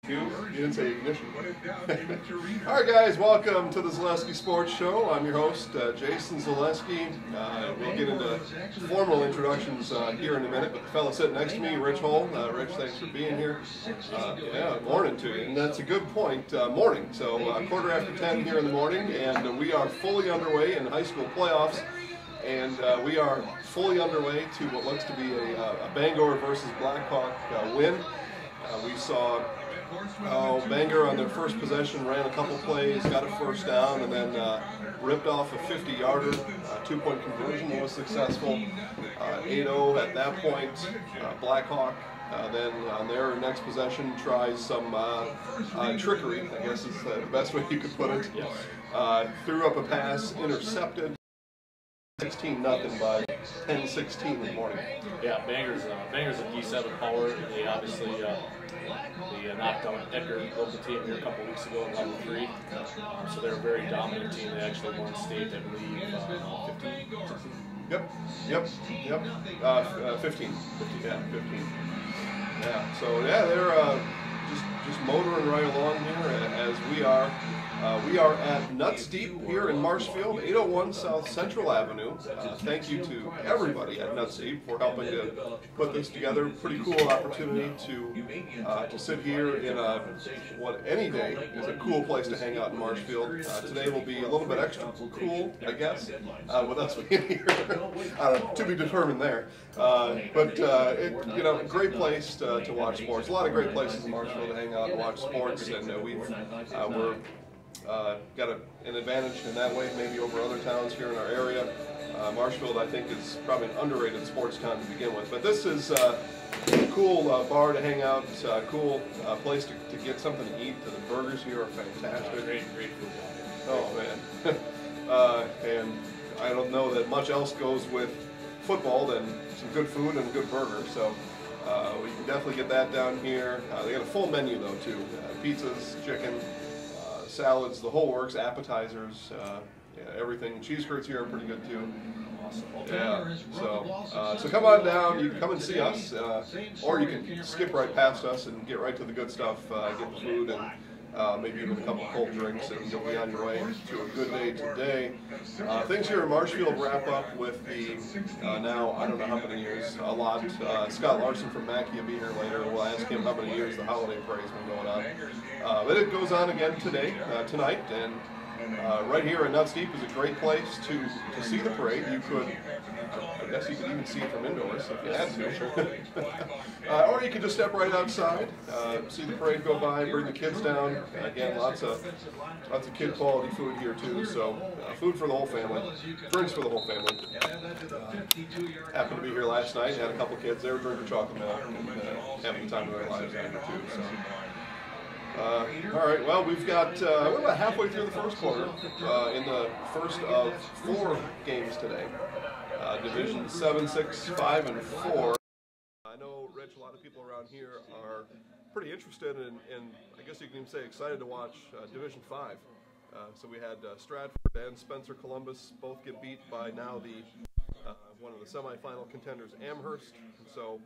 You didn't say ignition. All right, guys, welcome to the Zaleski Sports Show. I'm your host, Jason Zaleski. We'll get into formal introductions here in a minute, but the fellow sitting next to me, Rich Hull. Rich, thanks for being here. Yeah, morning to you. And that's a good point, morning. So, quarter after 10 here in the morning, and we are fully underway in high school playoffs. And we are fully underway to what looks to be a Bangor versus Blackhawk win. We saw Bangor on their first possession ran a couple plays, got a first down, and then ripped off a 50-yarder. Two-point conversion was successful. 8-0 at that point. Blackhawk then on their next possession tries some trickery, I guess is the best way you could put it. Threw up a pass, intercepted. 16-0 by 10-16 in the morning. Yeah, Bangor's a D7 power. They obviously they knocked out Edgar, local team here a couple weeks ago in level 3. So they're a very dominant team. They actually won state, I believe, 15, 16. Yep. 15. Yeah, 15. Yeah. So yeah, they're just motoring right along here as we are. We are at Nuts Deep here in Marshfield, 801 South Central Avenue. Thank you to everybody at Nuts Deep for helping to put this together. Pretty cool opportunity to sit here in what any day is a cool place to hang out in Marshfield. Today will be a little bit extra cool, I guess, with us being here. To be determined there. But a great place to watch sports. A lot of great places in Marshfield to hang out and watch sports, and we're got an advantage in that way, maybe over other towns here in our area. Marshfield, I think, is probably an underrated sports town to begin with. But this is a cool bar to hang out, cool place to get something to eat. The burgers here are fantastic. Great food. Oh, man. And I don't know that much else goes with football than some good food and a good burger. So we can definitely get that down here. They got a full menu, though, too. Pizzas, chicken, salads, the whole works, appetizers, everything. Cheese curds here are pretty good too. Yeah, so come on down. You can come and see us, or you can skip right past us and get right to the good stuff, get the food and maybe even a couple cold drinks, and you'll be on your way to a good day today. Things here in Marshfield wrap up with the, now, I don't know how many years, a lot. Scott Larson from Mackey will be here later. We'll ask him how many years the holiday parade's been going on. But it goes on again tonight, and right here in Nuts Deep is a great place to see the parade. You could, I guess you could even see it from indoors if you had to. Or you could just step right outside, see the parade go by, bring the kids down. Again, lots of kid quality food here too. So food for the whole family, drinks for the whole family. Happened to be here last night. Had a couple kids there drinking chocolate milk and having the time of their lives down here too. So. All right, well, we're about halfway through the first quarter in the first of 4 games today. Division 7, 6, 5, and 4. I know, Rich, a lot of people around here are pretty interested and I guess you can even say excited to watch Division 5. So we had Stratford and Spencer Columbus both get beat by now one of the semifinal contenders, Amherst. And so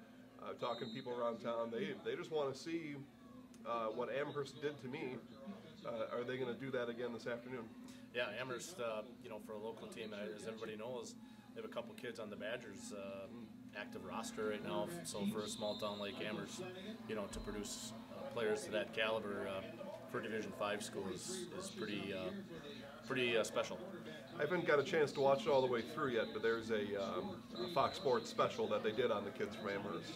talking to people around town, they just want to see what Amherst did to me. Are they going to do that again this afternoon? Yeah, Amherst, for a local team, as everybody knows, they have a couple kids on the Badgers active roster right now. So for a small town like Amherst, to produce players to that caliber for Division 5 school is pretty special. I haven't got a chance to watch it all the way through yet, but there's a Fox Sports special that they did on the kids from Amherst,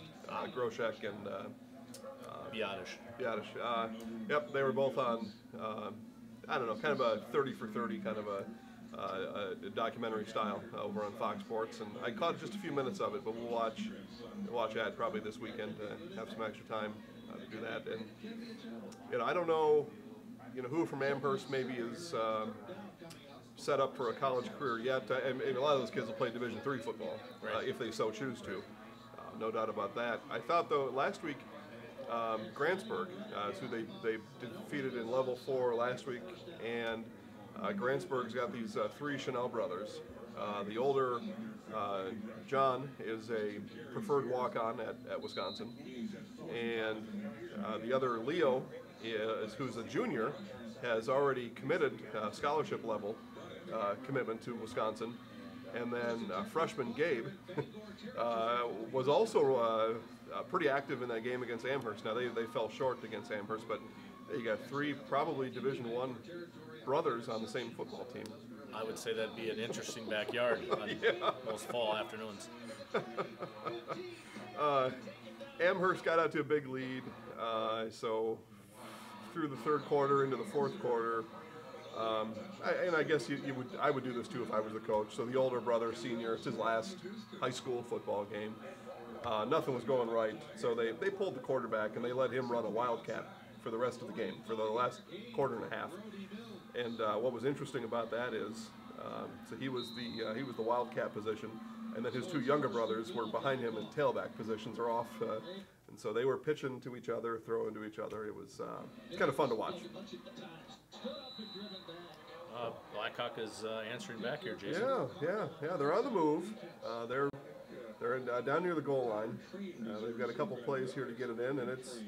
Groshek and Biadish. Yep, they were both on, I don't know, kind of a 30 for 30 kind of a documentary style over on Fox Sports, and I caught just a few minutes of it, but we'll watch that probably this weekend to have some extra time to do that. And I don't know, who from Amherst maybe is set up for a college career yet. And a lot of those kids will play Division 3 football if they so choose to. No doubt about that. I thought though last week. Grantsburg, who they defeated in level 4 last week, and Grantsburg's got these 3 Chanel brothers. The older John is a preferred walk-on at Wisconsin, and the other Leo who's a junior, has already committed scholarship level commitment to Wisconsin. And then freshman Gabe was also pretty active in that game against Amherst. Now they fell short against Amherst, but you got 3 probably Division I brothers on the same football team. I would say that'd be an interesting backyard on most fall afternoons. Amherst got out to a big lead, so through the third quarter into the fourth quarter. I guess I would do this too if I was the coach. So the older brother, senior, it's his last high school football game. Nothing was going right, so they pulled the quarterback and they let him run a wildcat for the rest of the game, for the last quarter and a half. And what was interesting about that is, so he was the wildcat position, and then his 2 younger brothers were behind him in tailback positions or off, and so they were pitching to each other, throwing to each other. It was kind of fun to watch. Blackhawk is answering back here, Jason. Yeah. They're on the move. They're down near the goal line. They've got a couple plays here to get it in, and it's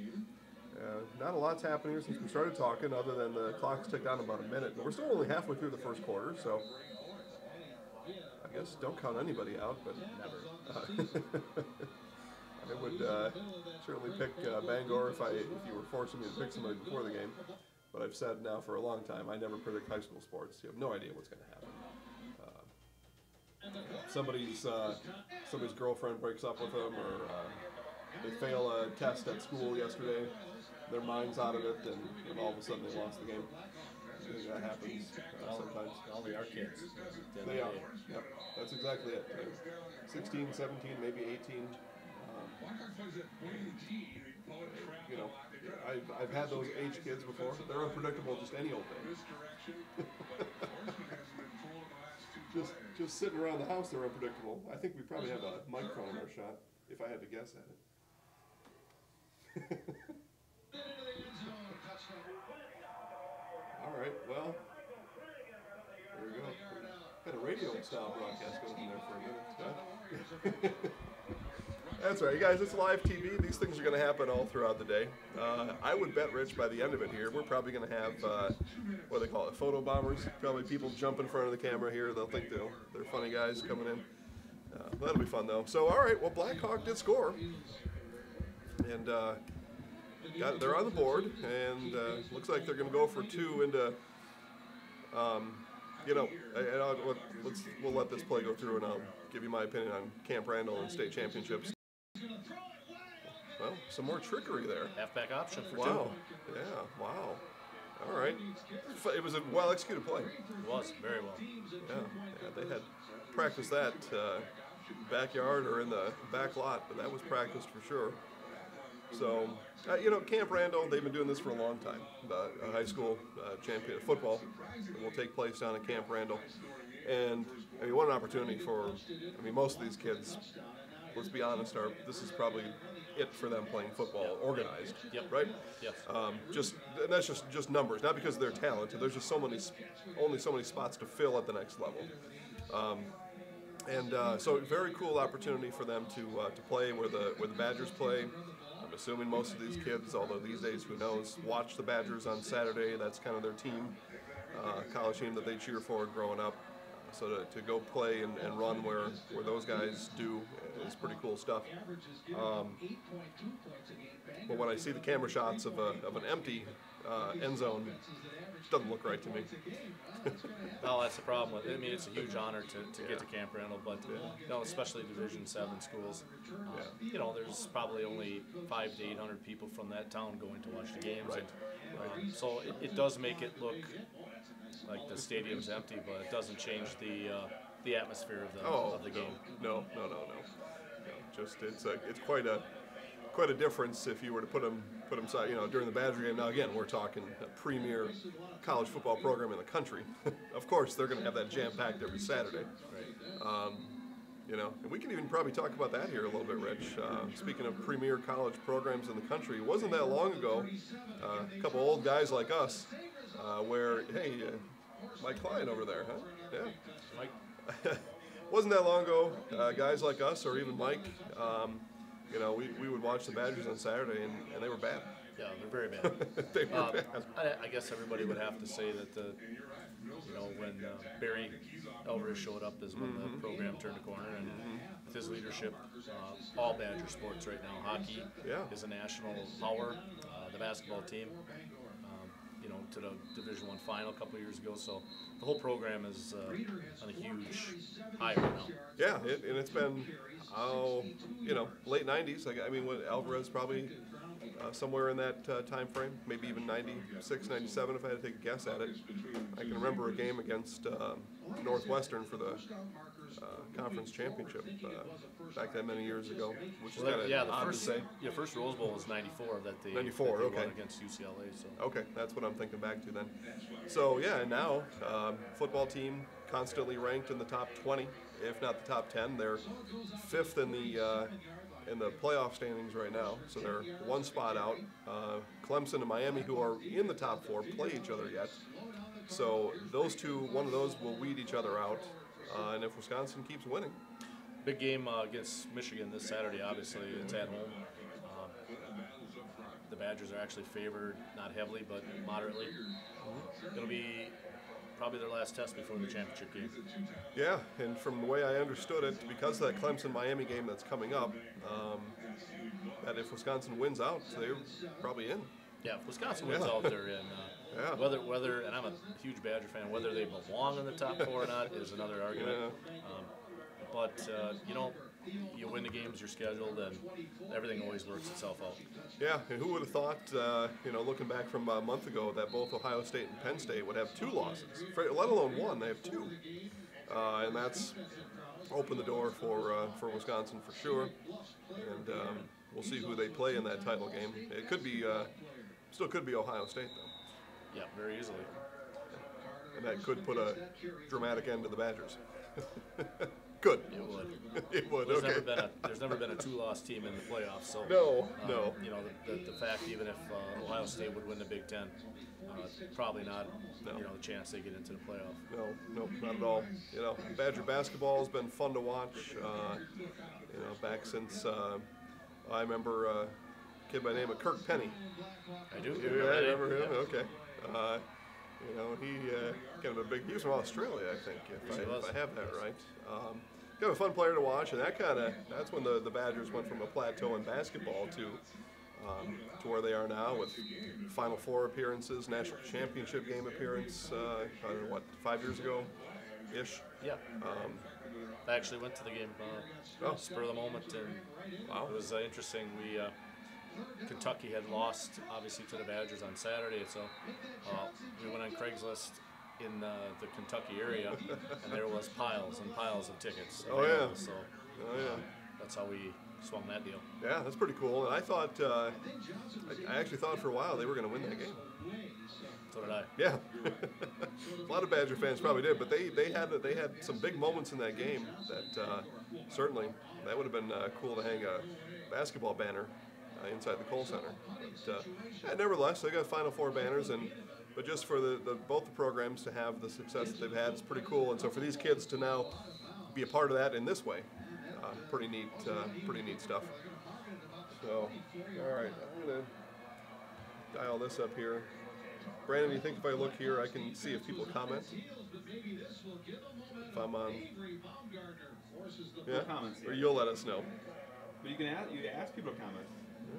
not a lot's happening here since we started talking, other than the clock's ticked down about a minute. But we're still only halfway through the first quarter, so I guess don't count anybody out. But never. I would certainly pick Bangor if you were forcing me to pick somebody before the game. But I've said now for a long time, I never predict high school sports. You have no idea what's going to happen. Somebody's girlfriend breaks up with them, or they fail a test at school yesterday. Their mind's out of it, and all of a sudden they lost the game. I think that happens sometimes. All they are kids. They are. Yep, that's exactly it. 16, 17, maybe 18. You know, I've had those age kids before. They're unpredictable just any old day. just sitting around the house, they're unpredictable. I think we probably have a microphone in our shot, if I had to guess at it. All right, well, there we go. Had a radio-style broadcast going on there for a minute. That's right, you guys, it's live TV. These things are going to happen all throughout the day. I would bet, Rich, by the end of it here, we're probably going to have, what do they call it, photo bombers? Probably people jump in front of the camera here. They'll think they're funny guys coming in. That'll be fun, though. So, all right, well, Blackhawk did score. And they're on the board, and looks like they're going to go for 2 into, we'll let this play go through, and I'll give you my opinion on Camp Randall and state championships. Well, some more trickery there. Halfback option for 2. Wow. Yeah, wow. All right. It was a well-executed play. It was, very well. Yeah, they had practiced that backyard or in the back lot, but that was practiced for sure. So, Camp Randall, they've been doing this for a long time. The high school champion football will take place down at Camp Randall. And, what an opportunity for, most of these kids, let's be honest, this is probably it for them playing football organized, right? Yes. And that's just numbers, not because of their talent. There's just only so many spots to fill at the next level. So very cool opportunity for them to play where the Badgers play. I'm assuming most of these kids, although these days who knows, watch the Badgers on Saturday. That's kind of their team, college team that they cheer for growing up. So to go play and run where those guys do is pretty cool stuff. But when I see the camera shots of an empty end zone, it doesn't look right to me. No, that's the problem with it. It's a huge honor to get to Camp Randall, but especially Division 7 schools. There's probably only 500 to 800 people from that town going to watch the games. Right. So it does make it look like the stadium's empty, but it doesn't change the atmosphere of the game. No. Just it's quite a difference if you were to put them during the Badger game. Now again, we're talking a premier college football program in the country. Of course, they're going to have that jam-packed every Saturday. Right. And we can even probably talk about that here a little bit, Rich. Speaking of premier college programs in the country, it wasn't that long ago, a couple old guys like us, where, hey, my client over there, huh? Yeah. Mike. Wasn't that long ago, guys like us, or even Mike, we would watch the Badgers on Saturday, and they were bad. Yeah, they're very bad. They were bad. I guess everybody would have to say that when Barry Elvis showed up is when the program turned a corner, and with his leadership, all Badger sports right now, hockey is a national power. The basketball team, to the Division I final a couple of years ago. So the whole program is on a huge high right now. Yeah, and it's been, late 90s. I mean, when Alvarez probably somewhere in that time frame, maybe even 96, 97 if I had to take a guess at it. I can remember a game against Northwestern for the conference championship back that many years ago, which is kind of odd to say. Yeah, first Rose Bowl was 94 that they 94, that they okay. won against UCLA. So. Okay, that's what I'm thinking back to then. So yeah, and now football team constantly ranked in the top 20, if not the top 10. They're fifth in the playoff standings right now, so they're one spot out. Clemson and Miami, who are in the top 4, play each other yet. So those two, one of those will weed each other out, and if Wisconsin keeps winning. Big game against Michigan this Saturday, obviously. It's at home. The Badgers are actually favored, not heavily, but moderately. It'll be probably their last test before the championship game. Yeah, and from the way I understood it, because of that Clemson-Miami game that's coming up, that if Wisconsin wins out, they're probably in. Yeah, if Wisconsin wins out, they're in. Whether, and I'm a huge Badger fan, whether they belong in the top 4 or not is another argument. But you win the games you're scheduled, and everything always works itself out. Yeah, and who would have thought, looking back from a month ago, that both Ohio State and Penn State would have 2 losses, let alone 1. They have 2, and that's opened the door for Wisconsin for sure. And we'll see who they play in that title game. It could be, still could be Ohio State though. Yeah, very easily. And that could put a dramatic end to the Badgers. Good. It would. It would. There's Okay. never been a 2-loss team in the playoffs. So no. The fact, even if Ohio State would win the Big Ten, probably not. No. The chance they get into the playoff. No, not at all. Badger basketball has been fun to watch. Back since I remember a kid by the name of Kirk Penny. I do. Yeah, I remember him. Okay. He kind of a big. He was from Australia, I think, if I have that right. Kind of a fun player to watch, and that's when the Badgers went from a plateau in basketball to where they are now with Final Four appearances, national championship game appearance. I don't know 5 years ago, ish. Yeah. I actually went to the game, spur of the moment, and it was interesting. Kentucky had lost, obviously, to the Badgers on Saturday, so we went on Craigslist in the Kentucky area, and there was piles and piles of tickets. So that's how we swung that deal. Yeah, that's pretty cool. And I thought, I actually thought for a while they were going to win that game. So did I. Yeah, a lot of Badger fans probably did, but they had some big moments in that game that certainly that would have been cool to hang a basketball banner inside the Kohl Center. But nevertheless, they got Final Four banners, but just for both the programs to have the success that they've had is pretty cool. And so for these kids to now be a part of that in this way, pretty neat stuff. So, all right, I'm gonna dial this up here. Brandon, do you think if I look here, I can see if people comment? If I'm on, yeah, or you'll let us know. But you can ask people to comment.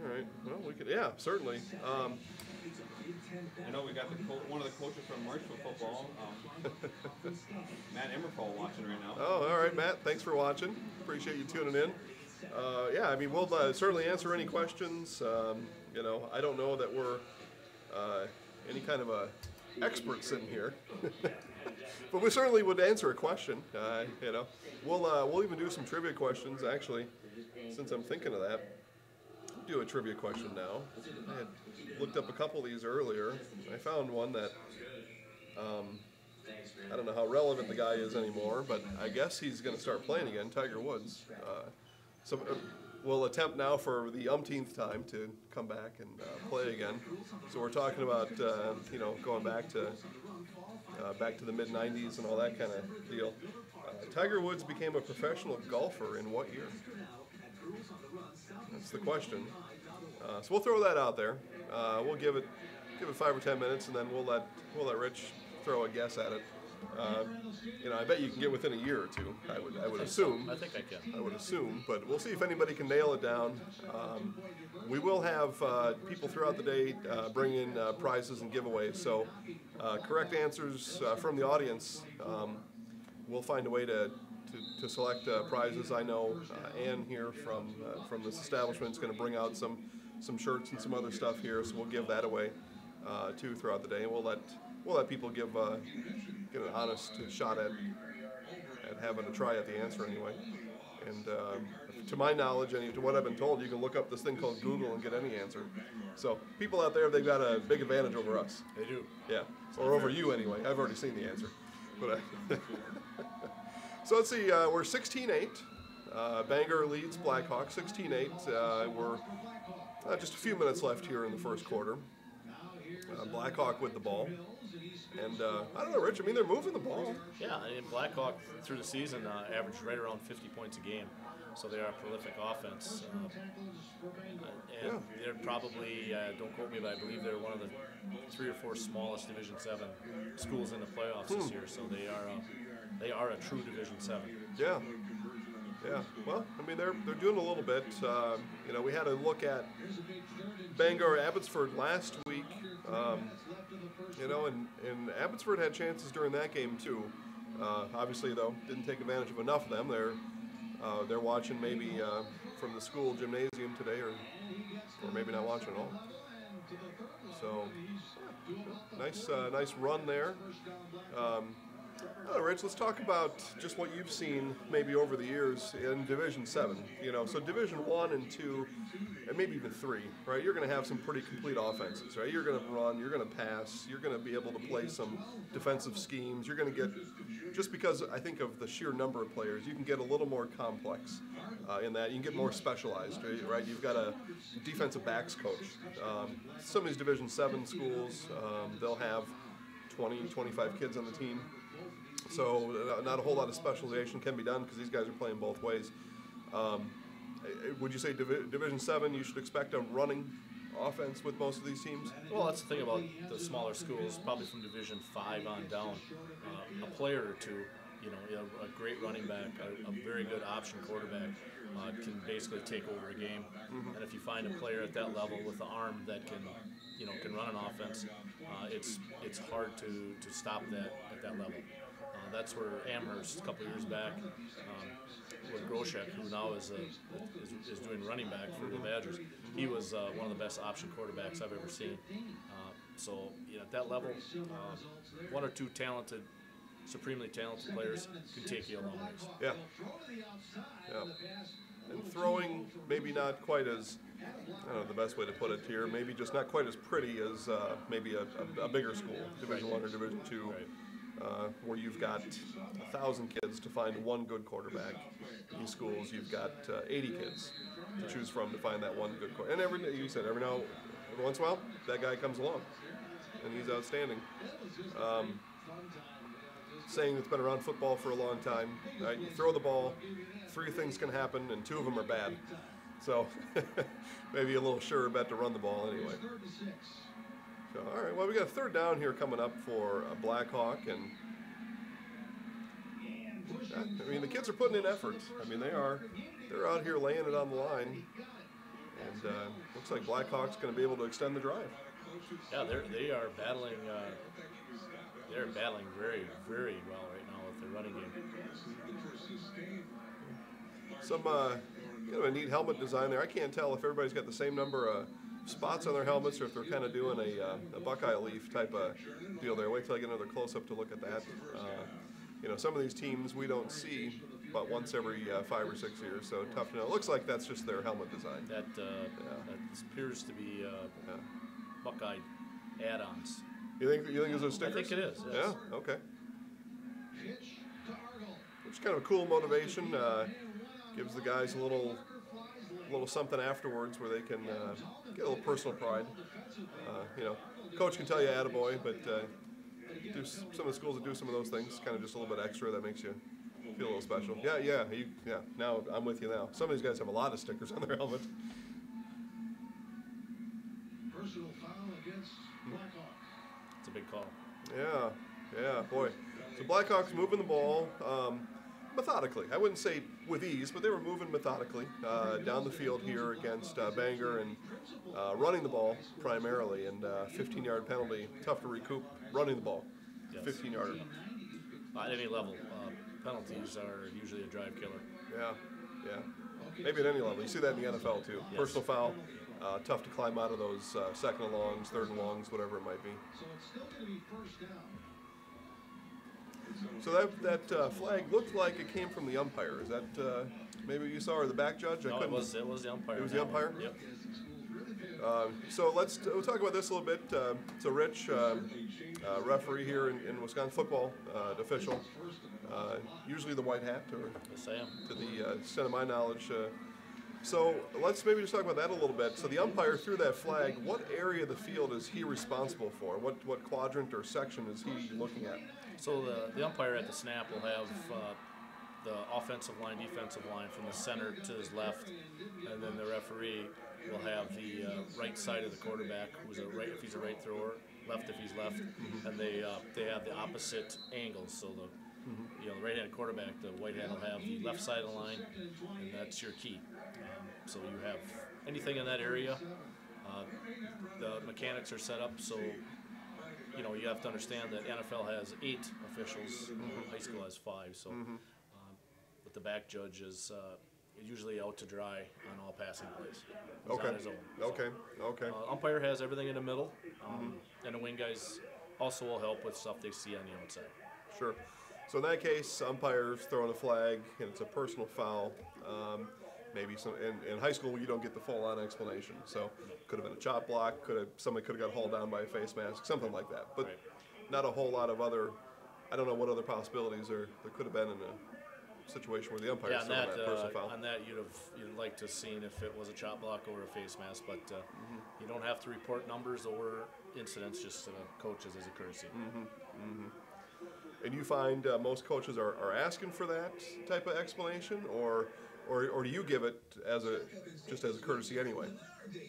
All right. Well, we could. Yeah, certainly. I know we got one of the coaches from Marshall football, Matt Emmerfall, watching right now. Oh, all right, Matt. Thanks for watching. Appreciate you tuning in. Yeah, I mean, we'll certainly answer any questions. I don't know that we're any kind of a expert sitting here, but we certainly would answer a question. We'll even do some trivia questions. Actually, since I'm thinking of that, we'll do a trivia question now. I had looked up a couple of these earlier. I found one that I don't know how relevant the guy is anymore, but I guess he's going to start playing again. Tiger Woods. So we'll attempt now for the umpteenth time to come back and play again. So we're talking about going back to the mid '90s and all that kind of deal. Tiger Woods became a professional golfer in what year? That's the question. So we'll throw that out there. We'll give it 5 or 10 minutes, and then we'll let Rich throw a guess at it. I bet you can get within a year or two. I would assume. I think I can. I would assume, but we'll see if anybody can nail it down. We will have people throughout the day bring in prizes and giveaways. So correct answers from the audience. We'll find a way to select prizes. I know Ann here from this establishment is going to bring out some shirts and some other stuff here, so we'll give that away too throughout the day, and we'll let people get an honest shot at having a try at the answer anyway. And to my knowledge, and to what I've been told, you can look up this thing called Google and get any answer. So people out there, they've got a big advantage over us. They do. Yeah, or over you anyway. I've already seen the answer. But so let's see, we're 16-8. Bangor leads Blackhawk 16-8. We're just a few minutes left here in the first quarter. Blackhawk with the ball. And I don't know, Rich, I mean, they're moving the ball. Yeah, and Blackhawk through the season averaged right around 50 points a game. So they are a prolific offense. And they're probably, don't quote me, but I believe they're one of the 3 or 4 smallest Division 7 schools in the playoffs this year. So they are a true Division 7. Yeah. Yeah, well, I mean, they're doing a little bit. We had a look at Bangor Abbotsford last week. And Abbotsford had chances during that game too. Obviously, though, didn't take advantage of enough of them. They're watching maybe from the school gymnasium today, or maybe not watching at all. So, nice run there. Rich, let's talk about just what you've seen maybe over the years in Division 7. So Division 1 and 2, and maybe even 3, right? You're going to have some pretty complete offenses, right? You're going to run, you're going to pass, you're going to be able to play some defensive schemes. You're going to get, just because I think of the sheer number of players, you can get a little more complex in that. You can get more specialized, right? You've got a defensive backs coach. Some of these Division 7 schools, they'll have 20, 25 kids on the team. So not a whole lot of specialization can be done because these guys are playing both ways. Would you say Division 7, you should expect a running offense with most of these teams? Well, that's the thing about the smaller schools, probably from Division 5 on down. A player or two, a great running back, a very good option quarterback can basically take over a game. Mm-hmm. And if you find a player at that level with the arm that can run an offense, it's hard to stop that at that level. That's where Amherst, a couple of years back, with Groshek, who now is doing running back for the Badgers, he was one of the best option quarterbacks I've ever seen. So at that level, 1 or 2 supremely talented players can take you a long ways. Yeah. And throwing, maybe not quite as, I don't know the best way to put it here, maybe just not quite as pretty as maybe a bigger school, Division 1 or Division 2. Right. Where you've got 1,000 kids to find one good quarterback. In these schools, you've got 80 kids to choose from to find that one good quarterback. And every once in a while, that guy comes along, and he's outstanding. Saying that's been around football for a long time, right? You throw the ball, 3 things can happen, and 2 of them are bad. So maybe a little surer bet to run the ball anyway. So, all right, well, we got a 3rd down here coming up for Blackhawk, and I mean, the kids are putting in effort. I mean, they're out here laying it on the line, and looks like Blackhawk's going to be able to extend the drive. Yeah, they are battling. They're battling very, very well right now with their running game. Some a neat helmet design there. I can't tell if everybody's got the same number of spots on their helmets or if they're kind of doing a Buckeye leaf type of deal there. Wait till I get another close-up to look at that. Some of these teams we don't see but once every 5 or 6 years, so tough to know. It looks like that's just their helmet design. That appears to be Buckeye add-ons. You think those are stickers? I think it is. Yes. Yeah. Okay. Which is kind of a cool motivation. Gives the guys a little something afterwards where they can get a little personal pride. Coach can tell you attaboy, but some of the schools that do some of those things, kind of just a little bit extra, that makes you feel a little special. Yeah. Now I'm with you now. Some of these guys have a lot of stickers on their helmet. big call. Yeah, boy. So Blackhawks moving the ball methodically. I wouldn't say with ease, but they were moving methodically down the field here against Bangor and running the ball primarily, and 15-yard penalty, tough to recoup running the ball. Yes. 15-yarder. At any level, penalties are usually a drive killer. Yeah. Maybe at any level. You see that in the NFL too. Yes. Personal foul, tough to climb out of those second and longs, third and longs, whatever it might be. So that flag looked like it came from the umpire. Is that maybe you saw, or the back judge? No, it was the umpire. It was the umpire? Yep. So we'll talk about this a little bit. So Rich, referee here in Wisconsin, football official, usually the white hat, or Yes, I am. to the extent of my knowledge. So let's maybe just talk about that a little bit. So the umpire threw that flag. What area of the field is he responsible for? What quadrant or section is he looking at? So the umpire at the snap will have the offensive line, defensive line from the center to his left, and then the referee will have the right side of the quarterback, who's a right if he's a right thrower, left if he's left, and they have the opposite angles. So the right-handed quarterback, the white hand will have the left side of the line, and that's your key. So you have anything in that area. The mechanics are set up so you have to understand that NFL has 8 officials, high school has 5. So, but the back judge is usually out to dry on all passing plays. He's on his own. Okay. Umpire has everything in the middle, and the wing guys also will help with stuff they see on the outside. Sure. So in that case, umpire's throwing a flag, and it's a personal foul. Maybe in high school you don't get the full-on explanation. So could have been a chop block. Somebody could have got hauled down by a face mask, something like that. But not a whole lot of other. I don't know what other possibilities there could have been in a situation where the umpire's throwing that personal foul. On that, you'd like to have seen if it was a chop block or a face mask, but you don't have to report numbers or incidents, just coaches as a courtesy. And you find most coaches are asking for that type of explanation, or do you give it just as a courtesy anyway?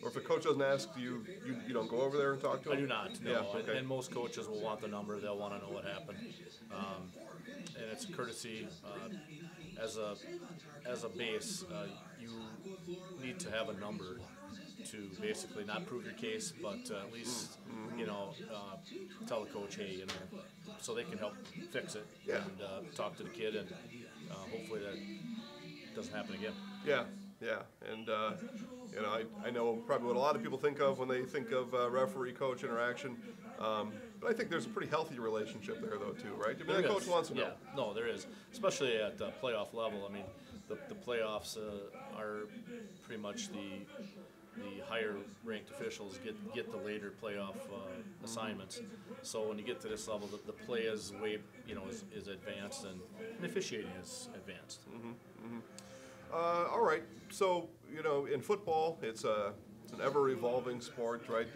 Or if a coach doesn't ask, you don't go over there and talk to him? I do not, no. Yeah, okay. And most coaches will want the number. They'll want to know what happened. And it's a courtesy. As a base, you need to have a number to basically not prove your case, but at least tell the coach, hey, so they can help fix it and talk to the kid, and hopefully that doesn't happen again. Yeah, and I know probably what a lot of people think of when they think of referee-coach interaction, but I think there's a pretty healthy relationship there, though, too, right? I mean, the coach wants to know. Yeah, no, there is, especially at the playoff level. I mean, the playoffs are pretty much the higher-ranked officials get the later playoff assignments. So when you get to this level, the play is way is advanced, and officiating is advanced. All right. So in football, it's an ever-evolving sport, right?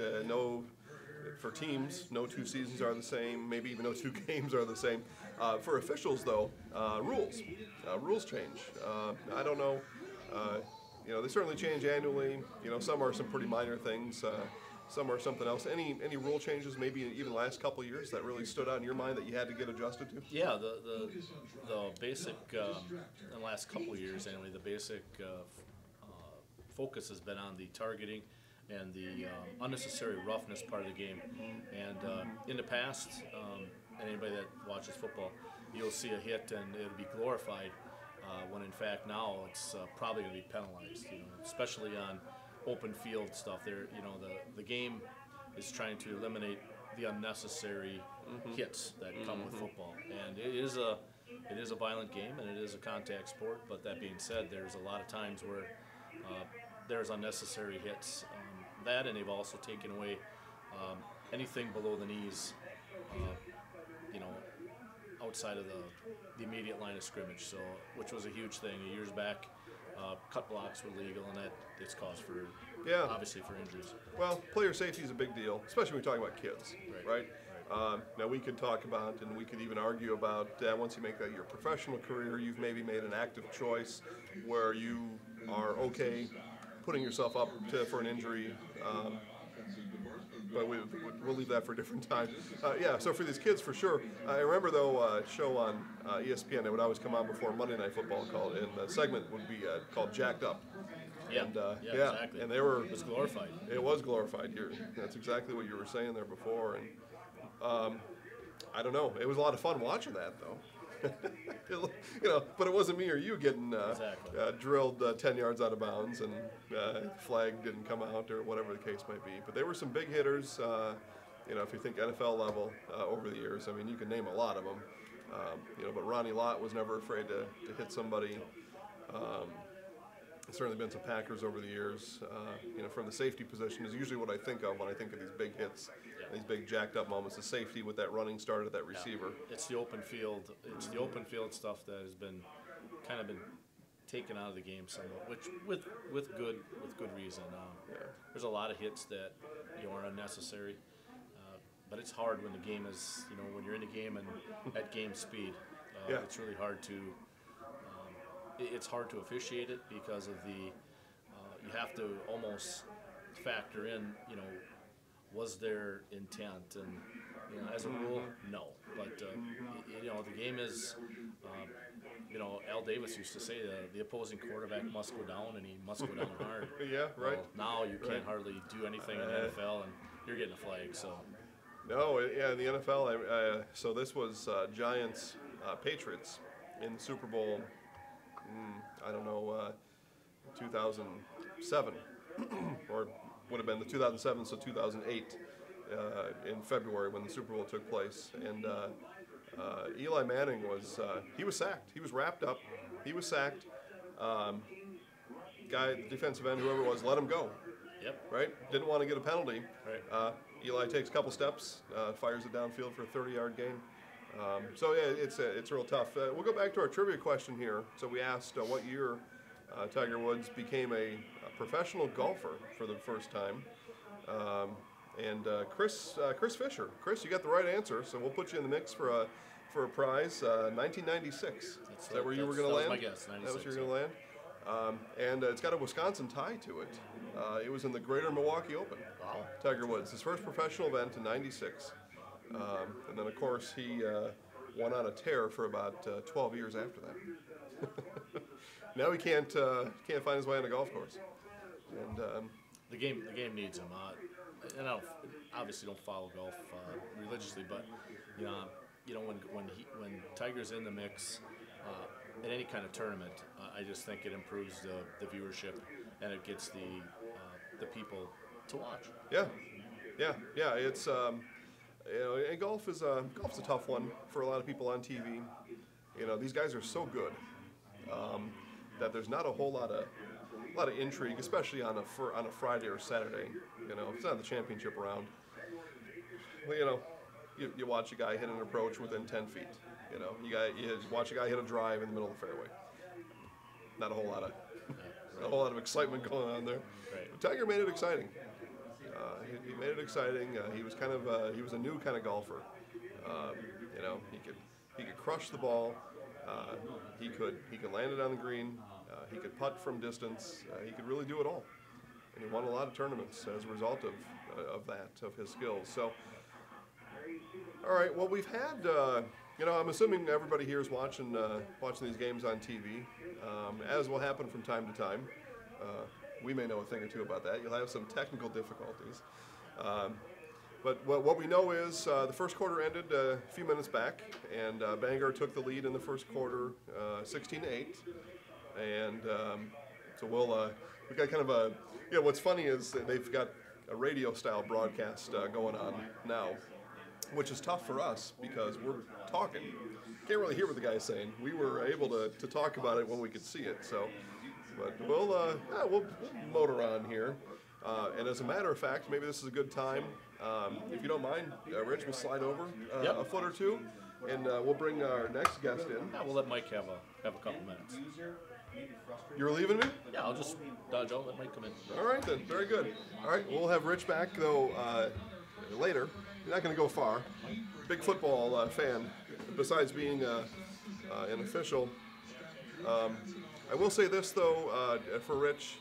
For teams, no 2 seasons are the same. Maybe even no 2 games are the same. For officials, though, rules change. I don't know. They certainly change annually. Some are some pretty minor things. Some are something else. Any rule changes, maybe even the last couple of years, that really stood out in your mind that you had to get adjusted to? Yeah, the basic in the last couple of years anyway, the basic focus has been on the targeting and the unnecessary roughness part of the game. And in the past, anybody that watches football, you'll see a hit and it'll be glorified. When in fact now it's probably going to be penalized, especially on open field stuff. The game is trying to eliminate the unnecessary hits that come with football, and it is a violent game and it is a contact sport. But that being said, there's a lot of times where there's unnecessary hits. And they've also taken away anything below the knees. Outside of the immediate line of scrimmage, which was a huge thing years back. Cut blocks were legal, and that it's cause for obviously for injuries. Well, player safety is a big deal, especially when you're talking about kids, right? Now we could talk about, and we could even argue about once you make that your professional career, you've maybe made an active choice where you are okay putting yourself up for an injury. but we'll leave that for a different time. Yeah, so for these kids, for sure. I remember, though, a show on ESPN that would always come on before Monday Night Football, and the segment would be called Jacked Up. Yeah, And, yeah, exactly. And they were. It was glorified. It was glorified. That's exactly what you were saying there before. And I don't know. It was a lot of fun watching that, though. But it wasn't me or you getting drilled 10 yards out of bounds and flag didn't come out or whatever the case might be. But they were some big hitters. If you think NFL level over the years, I mean, you can name a lot of them. But Ronnie Lott was never afraid to hit somebody. There's certainly been some Packers over the years. From the safety position is usually what I think of when I think of these big hits, these big jacked up moments. The safety with that running start of that receiver. It's the open field. It's the open field stuff that has been kind of been taken out of the game somewhat, which with good reason. There's a lot of hits that are unnecessary, but it's hard when the game is when you're in the game and at game speed. It's really hard to. It's hard to officiate it because of you have to almost factor in, was there intent? And, as a rule, no. But, the game is, Al Davis used to say the opposing quarterback must go down, and he must go down hard. Yeah, right. Well, now you can't hardly do anything in the NFL, and you're getting a flag, so. No, in the NFL, so this was Giants Patriots in the Super Bowl. I don't know, 2007, or would have been the 2007, so 2008 in February when the Super Bowl took place. And Eli Manning he was sacked. He was wrapped up. He was sacked. The defensive end, whoever it was, let him go. Yep. Right? Didn't want to get a penalty. Right. Eli takes a couple steps, fires it downfield for a 30-yard gain. It's real tough. We'll go back to our trivia question here. So we asked what year Tiger Woods became a professional golfer for the first time. Chris Fisher. Chris, you got the right answer, so we'll put you in the mix for a prize. 1996. Is that where you were going to land? That was my guess. 96, that was where you were going to land? And it's got a Wisconsin tie to it. It was in the Greater Milwaukee Open. Wow. Tiger Woods, his first professional event in '96. And then, of course, he went on a tear for about 12 years after that. Now he can't find his way on a golf course. And the game needs him. And I obviously don't follow golf religiously, but when Tiger's in the mix in any kind of tournament, I just think it improves the viewership and it gets the people to watch. Yeah. It's. And golf's a tough one for a lot of people on TV. These guys are so good that there's not a whole lot of intrigue, especially on a Friday or Saturday. It's not the championship round. Well, you watch a guy hit an approach within 10 feet. You watch a guy hit a drive in the middle of the fairway. Not a whole lot of excitement going on there. Right. But Tiger made it exciting. He made it exciting. He was he was a new kind of golfer. He could crush the ball. He could land it on the green. He could putt from distance. He could really do it all. And he won a lot of tournaments as a result of his skills. So, all right. Well, we've had. I'm assuming everybody here is watching these games on TV, as will happen from time to time. We may know a thing or two about that. You'll have some technical difficulties. But what we know is the first quarter ended a few minutes back, and Bangor took the lead in the first quarter, 16-8. And so we've got kind of what's funny is that they've got a radio-style broadcast going on now, which is tough for us because we're talking. Can't really hear what the guy's saying. We were able to talk about it when we could see it. So. But we'll motor on here. And as a matter of fact, maybe this is a good time. If you don't mind, Rich, we'll slide over a foot or two, and we'll bring our next guest in. Yeah, we'll let Mike have a couple minutes. You're leaving me? Yeah, I'll just dodge out, let Mike come in. All right, then. Very good. All right, we'll have Rich back, though, later. You're not going to go far. Big football fan, besides being an official. I will say this, though, for Rich.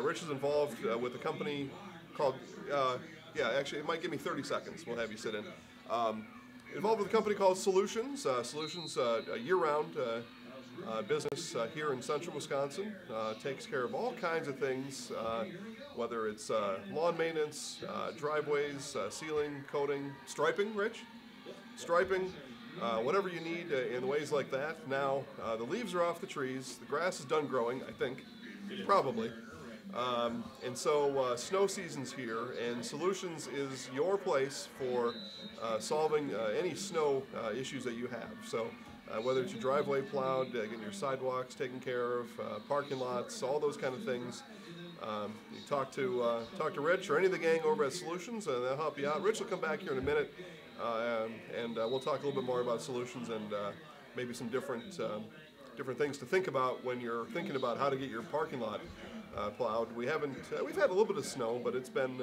Rich is involved with a company called Yeah, actually, it might give me 30 seconds. We'll have you sit in. Involved with a company called Solutions. Solutions, a year-round business here in central Wisconsin. Takes care of all kinds of things, whether it's lawn maintenance, driveways, sealing, coating, striping, Rich? Striping, whatever you need in ways like that. Now, the leaves are off the trees. The grass is done growing, I think. Probably. And so snow season's here, and Solutions is your place for solving any snow issues that you have. So whether it's your driveway plowed, getting your sidewalks taken care of, parking lots, all those kind of things. You talk to Rich or any of the gang over at Solutions, and they'll help you out. Rich will come back here in a minute, and we'll talk a little bit more about Solutions and maybe some different things to think about when you're thinking about how to get your parking lot plowed. We've had a little bit of snow, but it's been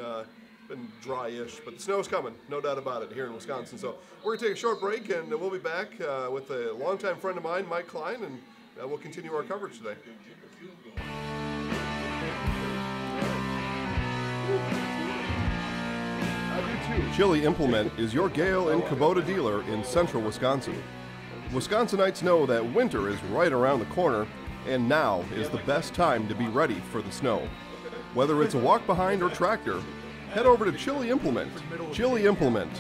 dry-ish. But the snow's coming, no doubt about it, here in Wisconsin. So we're gonna take a short break, and we'll be back with a longtime friend of mine, Mike Klein, and we'll continue our coverage today. Chili Implement is your Gale and Kubota dealer in central Wisconsin. Wisconsinites know that winter is right around the corner, and now is the best time to be ready for the snow. Whether it's a walk behind or tractor, head over to Chili Implement. Chili Implement,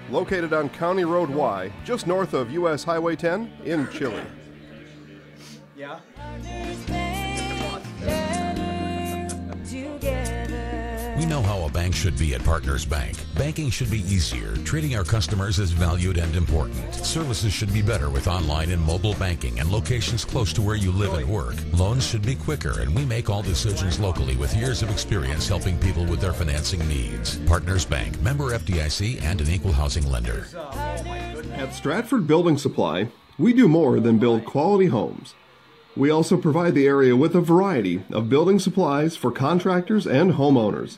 located on County Road Y, just north of US Highway 10 in Chili. Yeah. We know how a bank should be at Partners Bank. Banking should be easier. Treating our customers as valued and important. Services should be better with online and mobile banking and locations close to where you live and work. Loans should be quicker, and we make all decisions locally with years of experience helping people with their financing needs. Partners Bank, member FDIC, and an equal housing lender. At Stratford Building Supply, we do more than build quality homes. We also provide the area with a variety of building supplies for contractors and homeowners.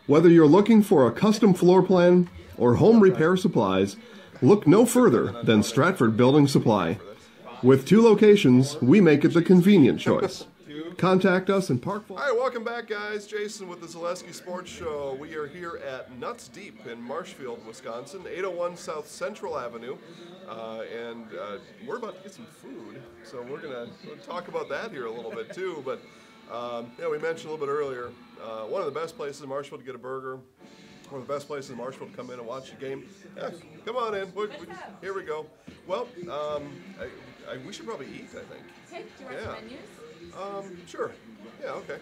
Whether you're looking for a custom floor plan or home repair supplies, look no further than Stratford Building Supply. With 2 locations, we make it the convenient choice. Contact us in Parkville. All right, welcome back, guys. Jason with the Zaleski Sports Show. We are here at Nuts Deep in Marshfield, Wisconsin, 801 South Central Avenue. And we're about to get some food, so we're going to talk about that here a little bit, too. But, we mentioned a little bit earlier, one of the best places in Marshfield to get a burger, one of the best places in Marshfield to come in and watch the game. Yeah, come on in. Here we go. Well, we should probably eat, I think. Okay, do you want some menus? Sure. Yeah, okay.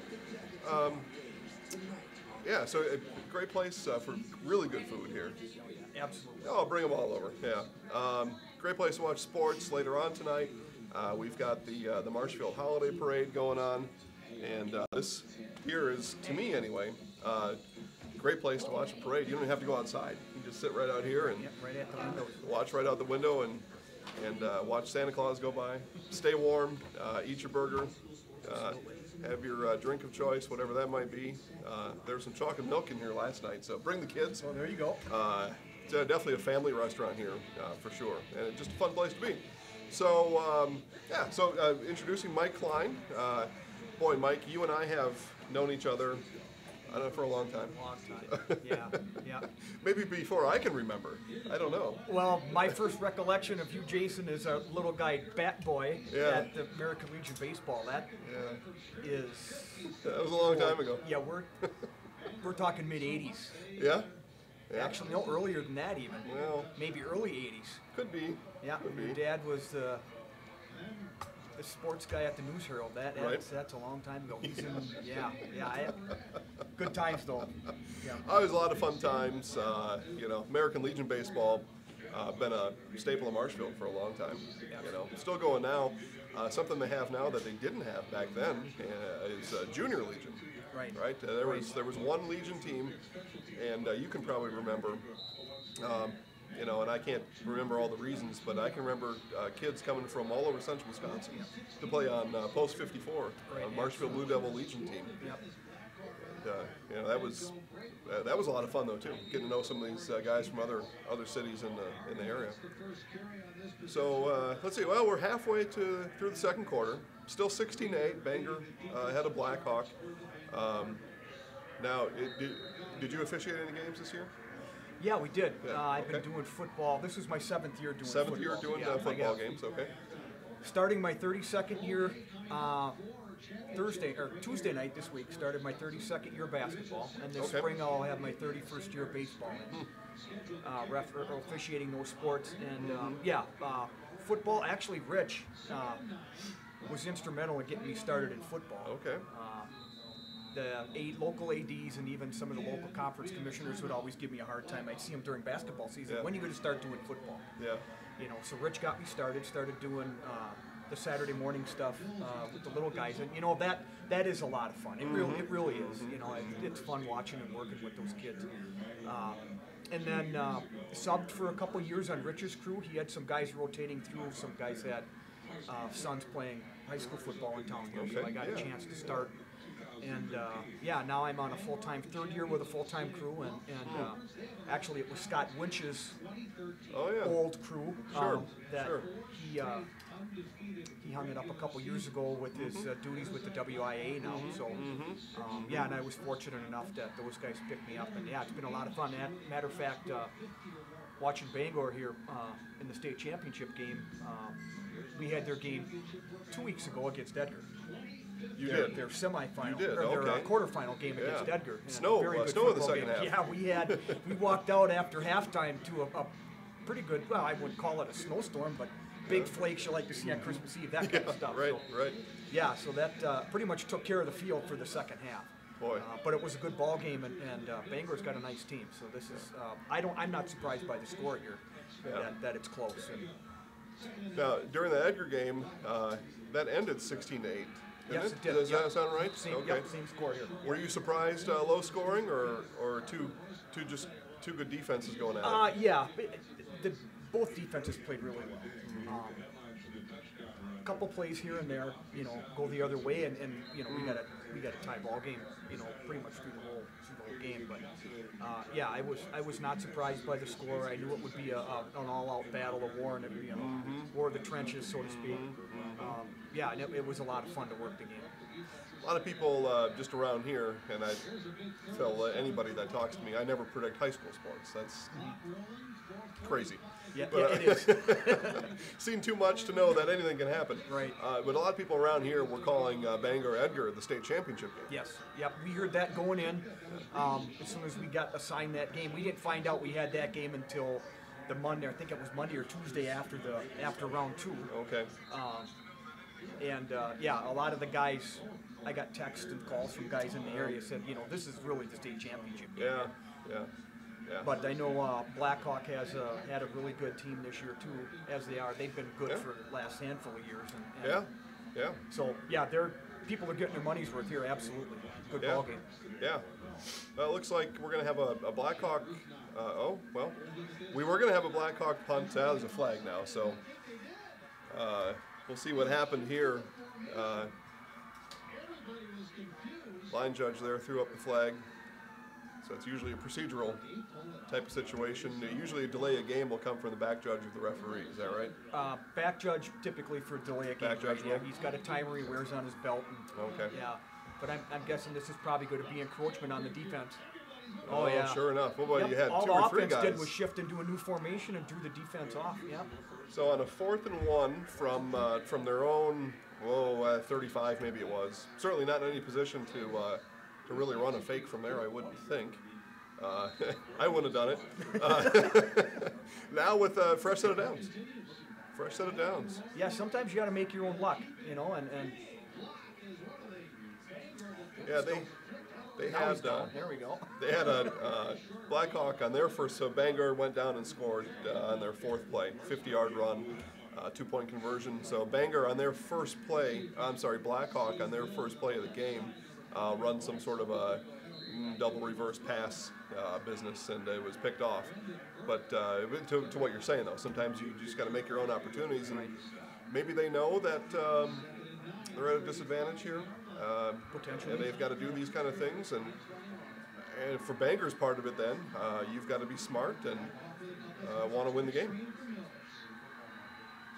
So a great place for really good food here. Absolutely. Oh, I'll bring them all over. Yeah. Great place to watch sports later on tonight. We've got the Marshfield Holiday Parade going on, and this here is, to me anyway, great place to watch a parade. You don't even have to go outside. You can just sit right out here and Right at the window. watch right out the window and watch Santa Claus go by. Stay warm. Eat your burger. Have your drink of choice, whatever that might be. There was some chocolate milk in here last night, so bring the kids. Oh, there you go. It's definitely a family restaurant here, for sure, and it's just a fun place to be. So, introducing Mike Klein. Boy, Mike, you and I have known each other, I don't know, for a long time. Long time. Yeah. Maybe before I can remember. I don't know. Well, my first recollection of you, Jason, is a little guy, Bat Boy, at the American Legion Baseball. That was a long time ago. Yeah, we're talking mid-'80s. Yeah? Actually, no, earlier than that even. Well, maybe early '80s. Could be. Yeah, your dad was the sports guy at the News Herald. That's a long time ago. He's in, good times though. Yeah. Always a lot of fun times. American Legion baseball been a staple of Marshfield for a long time. Still going now. Something they have now that they didn't have back then is Junior Legion. Right. There was one Legion team, and you can probably remember. And I can't remember all the reasons, but I can remember kids coming from all over central Wisconsin to play on Post 54, on Marshfield Blue Devil Legion team. Yep. And that was a lot of fun though too, getting to know some of these guys from other cities in the area. So let's see. Well, we're halfway through the second quarter. Still 16-8. Bangor ahead of Blackhawk. Now, did you officiate any games this year? Yeah, we did. Yeah, I've been okay. doing football. This was my 7th year doing football. 7th year doing Yeah, I football got- games, okay. Starting my 32nd year, Tuesday night this week, started my 32nd year basketball, and this Okay. spring I'll have my 31st year baseball. Officiating those sports, and football. Actually, Rich was instrumental in getting me started in football. Okay. The local ADs and even some of the local conference commissioners would always give me a hard time. I'd see them during basketball season. Yeah. When are you going to start doing football? Yeah. You know, so Rich got me started doing the Saturday morning stuff with the little guys, and you know that is a lot of fun. It really is. You know, it's fun watching and working with those kids. And then subbed for a couple years on Rich's crew. He had some guys rotating through. Some guys had sons playing high school football in town here, so Okay, I got yeah. a chance to start. And now I'm on a full-time, 3rd year with a full-time crew, and actually it was Scott Winch's Oh, yeah. old crew Sure, that sure. he hung it up a couple years ago with his duties with the WIA now. So and I was fortunate enough that those guys picked me up, and it's been a lot of fun. Matter of fact, watching Bangor here in the state championship game, we had their game 2 weeks ago against Edgar. You their, did. Their semifinal, You did, or their okay. Quarterfinal game against Yeah. Edgar. And Snow, a very good snow in the football second game. half. Yeah, we walked out after halftime to a pretty good. Well, I wouldn't call it a snowstorm, but big flakes you like to see on Christmas Eve, that kind of stuff. Right, So, right. yeah, so that pretty much took care of the field for the second half. Boy. But it was a good ball game, and Bangor's got a nice team. So this is I'm not surprised by the score here, Yeah. that it's close. And Now, during the Edgar game, that ended 16-8. yes, it did. Does Yep. that sound right? Same, Okay. yep, same score here. Were you surprised low scoring or two good defenses going at it? Yeah, both defenses played really well. A couple plays here and there, you know, go the other way, and you know we got a tie ball game, you know, pretty much through the whole game. But I was not surprised by the score. I knew it would be an all-out battle of war, and it, you know, war of the trenches, so to speak. And it was a lot of fun to work the game. A lot of people just around here, and I tell anybody that talks to me, I never predict high school sports. That's crazy. Yeah, But, it is. Seen too much to know that anything can happen. Right. But a lot of people around here were calling Bangor Edgar the state championship game. Yes. Yep. We heard that going in. As soon as we got assigned that game, we didn't find out we had that game until the Monday. I think it was Monday or Tuesday after round 2. Okay. A lot of the guys, I got texts and calls from guys in the area said, you know, this is really the state championship game. Yeah. But I know Blackhawk has had a really good team this year too, as they are. They've been good Yeah. for the last handful of years. And Yeah. So people are getting their money's worth here. Absolutely, good Yeah. ball game. Yeah. Well, it looks like we're going to have a Blackhawk. We were going to have a Blackhawk punt. There's a flag now, so we'll see what happened here. Line judge there threw up the flag. So it's usually a procedural type of situation. Usually a delay of game will come from the back judge of the referee. Is that right? Back judge typically for delay a game. Back judge right? Yeah, will? he's got a timer he wears on his belt. And, Okay. Yeah, but I'm guessing this is probably going to be encroachment on the defense. Oh, yeah. Sure enough. Well, Yep, you had all 2 the or 3 offense guys. did was shift into a new formation and drew the defense off. Yeah. So on a 4th and 1 from their own 35 maybe it was. Certainly not in any position to really run a fake from there. I wouldn't think. I wouldn't have done it. Now with a fresh set of downs. Fresh set of downs. Yeah. Sometimes you got to make your own luck, you know, and Yeah, they now had he's down. There we go. they had a Blackhawk on their first. So Bangor went down and scored on their 4th play, 50-yard run, 2-point conversion. So Bangor on their first play. I'm sorry, Blackhawk on their first play of the game, run some sort of a double reverse pass business, and it was picked off. But to what you're saying though, sometimes you just got to make your own opportunities, and maybe they know that they're at a disadvantage here. Potentially. And they've got to do these kind of things, and for Bangor's part of it, then you've got to be smart and want to win the game.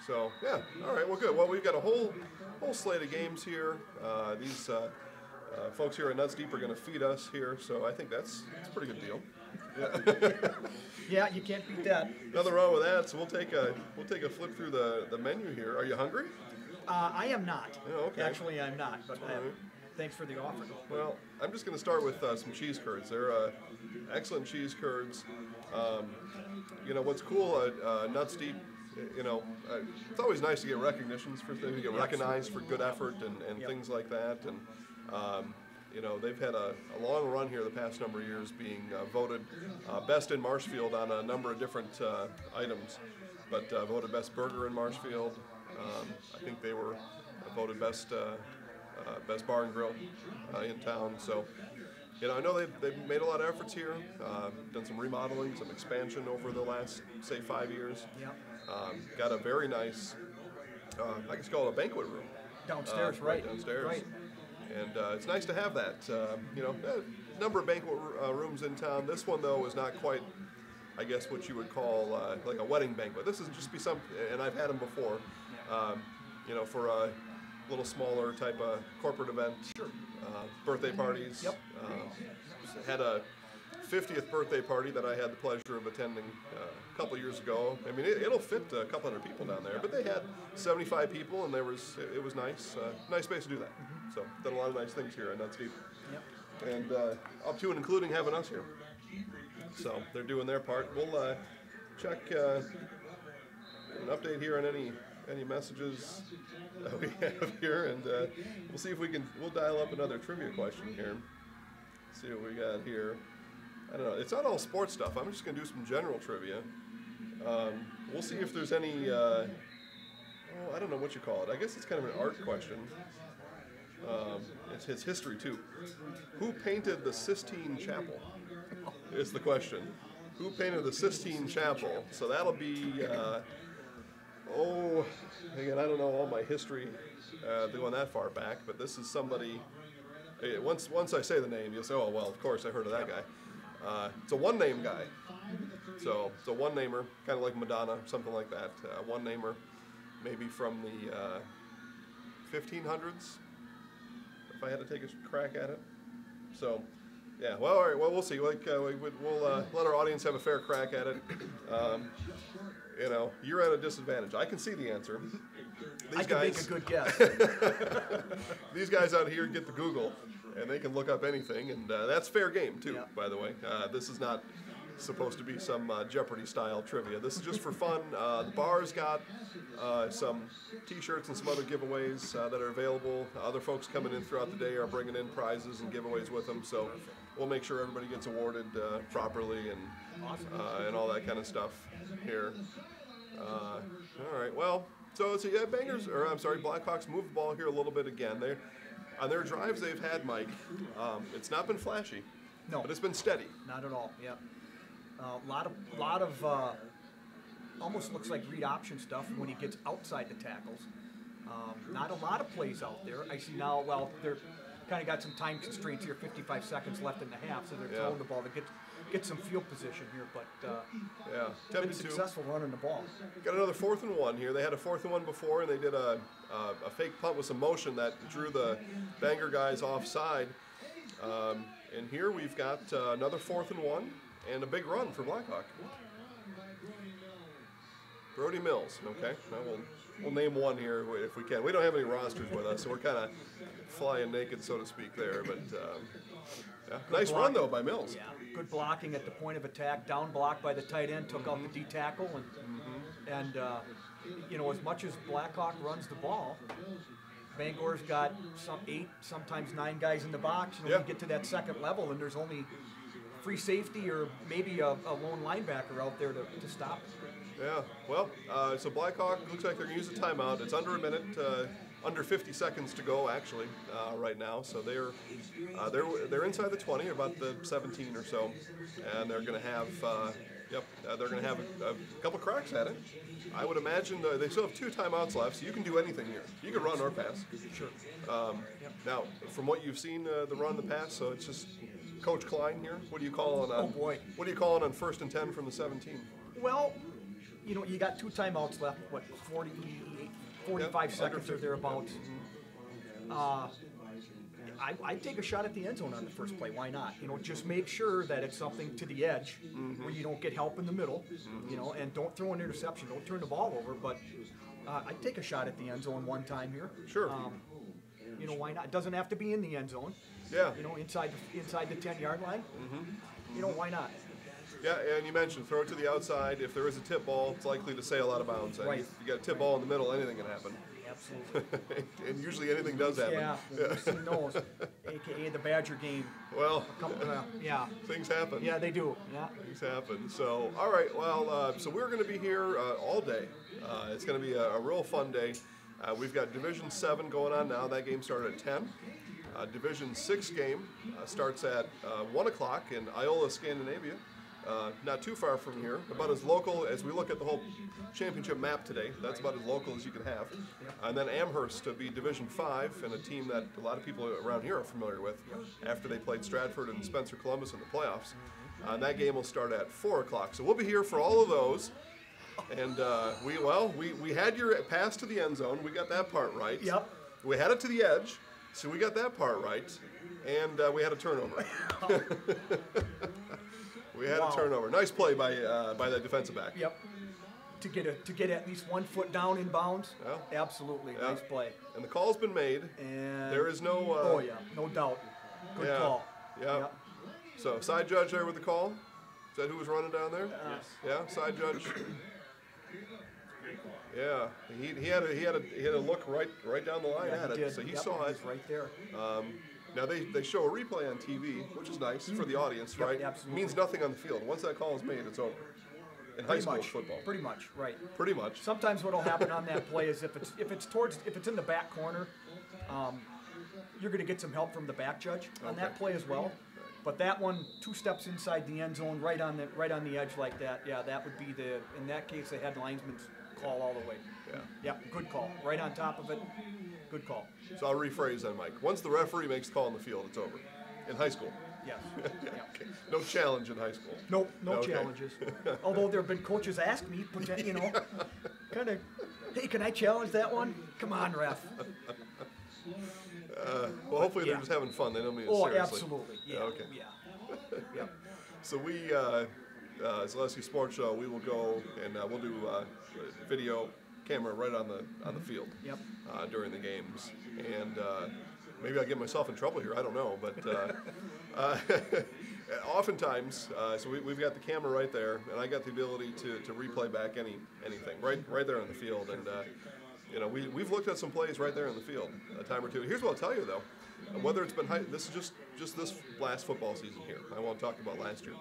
So yeah, all right, well, good. Well, we've got a whole slate of games here. These Folks here at Nuts Deep are going to feed us here, so I think that's a pretty good deal. Yeah. Yeah, you can't beat that. Nothing wrong with that. So we'll take a flip through the menu here. Are you hungry? I am not. Oh, okay. Actually, I'm not. But thanks for the offer. Well, I'm just going to start with some cheese curds. They're excellent cheese curds. You know what's cool at Nuts Deep. You know, it's always nice to get recognitions for things. You get recognized for good effort and things like that. And you know, they've had a long run here the past number of years, being voted best in Marshfield on a number of different items. But voted best burger in Marshfield. I think they were voted best bar and grill in town. So, you know, I know they've made a lot of efforts here. Done some remodeling, some expansion over the last, say, 5 years. Yep. Got a very nice, I guess call it a banquet room. Downstairs, right. Downstairs. Right. And it's nice to have that. You know, a number of banquet rooms in town. This one, though, is not quite, I guess, what you would call like a wedding banquet. This is just be some, and I've had them before, you know, for a little smaller type of corporate event. Sure. Birthday parties. Yep. Had a 50th birthday party that I had the pleasure of attending a couple years ago. I mean, it'll fit a couple hundred people down there, but they had 75 people, and it was nice, nice space to do that. So done a lot of nice things here at Nuts Deep. Yep. And up to and including having us here. So they're doing their part. We'll check an update here on any messages that we have here, and we'll see if we'll dial up another trivia question here. See what we got here. I don't know. It's not all sports stuff. I'm just going to do some general trivia. We'll see if there's any, I don't know what you call it. I guess it's kind of an art question. It's history, too. Who painted the Sistine Chapel is the question. Who painted the Sistine Chapel? So that'll be, again, I don't know all my history going that far back, but this is somebody, once I say the name, you'll say, oh, well, of course, I heard of that guy. It's a one-name guy. So it's a one-namer, kind of like Madonna, something like that. One-namer, maybe from the 1500s, if I had to take a crack at it. So, yeah, well, all right, well, we'll see. Like, we'll let our audience have a fair crack at it. You know, you're at a disadvantage. I can see the answer. I can make a good guess. These guys out here get the Google, and they can look up anything, and that's fair game, too, by the way. This is not supposed to be some Jeopardy-style trivia. This is just for fun. The bar's got some T-shirts and some other giveaways that are available. Other folks coming in throughout the day are bringing in prizes and giveaways with them, so we'll make sure everybody gets awarded properly and all that kind of stuff here. All right, well, so yeah, Blackhawks move the ball here a little bit again. On their drives they've had, Mike, it's not been flashy, but it's been steady. Not at all. Yeah. A lot of almost looks like read option stuff when he gets outside the tackles. Not a lot of plays out there. I see now. Well, they're kind of got some time constraints here. 55 seconds left in the half, so they're throwing the ball to get some field position here. But been successful running the ball. Got another 4th and 1 here. They had a 4th and 1 before, and they did a fake punt with some motion that drew the Bangor guys offside. And here we've got another 4th and 1. And a big run for Blackhawk. Brody Mills, okay. Now we'll name one here if we can. We don't have any rosters with us, so we're kind of flying naked, so to speak, there. But nice run, though, by Mills. Yeah, good blocking at the point of attack. Down block by the tight end, took out the D tackle. And you know, as much as Blackhawk runs the ball, Bangor's got some 8, sometimes 9 guys in the box. And when we get to that second level, and there's only free safety or maybe a lone linebacker out there to stop it. Yeah, well, so Blackhawk looks like they're going to use a timeout. It's under a minute, under 50 seconds to go actually right now. So they're inside the 20, about the 17 or so, and they're going to have they're going to have a couple cracks at it. I would imagine they still have 2 timeouts left, so you can do anything here. You can run or pass. Sure. Now, from what you've seen the run the pass, so it's just Coach Klein here. What do you call on? Oh boy. What do you call on 1st and 10 from the 17? Well, you know, you got 2 timeouts left. What, 45 seconds or thereabouts. I'd take a shot at the end zone on the first play. Why not? Just make sure that it's something to the edge where you don't get help in the middle, and don't throw an interception. Don't turn the ball over. But I'd take a shot at the end zone one time here. Sure. Why not? It doesn't have to be in the end zone. Yeah. Inside the 10-yard line. Why not? Yeah, and you mentioned throw it to the outside. If there is a tip ball, it's likely to sail out of bounds. And Right. You got a tip ball in the middle, anything can happen. Absolutely. And usually anything does happen. Yeah, we've seen those, aka the Badger game. Well, Yeah. things happen. Yeah, they do. Yeah. Things happen. So, all right. Well, so we're going to be here all day. It's going to be a real fun day. We've got Division 7 going on now. That game started at 10. Division 6 game starts at 1 o'clock in Iola, Scandinavia. Not too far from here. About as local as we look at the whole championship map today. That's about as local as you can have. And then Amherst to be Division 5, and a team that a lot of people around here are familiar with after they played Stratford and Spencer Columbus in the playoffs. And that game will start at 4 o'clock. So we'll be here for all of those. And we had your pass to the end zone. We got that part right. Yep. We had it to the edge, so we got that part right. And we had a turnover. We had a turnover. Nice play by that defensive back. Yep. To get at least 1 foot down in bounds. Yeah. Absolutely. Yeah. Nice play. And the call's been made. And there is no. oh yeah, no doubt. Good call. Yeah. Yep. So side judge there with the call. Is that who was running down there? Yes. Yeah. Side judge. Yeah. He had a look right down the line Yeah, at he it. did. So he Yep, saw it. was right there. Now they show a replay on TV, which is nice for the audience, Yep, right? absolutely. Means nothing on the field. Once that call is made, it's over. In high school football. Pretty much, right. Pretty much. Sometimes what'll happen on that play is if it's in the back corner, you're going to get some help from the back judge on that play as well. But that one, 2 steps inside the end zone, right on the edge like that. Yeah, that would be in that case, the head linesman's call all the way. Yeah. Yep, good call. Right on top of it, good call. So I'll rephrase that, Mike. Once the referee makes the call on the field, it's over. In high school. Yes. Yeah, okay. No challenge in high school. No Okay. challenges. Although there have been coaches ask me, kind of, hey, can I challenge that one? Come on, ref. Well, hopefully they're Yeah. just having fun. They don't mean it Oh, seriously. absolutely. Yeah. Okay. Yeah. Yep. So we, Zaleski Sports Show, we will go and we'll do video camera right on the field. Yep. During the games, and maybe I'll get myself in trouble here. I don't know, but oftentimes, so we've got the camera right there, and I got the ability to replay back anything right there on the field, and we've looked at some plays right there in the field a time or two. Here's what I'll tell you though, whether it's been this is just this last football season here. I won't talk about last year.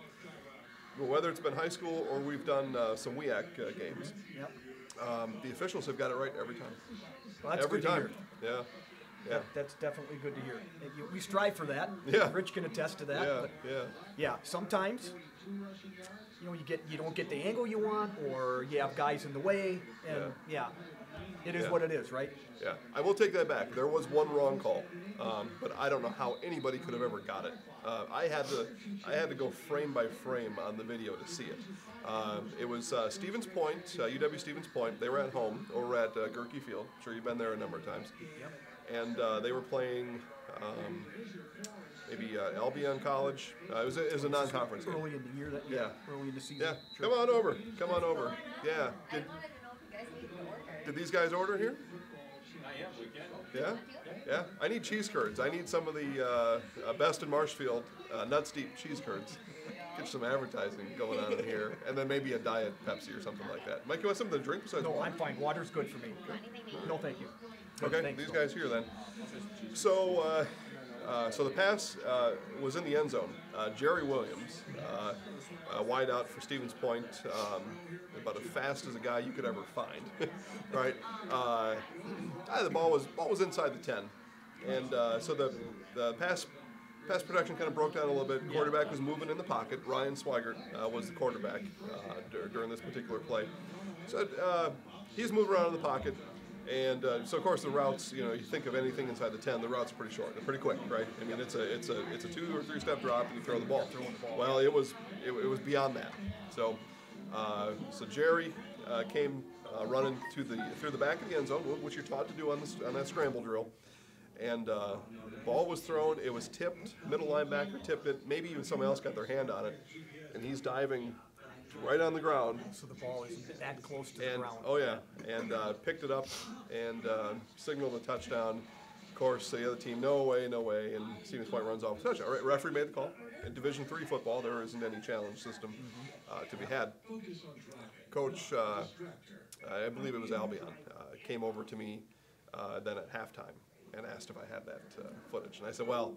But whether it's been high school or we've done some WEAC games. Yep. The officials have got it right every time. Well, that's Every good to time. hear. Yeah. That's definitely good to hear. We strive for that. Yeah. Rich can attest to that. Yeah. But Yeah. yeah, sometimes you don't get the angle you want, or you have guys in the way, and it is Yeah. what it is, right? Yeah. I will take that back. There was one wrong call, but I don't know how anybody could have ever got it. I had to go frame by frame on the video to see it. It was Stevens Point, UW Stevens Point. They were at home over at Gerke Field. I'm sure you've been there a number of times. Yep. And they were playing maybe Albion College. It was a non-conference game. Early in the year, Yeah. early in the season. Yeah. Sure. Come on over. Come on over. Yeah. I wanted to know if you guys need to order. Did these guys order here? Not yet, we can. Yeah? Yeah. I need cheese curds. I need some of the Best in Marshfield Nuts Deep cheese curds. Get some advertising going on in here. And then maybe a Diet Pepsi or something like that. Mike, you want something to drink besides No, water? I'm fine. Water's good for me. Anything that you No, thank you. Okay, Thanks, these though. guys here then. So, so the pass was in the end zone. Jerry Williams, wide out for Stevens Point, about as fast as a guy you could ever find, right? The ball was inside the 10, and so the pass protection kind of broke down a little bit. Quarterback was moving in the pocket. Ryan Swigert was the quarterback during this particular play. So he's moving around in the pocket. And so of course the routes, you think of anything inside the 10, the routes are pretty short. They're pretty quick, right? I mean, it's a 2 or 3 step drop and you throw the ball. Well, it was beyond that. So Jerry came running through the back of the end zone, which you're taught to do on that scramble drill. and the ball was thrown. It was tipped. Middle linebacker tipped it. Maybe even someone else got their hand on it, and he's diving right on the ground. So the ball isn't that close to the And ground. oh yeah, and picked it up and signaled a touchdown. Of course, the other team, no way, and Stevens Point runs off with a touchdown. Referee made the call. In Division III football, there isn't any challenge system to be had. Coach, I believe it was Albion, came over to me then at halftime and asked if I had that footage. And I said, well,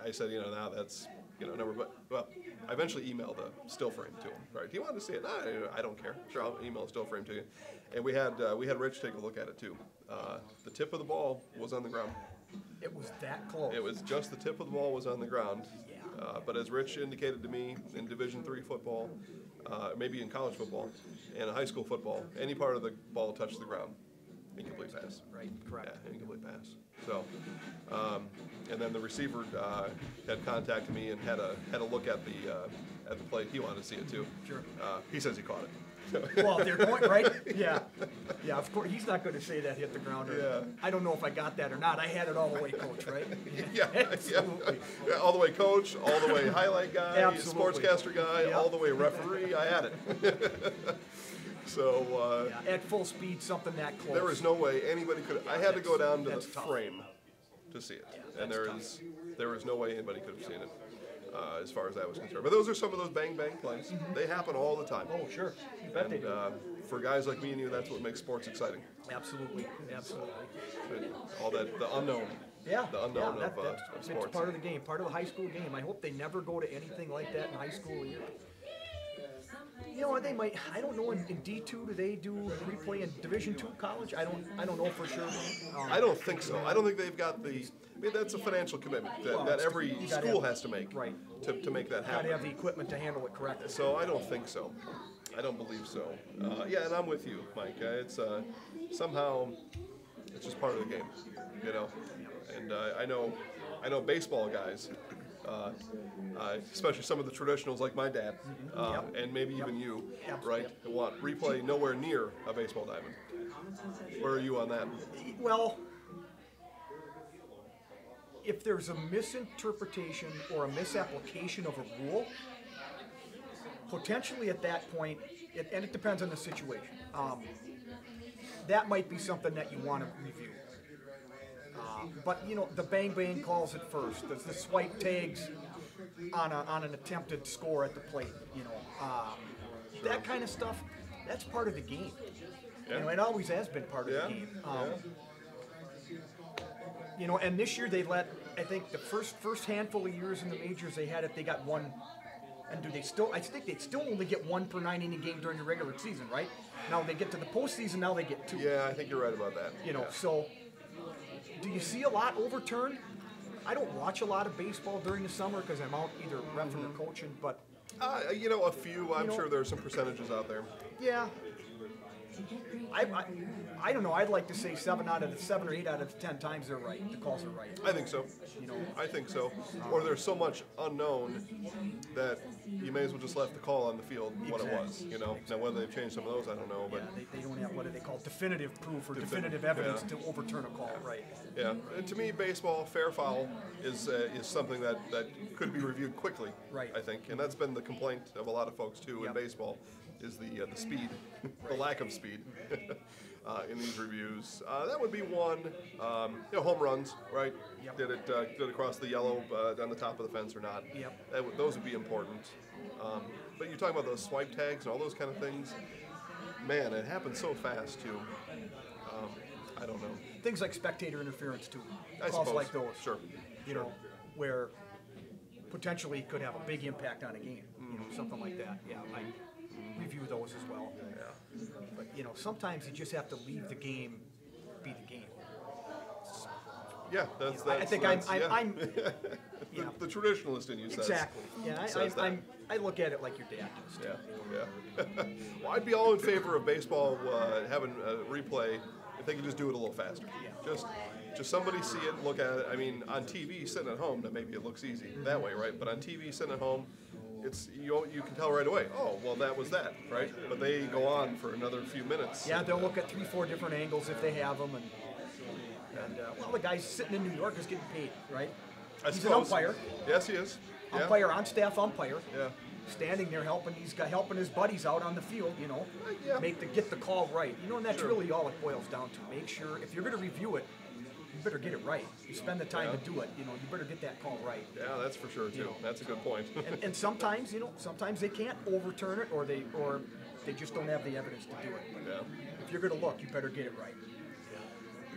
now that's, number, but, well, I eventually emailed a still frame to him, right? Do you want to see it? No, I don't care. Sure, I'll email a still frame to you. And we had Rich take a look at it too. The tip of the ball was on the ground. It was that close. It was just the tip of the ball was on the ground. But as Rich indicated to me, in Division III football, maybe in college football, and in high school football, any part of the ball touched the ground, incomplete pass. Right, correct. Yeah, incomplete pass. So, and then the receiver had contacted me and had a look at the play. He wanted to see it too. Sure. He says he caught it. Well, they're going, right? Yeah. Yeah, of course. He's not going to say that hit the ground. Or, Yeah. I don't know if I got that or not. I had it all the way, Coach, right? Yeah, Absolutely. yeah, all the way coach, all the way highlight guy, Absolutely. sportscaster guy, Yep. all the way referee. I had it. So Yeah, at full speed, something that close. there was no way anybody could. I had to go down to the That's tough. frame to see it, and there was no way anybody could have seen it. As far as that was concerned, but those are some of those bang plays. They happen all the time. Oh, sure. You bet they And do. for guys like me and you, that's what makes sports exciting. Absolutely. Absolutely. All that, the unknown. Yeah. The unknown yeah, of it's sports. part of the game, part of the high school game. I hope they never go to anything like that in high school either. They might. I don't know. In D2, do they do replay in Division II college? I don't know for sure. I don't think so. I don't think they've got the. I mean, that's a financial commitment that every you gotta school have- has to make right. to make that Got to happen. have the equipment to handle it correctly. So I don't think so. I don't believe so. Yeah, and I'm with you, Mike. It's somehow it's just part of the game, And I know baseball guys, especially some of the traditionals like my dad, and maybe even you, right? Who want replay nowhere near a baseball diamond. Where are you on that? Well, if there's a misinterpretation or a misapplication of a rule, potentially at that point, and it depends on the situation, that might be something that you want to review. But the bang calls at first, the swipe tags on an attempted score at the plate, that kind of stuff, that's part of the game. Yeah. It always has been part of the game. And this year they let, I think the first handful of years in the majors they got one, and I think they still only get one per 9-inning game during the regular season, right? Now they get to the postseason, now they get two. Yeah, I think you're right about that. So do you see a lot overturned? I don't watch a lot of baseball during the summer because I'm out either reffing or coaching, but a few. I'm sure there's some percentages out there. yeah. I don't know. I'd like to say 7 or 8 out of the 10 times they're right. The calls are right. I think so. I think so. Or there's so much unknown that you may as well just left the call on the field what it was. Now whether they've changed some of those, I don't know. But Yeah, they don't have what do they call definitive proof or definitive evidence to overturn a call, right? yeah, and to me, baseball fair foul is something that could be reviewed quickly. Right. I think, and that's been the complaint of a lot of folks too in Yep. baseball, is the speed, the lack of speed. In these reviews, that would be one. Home runs, right? Yep. Did it cross the yellow on the top of the fence or not? Yep. Those would be important. But you're talking about those swipe tags and all those kind of things. Man, it happens so fast too. I don't know. Things like spectator interference too. I Calls suppose. like those. Sure. Where potentially could have a big impact on a game. Something like that. Yeah, I review those as well. Yeah. But sometimes you just have to leave the game be the game. Yeah, that's. I think that's, I'm the traditionalist in you says. exactly. Yeah, says that. I look at it like your dad does. Too. Yeah. Well, I'd be all in favor of baseball having a replay if they could just do it a little faster. Yeah. Just somebody see it, look at it. I mean, on TV, sitting at home, that maybe it looks easy that way, right? But on TV, sitting at home, it's you can tell right away. Oh, well, that was that, right? But they go on for another few minutes. Yeah, they'll look at 3-4 different angles if they have them, and And well, the guy sitting in New York is getting paid, right? I He's an suppose. umpire. Yes, he is. Yeah. Umpire, on-staff umpire. Yeah. Standing there helping his buddies out on the field, Yeah. get the call right. And that's Sure. really all it boils down to. Make sure if you're going to review it, you better get it right. You spend the time to do it. You better get that call right. Yeah, that's for sure too. That's a good point. And sometimes, sometimes they can't overturn it, or they just don't have the evidence to do it. But Yeah. if you're going to look, you better get it right.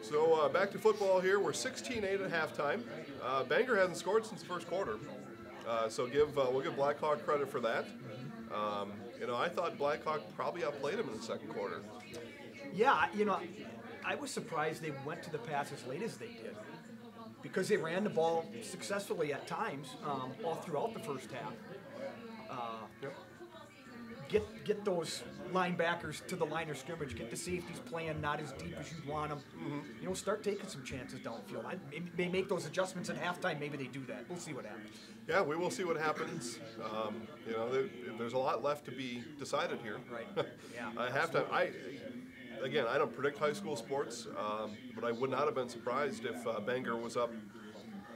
So back to football here. We're 16-8 at halftime. Bangor hasn't scored since the first quarter. So we'll give Blackhawk credit for that. I thought Blackhawk probably outplayed him in the second quarter. Yeah, I was surprised they went to the pass as late as they did, because they ran the ball successfully at times all throughout the first half. Get those linebackers to the line of scrimmage. Get the safeties playing not as deep as you'd want them. Start taking some chances downfield. They make those adjustments at halftime. Maybe they do that. We'll see what happens. Yeah, we will see what happens. There's a lot left to be decided here. Right. Yeah. At halftime, I don't predict high school sports, but I would not have been surprised if Bangor was up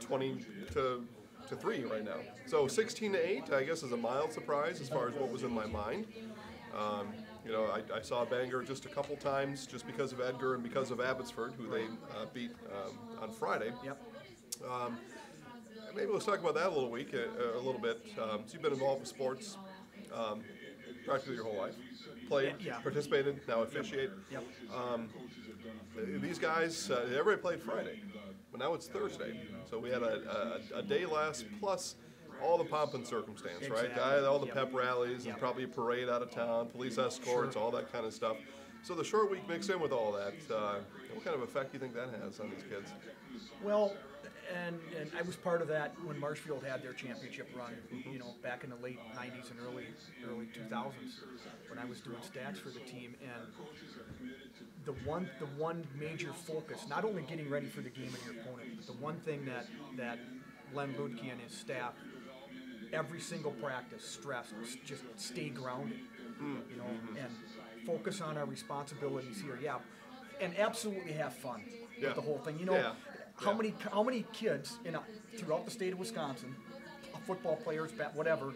20 to 3 right now. So 16-8, I guess, is a mild surprise as far as what was in my mind. I saw Bangor just a couple times just because of Edgar and because of Abbotsford, who they beat on Friday. Yep. Maybe let's talk about that a little bit. So you've been involved with sports practically your whole life. Played, participated, now officiate. Yep. These guys, everybody played Friday, but now it's Thursday. So we had a day less, plus all the pomp and circumstance, right? All the pep rallies and probably a parade out of town, police escorts, all that kind of stuff. So the short week mixed in with all that, what kind of effect do you think that has on these kids? Well, and I was part of that when Marshfield had their championship run, back in the late 90s and early 2000s, when I was doing stats for the team. And the one major focus, not only getting ready for the game and your opponent, but the one thing that Len Ludke and his staff, every single practice, stressed, just stay grounded, and focus on our responsibilities here. Yeah, and absolutely have fun with the whole thing. How many kids throughout the state of Wisconsin, football players, whatever,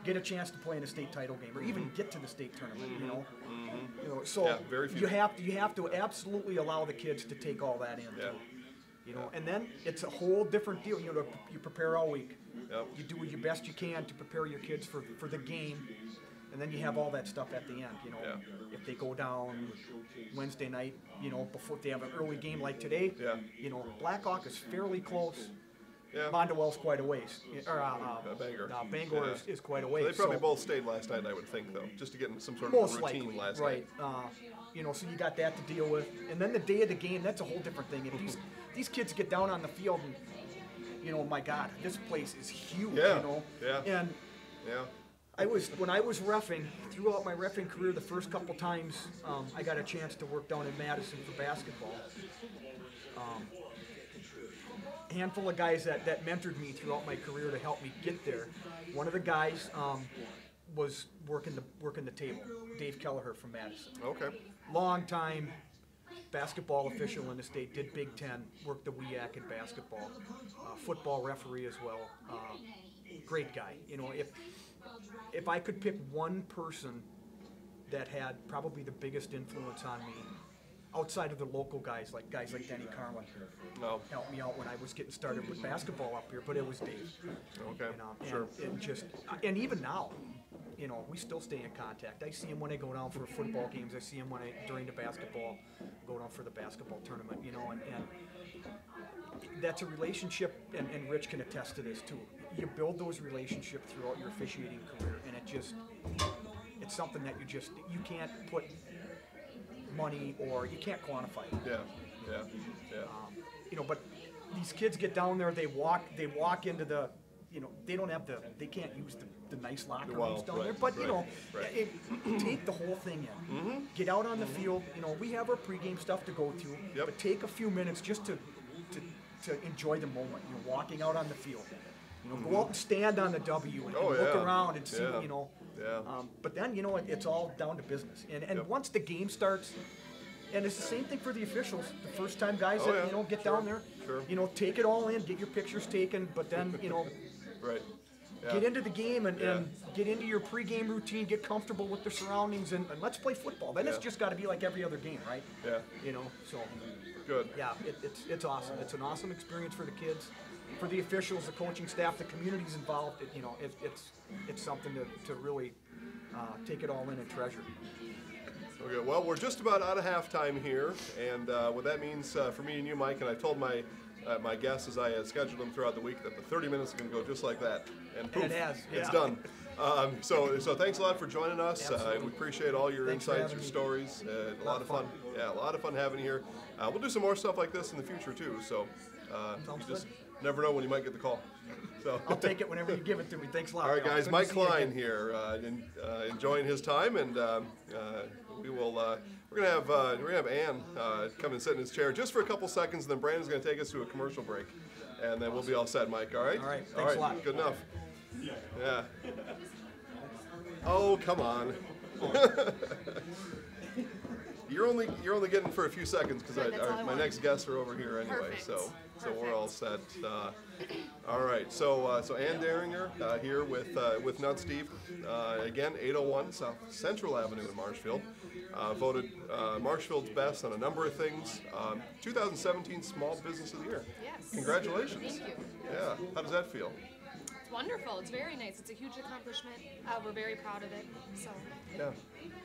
get a chance to play in a state title game or even get to the state tournament? So very few. you have to absolutely allow the kids to take all that in. Too. And then it's a whole different deal. You prepare all week. Yep. You do your best you can to prepare your kids for the game, and then you have all that stuff at the end. If they go down Wednesday night, before they have an early game like today, Blackhawk is fairly close. Yeah. Mondewell's quite a ways. Bangor. Bangor is quite a ways. They probably both stayed last night, I would think, though, just to get in some sort of most routine likely, last right. night. So you got that to deal with, and then the day of the game, that's a whole different thing. And these kids get down on the field, and my God, this place is huge. Yeah. And when I was reffing, throughout my reffing career, the first couple times I got a chance to work down in Madison for basketball. Handful of guys that mentored me throughout my career to help me get there. One of the guys was working the table, Dave Kelleher from Madison. Okay. Long time basketball official in the state, did Big Ten, worked the WEAC in basketball, football referee as well. Great guy. If I could pick one person that had probably the biggest influence on me, outside of the local guys like Denny Carlin, helped me out when I was getting started with basketball up here, but it was Dave. Okay, sure. And even now, we still stay in contact. I see him when I go down for football games. I see him during the basketball, go down for the basketball tournament, and that's a relationship, and Rich can attest to this too. You build those relationships throughout your officiating career, and it's something that you can't put money or you can't quantify it. Yeah. But these kids get down there, they walk into the, they can't use the nice locker rooms down there, but take the whole thing in. Get out on the field. We have our pregame stuff to go to, but take a few minutes just to enjoy the moment. You're walking out on the field. Go out and stand on the W and look around and see. But then it's all down to business. And once the game starts, And it's the same thing for the officials. The first time guys Oh, that, yeah. you know, get Sure. down there, Sure. you know, take it all in, get your pictures taken, but then, you know, Right. Yeah. get into the game and Yeah. get into your pregame routine, get comfortable with the surroundings, and let's play football. Then it's Yeah. just got to be like every other game, right? Yeah. You know, so Good. yeah, it's awesome. It's an awesome experience for the kids, for the officials, the coaching staff, the community's involved. You know, it's something to really take it all in and treasure. Okay, well, we're just about out of halftime here, and what that means for me and you, Mike, and I told my guests as I had scheduled them throughout the week that the 30 minutes is going to go just like that, and poof, And it has, it's yeah. done. So thanks a lot for joining us. We appreciate all your Thanks for insights, your having me. stories. A lot of fun. Yeah, a lot of fun having you here. We'll do some more stuff like this in the future too. So you just never know when you might get the call. So I'll take it whenever you give it to me. Thanks a lot. all right, Bill. guys. Good to Mike see you Klein again. here, enjoying his time, and we will. We're gonna have Ann come and sit in his chair just for a couple seconds, and then Brandon's gonna take us to a commercial break, and then we'll be all set, Mike. All right. All right, thanks a lot. Good enough. Yeah. Oh, come on. You're only getting for a few seconds because Good, that's all I my want. next guests are over here anyway. Perfect. So we're all set. All right. So Ann Daringer here with Nut Steve. Again, 801 South Central Avenue in Marshfield. Voted Marshfield's best on a number of things. 2017 Small Business of the Year. Yes. Congratulations. Thank you. Yeah. How does that feel? It's wonderful. It's very nice. It's a huge accomplishment. We're very proud of it. So, Yeah. a lot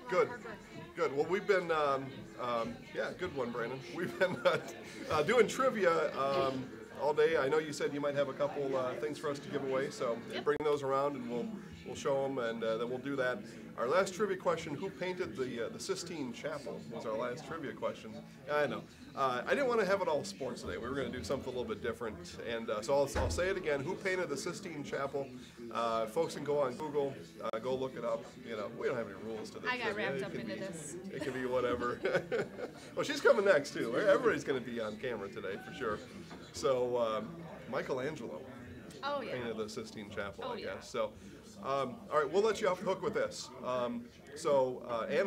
Good. of hard work. Good. Well, we've been, yeah, good one, Brandon. We've been doing trivia all day. I know you said you might have a couple things for us to give away, so bring those around and we'll show them, and then we'll do that. Our last trivia question: who painted the Sistine Chapel? Was our last trivia question. I know. I didn't want to have it all sports today. We were going to do something a little bit different, and so I'll say it again: who painted the Sistine Chapel? Folks can go on Google, go look it up. You know, we don't have any rules to this. I got trivia. wrapped It up can into be- this. It can be whatever. Well, she's coming next too. Everybody's going to be on camera today for sure. So Michelangelo Oh, yeah. painted the Sistine Chapel, Oh, I yeah. guess. So, all right, we'll let you off the hook with this. Ann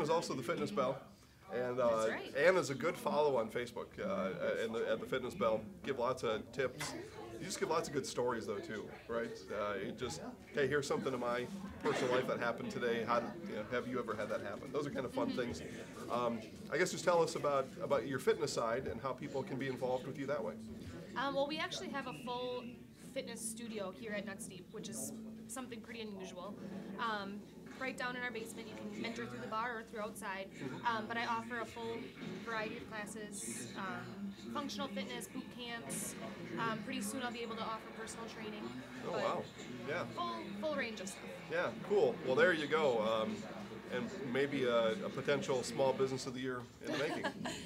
is also the Fitness Bell, and That's right. Ann is a good follow on Facebook at the Fitness Bell. Give lots of tips. You just give lots of good stories though too, right? You just, hey, here's something in my personal life that happened today. Have you ever had that happen? Those are kind of fun things. I guess just tell us about your fitness side and how people can be involved with you that way. Well, we actually have a full fitness studio here at Nut Steve, which is something pretty unusual. Right down in our basement, you can enter through the bar or through outside. But I offer a full variety of classes, functional fitness, boot camps. Pretty soon I'll be able to offer personal training. Oh but wow, yeah. Full range of stuff. Yeah, cool. Well, there you go. And maybe a potential small business of the year in the making.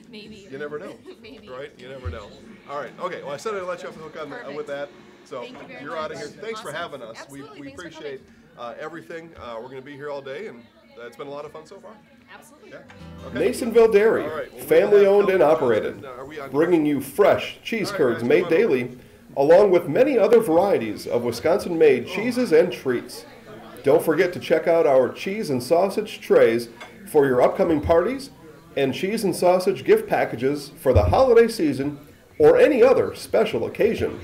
Maybe. You never know. Maybe. Right? You never know. All right. Okay. Well, I said I'd let you off the hook on Perfect. with that. So Thank you very you're out of much. here. Thanks for Awesome. having us. Absolutely. We Thanks for appreciate everything. We're going to be here all day, and it's been a lot of fun so far. Absolutely. Yeah. Okay. Masonville Dairy, All right, well, we family have owned and Bill, operated, and, are we on- bringing you fresh cheese All right, curds guys, made come on over. daily, along with many other varieties of Wisconsin-made cheeses and treats. Don't forget to check out our cheese and sausage trays for your upcoming parties and cheese and sausage gift packages for the holiday season or any other special occasion.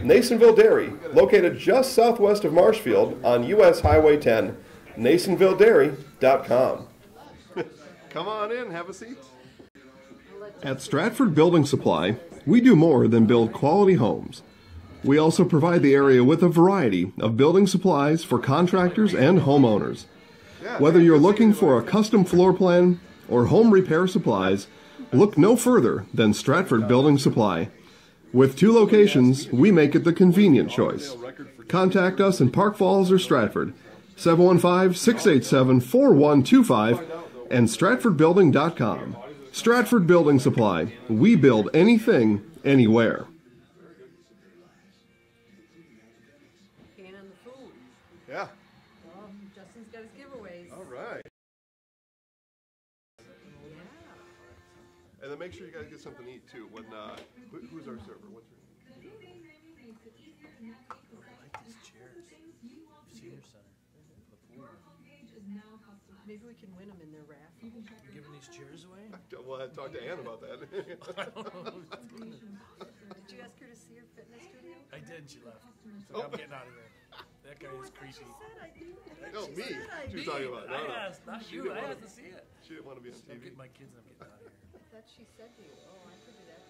Nasonville Dairy, located just southwest of Marshfield on U.S. Highway 10, nasonvilledairy.com. Come on in. Have a seat. At Stratford Building Supply, we do more than build quality homes. We also provide the area with a variety of building supplies for contractors and homeowners. Yeah, Whether you're good looking seeing for you, a custom floor plan or home repair supplies, look no further than Stratford Building Supply. With 2 locations, we make it the convenient choice. Contact us in Park Falls or Stratford, 715-687-4125 and stratfordbuilding.com. Stratford Building Supply. We build anything, anywhere. Can on the food. Yeah. Justin's got his giveaways. All right. Yeah. And then make sure you guys get something to eat too. When who's our server? What's her name? Maybe we can win them in their raffle. these chairs away? Well, I talked to Ann about that. Did you ask her to see her fitness studio? I did, and she left. So I'm getting out of here. That guy is creepy. She said I do. No, me. Said I She was do. talking about. No, I no. asked, not She you. didn't I wanna- asked to see it. She didn't want to be on I'm TV. getting my kids and I'm getting out of here. I thought she said to you, oh, I could do that.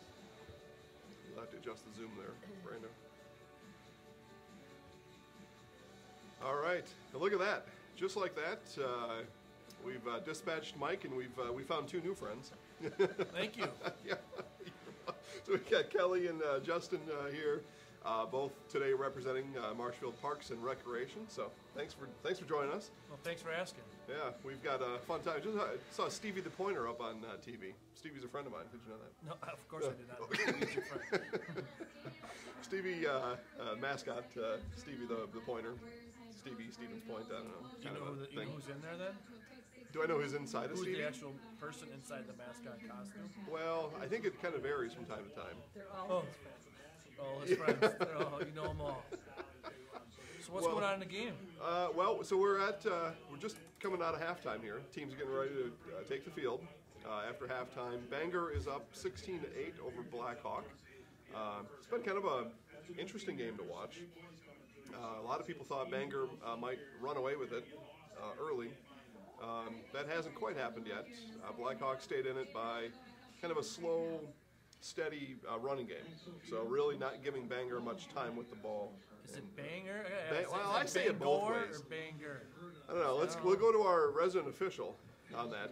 You'll have to adjust the zoom there, Brando. All right, now look at that. Just like that, we've dispatched Mike, and we found 2 new friends. Thank you. Yeah. So we got Kelly and Justin here, both today representing Marshfield Parks and Recreation. So thanks for joining us. Well, thanks for asking. Yeah, we've got a fun time. Just saw Stevie the Pointer up on TV. Stevie's a friend of mine. Did you know that? No, of course I did not. He's your friend. Stevie, mascot, Stevie the Pointer. Stevens Point, I don't know. Do you know, who's in there then? Do I know who's inside of Who's Stevie? the actual person inside the mascot costume? Well, I think it kind of varies from time to time. They're all Oh, his friends. all his friends. You know them all. So what's going on in the game? So we're just coming out of halftime here. Team's getting ready to take the field after halftime. Bangor is up 16-8 over Blackhawk. It's been kind of a interesting game to watch. A lot of people thought Bangor might run away with it early. That hasn't quite happened yet. Blackhawk stayed in it by kind of a slow, steady running game. So really not giving Bangor much time with the ball. Is it Banger? Well, I say it both ways. Or Bangor? I don't know. We'll go to our resident official on that.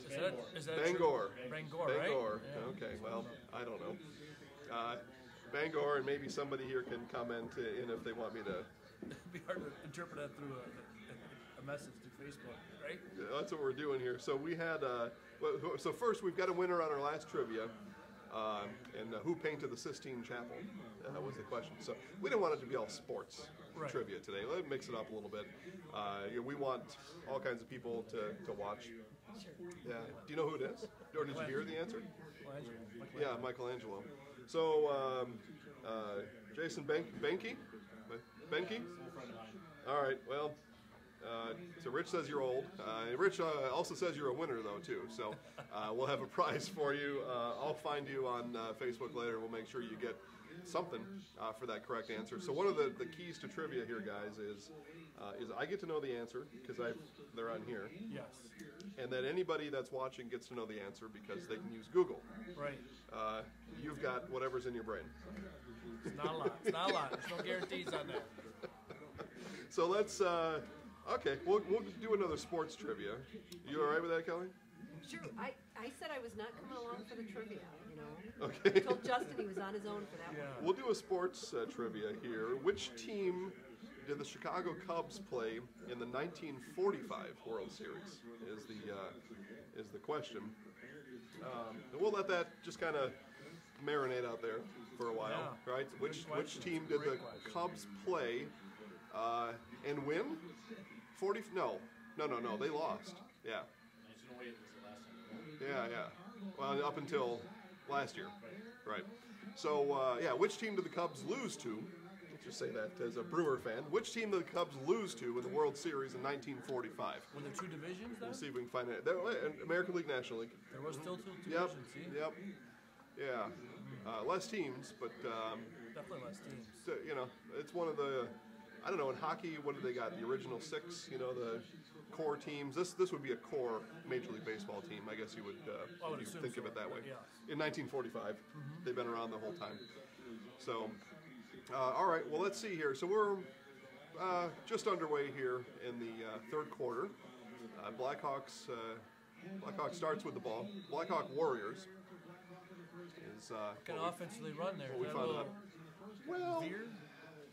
Is that Bangor. true? Bangor, right? Bangor. Yeah. Okay. Well, I don't know. Bangor, and maybe somebody here can comment in if they want me to. It'd be hard to interpret that through a message through Facebook, right? That's what we're doing here. So we had. So first, we've got a winner on our last trivia. And who painted the Sistine Chapel? Was the question. So we didn't want it to be all sports trivia today. Let's mix it up a little bit. We want all kinds of people to watch. Yeah. Do you know who it is? Or did you hear the answer? Yeah, Michelangelo. So Jason Benke? All right. Well. So Rich says you're old. Rich also says you're a winner, though, too. So we'll have a prize for you. I'll find you on Facebook later. We'll make sure you get something for that correct answer. So one of the keys to trivia here, guys, is I get to know the answer because they're on here. Yes. And then anybody that's watching gets to know the answer because they can use Google. Right. You've got whatever's in your brain. It's not a lot. It's not a lot. There's no guarantees on that. So let's. Okay, we'll do another sports trivia. You all right with that, Kelly? Sure. I said I was not coming along for the trivia, you know. Okay. I told Justin he was on his own for that one. We'll do a sports trivia here. Which team did the Chicago Cubs play in the 1945 World Series? Is the question. And we'll let that just kind of marinate out there for a while, right? Which team did the Cubs play and win? 40? No. They lost. Yeah. Yeah. Well, up until last year, right? So which team did the Cubs lose to? Let's just say that as a Brewer fan. Which team did the Cubs lose to in the World Series in 1945? Were there 2 divisions then? We'll see if we can find it. American League, National League. There was still 2 Yep. divisions. See? Yep. Yeah. Less teams, but Definitely less teams. so, it's one of the. I don't know, in hockey, what do they got? The original 6, the core teams. This would be a core Major League Baseball team. I guess you would think of it that way. Yeah. In 1945, they've been around the whole time. So, all right, well, let's see here. So we're just underway here in the third quarter. Blackhawks starts with the ball. Blackhawk Warriors is... What kind of offense do they run there? we found out. Well... Veer?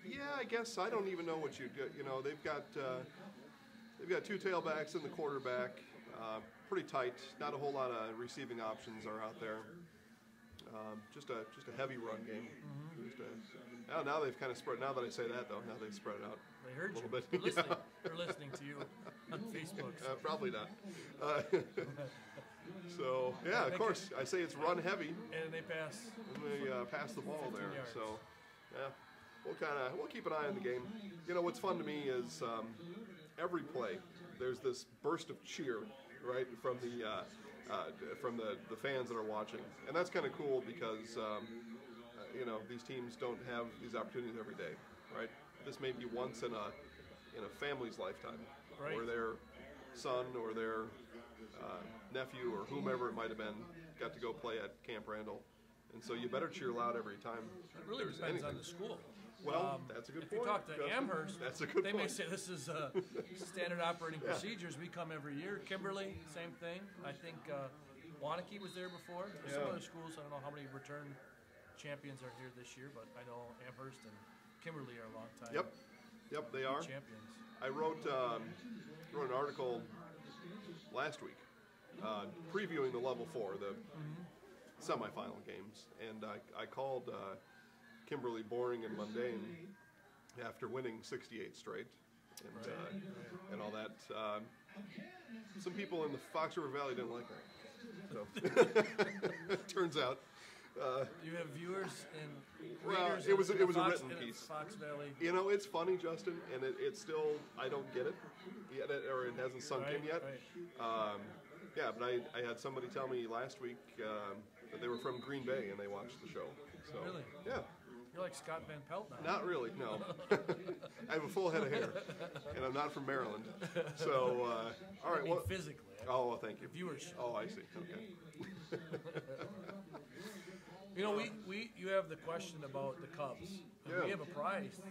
Yeah, I guess I don't even know what you'd get. They've got 2 tailbacks and the quarterback. Pretty tight. Not a whole lot of receiving options are out there. Just a heavy run game. Now they've kind of spread. Now that I say that, though, now they've spread it out. They heard a little you. bit. They're listening. They're listening to you on Facebook. So. Probably not. So of course, I say it's run heavy. And they pass. And they pass the ball there. yards. So, yeah. We'll keep an eye on the game. What's fun to me is every play there's this burst of cheer, right, from the from the fans that are watching, and that's kind of cool because these teams don't have these opportunities every day, right? This may be once in a family's lifetime, Right. where their son or their nephew or whomever it might have been got to go play at Camp Randall, and so you better cheer loud every time. It really there's depends anything. on the school. Well, that's a good if point. you talk to Justin. Amherst, That's a good they point. may say this is standard operating procedures. We come every year. Kimberly, same thing. I think Wanakee was there before. There's some Yeah. other schools, I don't know how many return champions are here this year, but I know Amherst and Kimberly are a long time Yep, they are. champions. I wrote an article last week previewing the Level 4, the semifinal games, and I called Kimberly boring and mundane after winning 68 straight and all that. Some people in the Fox River Valley didn't like that. So turns out. You have viewers and Well, readers it was in a Fox, written in piece. Fox Valley. It's funny, Justin, and it's still, I don't get it yet, or it hasn't sunk in yet. Right. Yeah, but I had somebody tell me last week that they were from Green Bay and they watched the show. So, Really? Yeah. You're like Scott Van Pelt now. Not really, no. I have a full head of hair, and I'm not from Maryland. So, all right. I mean, physically. Oh, well, thank you. Viewership. Oh, I see. Okay. You have the question about the Cubs. And Yeah. We have a prize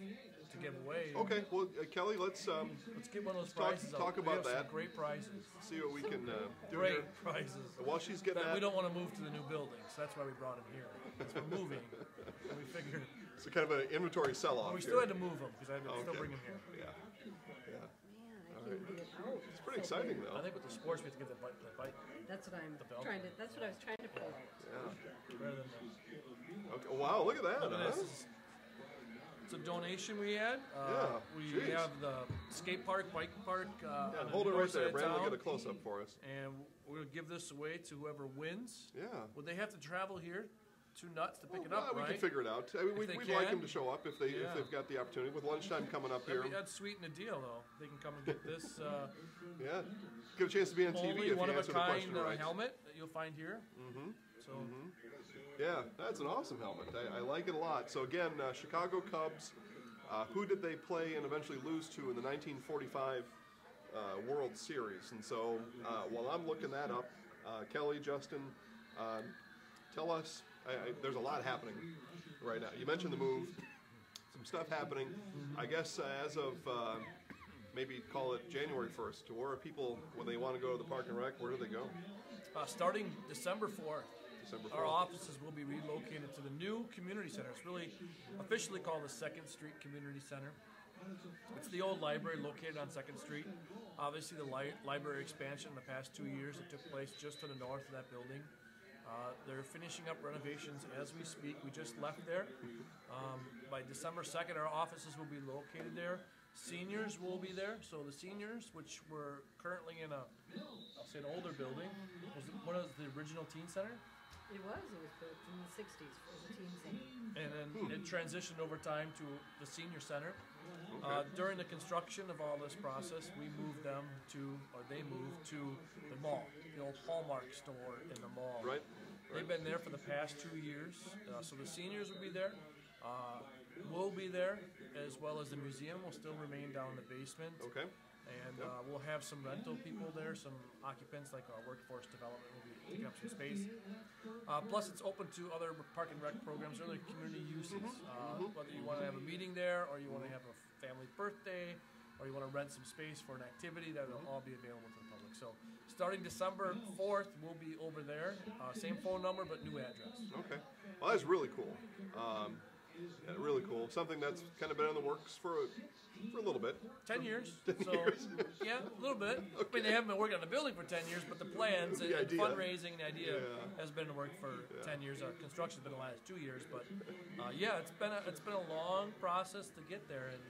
to give away. Okay. Well, Kelly, let's get one of those talk prizes. about We have some that. great prizes. See what we can do Great here. prizes. While she's getting But that, we don't want to move to the new building, so that's why we brought him here. Because we're moving. And we figured. it's kind of an inventory sell-off. We here. still had to move him because I had to still Okay. bring him here. Yeah. Man, I can't get it out. It's pretty exciting, though. I think with the sports, we have to give the bite That's what I'm The belt. trying to. That's what I was trying to pull out. Yeah. rather than the. Okay. Wow, look at that. Look at huh? this. It's a donation we had. Yeah, We jeez. have the skate park, bike park. Yeah, on the hold it right north side there. of Brandon will town, get a close-up for us. and we'll give this away to whoever wins. Yeah. Would they have to travel here to Nuts to pick it Well, up, we right? can figure it out. I mean, If they we'd like can. them to show up if they've got the opportunity. With lunchtime coming up here, That'd sweeten the deal, though. They can come and get this yeah, get a chance to be on TV only if you one of a answer the question kind right. helmet that you'll find here. Mm-hmm. So Yeah, that's an awesome helmet. I like it a lot. So again, Chicago Cubs. Who did they play and eventually lose to in the 1945 World Series? And so while I'm looking that up, Kelly, Justin, tell us. There's a lot happening right now. You mentioned the move. Some stuff happening. I guess as of maybe call it January 1st. Where are people when they want to go to the Park and Rec? Where do they go? starting December 4th. December 4th. Our offices will be relocated to the new community center. It's really officially called the 2nd Street Community Center. It's the old library located on 2nd Street. Obviously, the library expansion in the past 2 years that took place just to the north of that building. They're finishing up renovations as we speak. We just left there. By December 2nd, our offices will be located there. Seniors will be there. So the seniors, which were currently in I'll say an older building, was one of the original teen center. It was built in the 60s as a teen center. And then it transitioned over time to the senior center. During the construction of all this process, they moved to the mall, the old Hallmark store in the mall. Right. They've been there for the past 2 years. So the seniors will be there. We'll be there, as well as the museum will still remain down in the basement. Okay. And we'll have some rental people there, some occupants like our workforce development will be taking up some space. Plus, it's open to other park and rec programs, other community uses. Whether you want to have a meeting there, or you want to have a family birthday, or you want to rent some space for an activity, that will all be available to the public. So, starting December 4th, we'll be over there. Same phone number, but new address. Okay. Well, that's really cool. Yeah, really cool. Something that's kind of been in the works for a little bit. 10 years. 10 so, years. yeah, a little bit. I Okay. mean, they haven't been working on the building for 10 years, but the plans and idea. fundraising, the idea Yeah. has been in work for 10 years. Construction's been the last 2 years, but yeah, it's been a long process to get there, and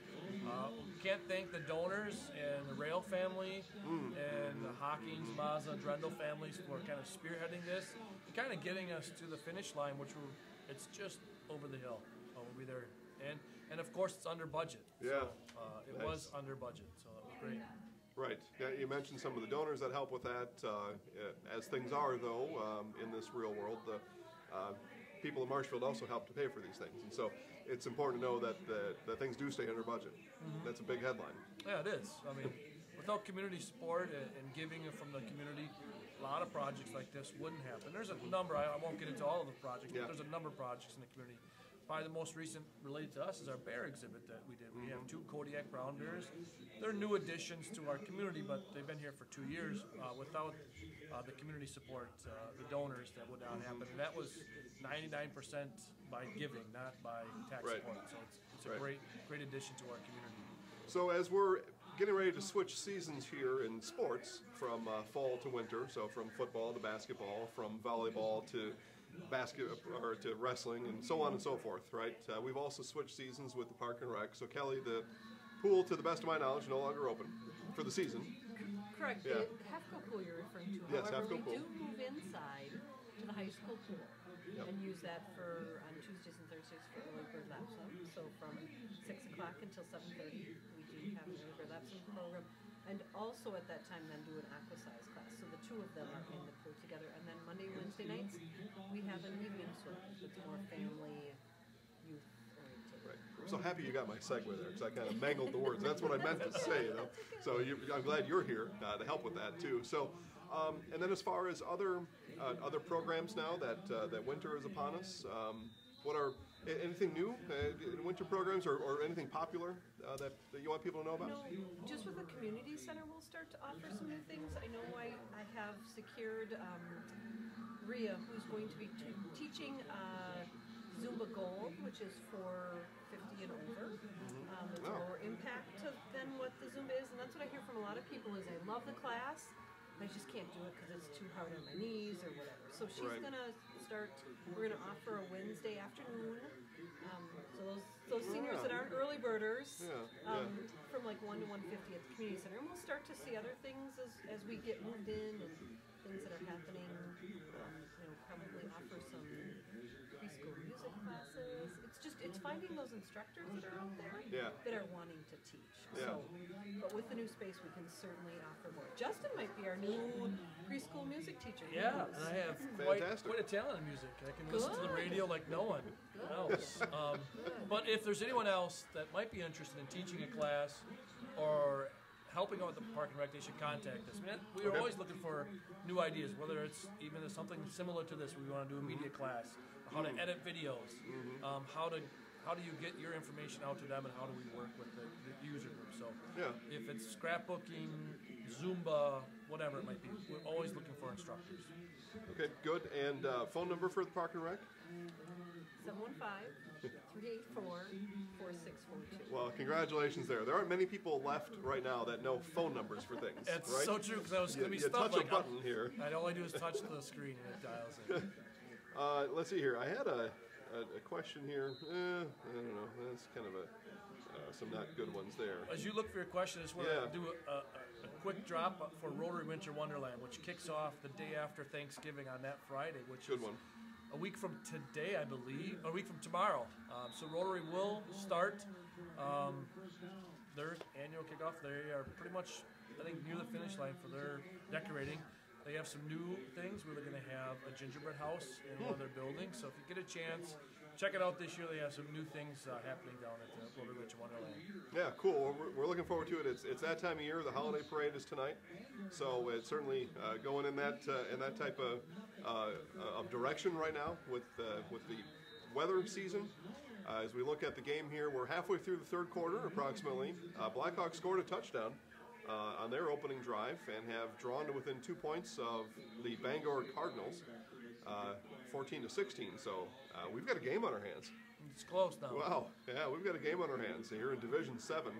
can't thank the donors and the Rail family and the Hawkins, Mazza, and Drendel families for kind of spearheading this, and kind of getting us to the finish line, it's just over the hill. We'll be there, and of course it's under budget. Yeah. So, it Nice. was under budget, so that was great. Right. Yeah, you mentioned some of the donors that help with that. As things are, though, in this real world, the people in Marshfield also help to pay for these things. And so it's important to know that things do stay under budget. Mm-hmm. That's a big headline. Yeah, it is. I mean, without community support and giving from the community, a lot of projects like this wouldn't happen. There's a number, I won't get into all of the projects, but there's a number of projects in the community. Probably the most recent related to us is our bear exhibit that we did. We have 2 Kodiak brown bears. They're new additions to our community, but they've been here for 2 years. Without the community support, the donors, that would not happen. And that was 99% by giving, not by tax support. So it's a great addition to our community. So as we're getting ready to switch seasons here in sports from fall to winter, so from football to basketball, from volleyball to to wrestling, and so on and so forth, right? We've also switched seasons with the Park and Rec. So Kelly, the pool, to the best of my knowledge, no longer open for the season. Correct. Yeah. The Hefco pool you're referring to. Yes, However, Hefco pool. we do move inside to the high school pool and use that for on Tuesdays and Thursdays for early bird lapsum. So from 6 o'clock until 7:30, we do have an early bird lapsum program. And also at that time then do an aqua size class. So the 2 of them are in the pool together. And then Monday and Wednesday nights, we have an evening swim that's more family, youth oriented. Right. I'm so happy you got my segue there, because I kind of mangled the words. That's what I meant to say, you know. So I'm glad you're here to help with that too. So, and then as far as other programs now that winter is upon us, what are anything new in winter programs or anything popular that you want people to know about? No, just with the community center, we'll start to offer some new things. I know I have secured Rhea, who's going to be teaching Zumba Gold, which is for 50 and over. It's lower impact than what the Zumba is, and that's what I hear from a lot of people is they love the class, I just can't do it because it's too hard on my knees or whatever. So she's gonna start. We're gonna offer a Wednesday afternoon. So those seniors that aren't early birders, from like 1 to 1:50 at the community center, and we'll start to see other things as we get moved in and things that are happening. Probably offer some preschool music classes. It's finding those instructors that are out there that are wanting to teach. So, but with the new space, we can certainly offer more. Justin might be our new preschool music teacher. Yeah, and I have quite a talent in music. I can listen to the radio like no one else. But if there's anyone else that might be interested in teaching a class or helping out with the Park and Rec, they should contact us. We are always looking for new ideas, whether it's even something similar to this. We want to do a media class, how to edit videos, how do you get your information out to them, and how do we work with the user group. So if it's scrapbooking, Zumba, whatever it might be, we're always looking for instructors. Okay, good. And phone number for the Park and Rec? 715-384-4642. Well, congratulations there. There aren't many people left right now that know phone numbers for things. It's right? so true, because I was going to be you stuck. touch a button here. All I do is touch the screen and it dials in. Let's see here. I had a question here. I don't know. That's kind of some not good ones there. As you look for your question, I just want to do a quick drop for Rotary Winter Wonderland, which kicks off the day after Thanksgiving on that Friday, which is a week from today, I believe, a week from tomorrow. So Rotary will start their annual kickoff. They are pretty much, I think, near the finish line for their decorating. They have some new things where they're going to have a gingerbread house in one of their buildings. So if you get a chance, check it out this year. They have some new things happening down at the Rotary Winter Wonderland. Yeah, cool. We're looking forward to it. It's that time of year. The holiday parade is tonight, so it's certainly going in that type of direction right now with the weather season. As we look at the game here, we're halfway through the third quarter, approximately. Blackhawks scored a touchdown on their opening drive and have drawn to within 2 points of the Bangor Cardinals, 14-16. So we've got a game on our hands. It's close now. Wow, yeah, we've got a game on our hands here in Division 7.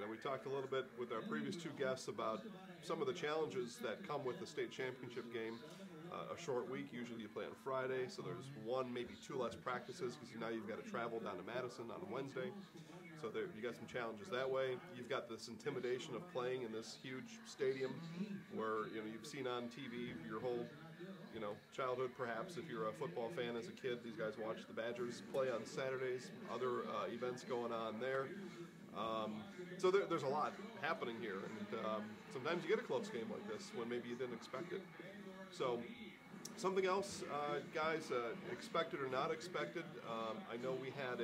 We talked a little bit with our previous 2 guests about some of the challenges that come with the state championship game. A short week, usually you play on Friday, so there's 1, maybe 2 less practices because now you've got to travel down to Madison on Wednesday. So you got some challenges that way. You've got this intimidation of playing in this huge stadium where you've seen on TV your whole childhood, perhaps, if you're a football fan as a kid. These guys watch the Badgers play on Saturdays, other events going on there. So there's a lot happening here, and sometimes you get a close game like this when maybe you didn't expect it. So something else, guys, expected or not expected. I know we had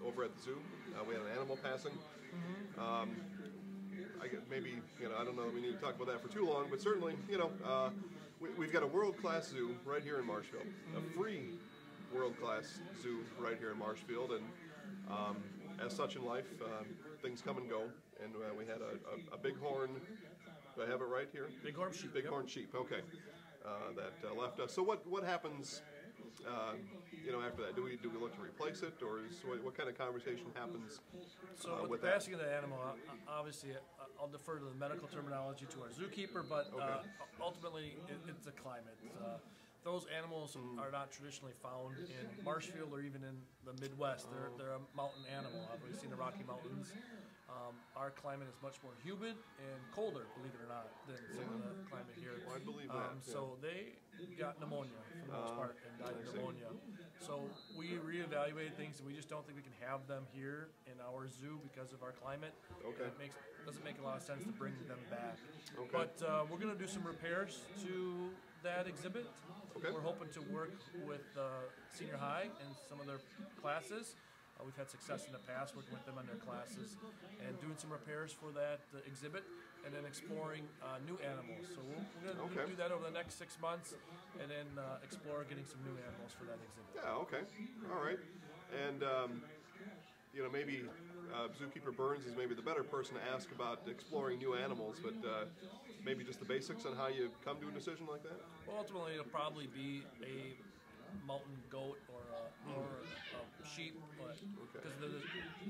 over at the zoo, we had an animal passing. Maybe, I don't know that we need to talk about that for too long, but certainly, we've got a world-class zoo right here in Marshfield, a free world-class zoo right here in Marshfield, and as such in life, things come and go, and we had a bighorn. Do I have it right here? Bighorn sheep. Bighorn sheep. Okay, that left us. So what happens? After that, do we look to replace it, or what kind of conversation happens? So with the passing of the animal, obviously, I'll defer to the medical terminology to our zookeeper, but ultimately, it's a climate. Those animals are not traditionally found in Marshfield or even in the Midwest. They're a mountain animal, obviously in the Rocky Mountains. Our climate is much more humid and colder, believe it or not, than some of the climate here. Well, I believe that. So they got pneumonia for the most part and died of pneumonia. So we reevaluated things, and we just don't think we can have them here in our zoo because of our climate. Okay. And it doesn't make a lot of sense to bring them back. Okay. But we're going to do some repairs to that exhibit. Okay. We're hoping to work with senior high and some of their classes. We've had success in the past working with them on their classes and doing some repairs for that exhibit, and then exploring new animals. So we're going to do that over the next 6 months, and then explore getting some new animals for that exhibit. Yeah, okay. All right. And, maybe Zookeeper Burns is maybe the better person to ask about exploring new animals, but maybe just the basics on how you come to a decision like that? Well, ultimately, it'll probably be a mountain goat or a sheep, because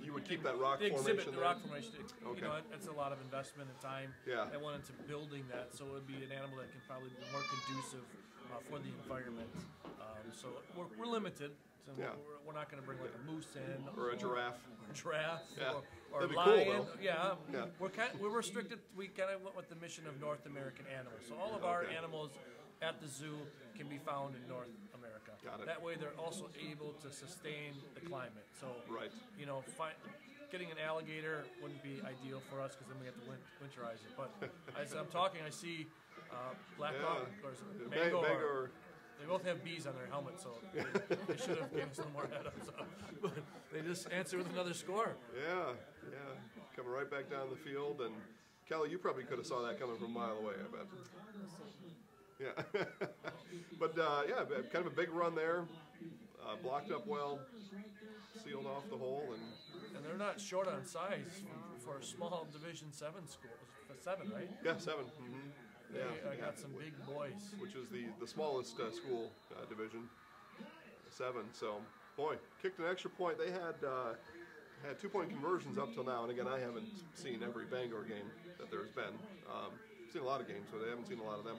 you would keep that rock the formation exhibit, the there? rock formation. Okay. It's a lot of investment and time that went into building that, so it would be an animal that can probably be more conducive for the environment. So we're limited. So we're not going to bring like a moose in or a giraffe. Or That'd be lion. cool, though. We're restricted. We kind of went with the mission of North American animals. So all of our animals at the zoo can be found in North America. Got it. That way, they're also able to sustain the climate. So, getting an alligator wouldn't be ideal for us because then we have to winterize it. But as I'm talking, I see black hawk or mango. They both have bees on their helmets, so they should have given us a little more head up. But they just answer with another score. Yeah. Coming right back down the field. And Kelly, you probably could have saw that coming from a mile away, I bet. Yeah. But, kind of a big run there. Blocked up well, sealed off the hole. And they're not short on size for a small Division 7 school. 7, right? Yeah, 7. Mm-hmm. I got some big boys. Which is the smallest school division, 7. So, boy, kicked an extra point. They had 2-point conversions up till now, and again, I haven't seen every Bangor game that there's been. Seen a lot of games, but I haven't seen a lot of them.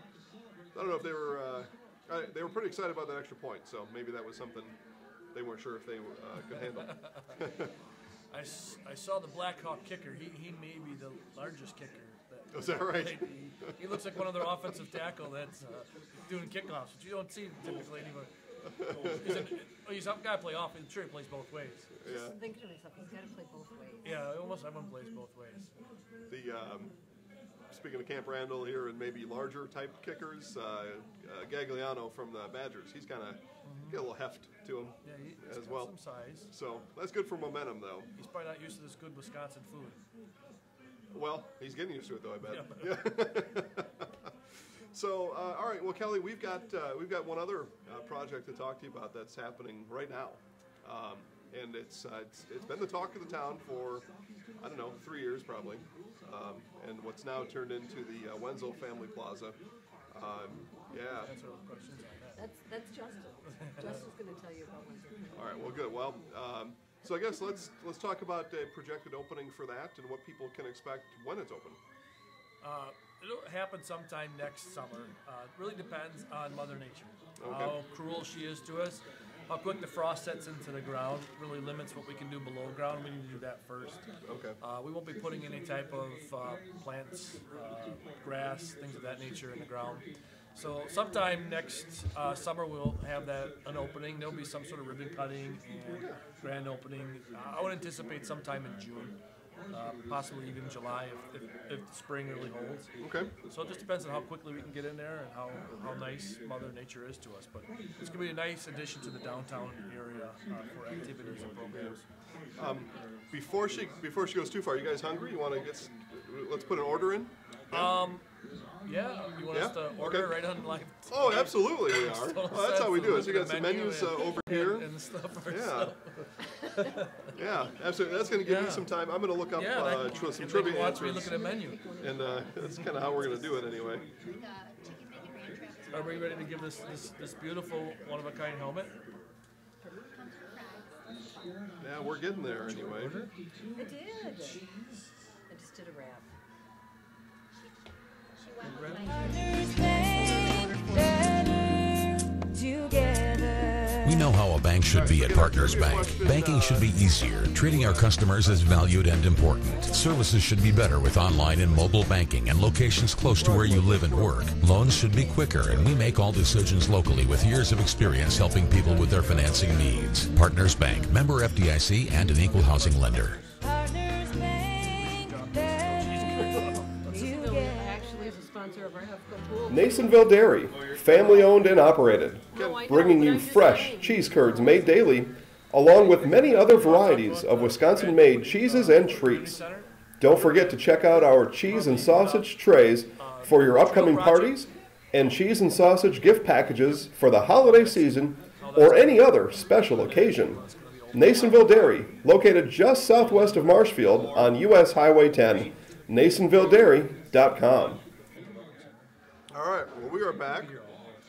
I don't know if they were pretty excited about that extra point, so maybe that was something they weren't sure if they could handle. I saw the Blackhawk kicker. He may be the largest kicker. Is that right? He looks like one of their offensive tackle that's doing kickoffs, which you don't see typically anywhere. He's a guy play off. I'm sure he plays both ways. Yeah. Just thinking to myself, he's got to play both ways. Yeah, almost everyone plays both ways. Speaking of Camp Randall here and maybe larger type kickers, Gagliano from the Badgers, he's kind of got a little heft to him as well. Some size. So that's good for momentum, though. He's probably not used to this good Wisconsin food. Well, he's getting used to it, though, I bet. Yeah. So, all right. Well, Kelly, we've got one other project to talk to you about that's happening right now, and it's been the talk of the town for 3 years probably, and what's now turned into the Wenzel Family Plaza. Answer all the questions on that. That's Justin. Justin's going to tell you about Wenzel. All right. Well, good. Well. So I guess let's talk about a projected opening for that and what people can expect when it's open. It'll happen sometime next summer. It really depends on Mother Nature. Okay. How cruel she is to us. How quick the frost sets into the ground really limits what we can do below ground. We need to do that first. Okay. We won't be putting any type of plants, grass, things of that nature in the ground. So sometime next summer we'll have an opening. There'll be some sort of ribbon cutting and grand opening. I would anticipate sometime in June, possibly even July if the spring really holds. Okay. So it just depends on how quickly we can get in there and how nice Mother Nature is to us. But it's going to be a nice addition to the downtown area for activities and programs. Before she goes too far, you guys hungry? You want to let's put an order in? Yeah, you want us to order right on live? Oh, absolutely we are. So Well, that's how we do it. So you got the some menu menus and- over here. and stuff. Yeah. Yeah, absolutely. That's going to give you Yeah. some time. I'm going to look up Yeah, some trivia watch me answers. look at a menu. And that's kind of how we're going to do it anyway. Are we ready to give this beautiful one-of-a-kind helmet? Yeah, we're getting there anyway. I did. I just did a wrap. We know how a bank should be at Partners Bank. Banking should be easier, treating our customers as valued and important. Services should be better with online and mobile banking and locations close to where you live and work. Loans should be quicker, and we make all decisions locally with years of experience helping people with their financing needs. Partners Bank, member FDIC, and an equal housing lender. Actually, is a sponsor of our Hefco Pool. Nasonville Dairy, family owned and operated, No, I know, bringing but you I'm just fresh saying. cheese curds made daily, along with many other varieties of Wisconsin-made cheeses and treats. Don't forget to check out our cheese and sausage trays for your upcoming parties and cheese and sausage gift packages for the holiday season or any other special occasion. Nasonville Dairy, located just southwest of Marshfield on US Highway 10, NasonvilleDairy.com. All right, well, we are back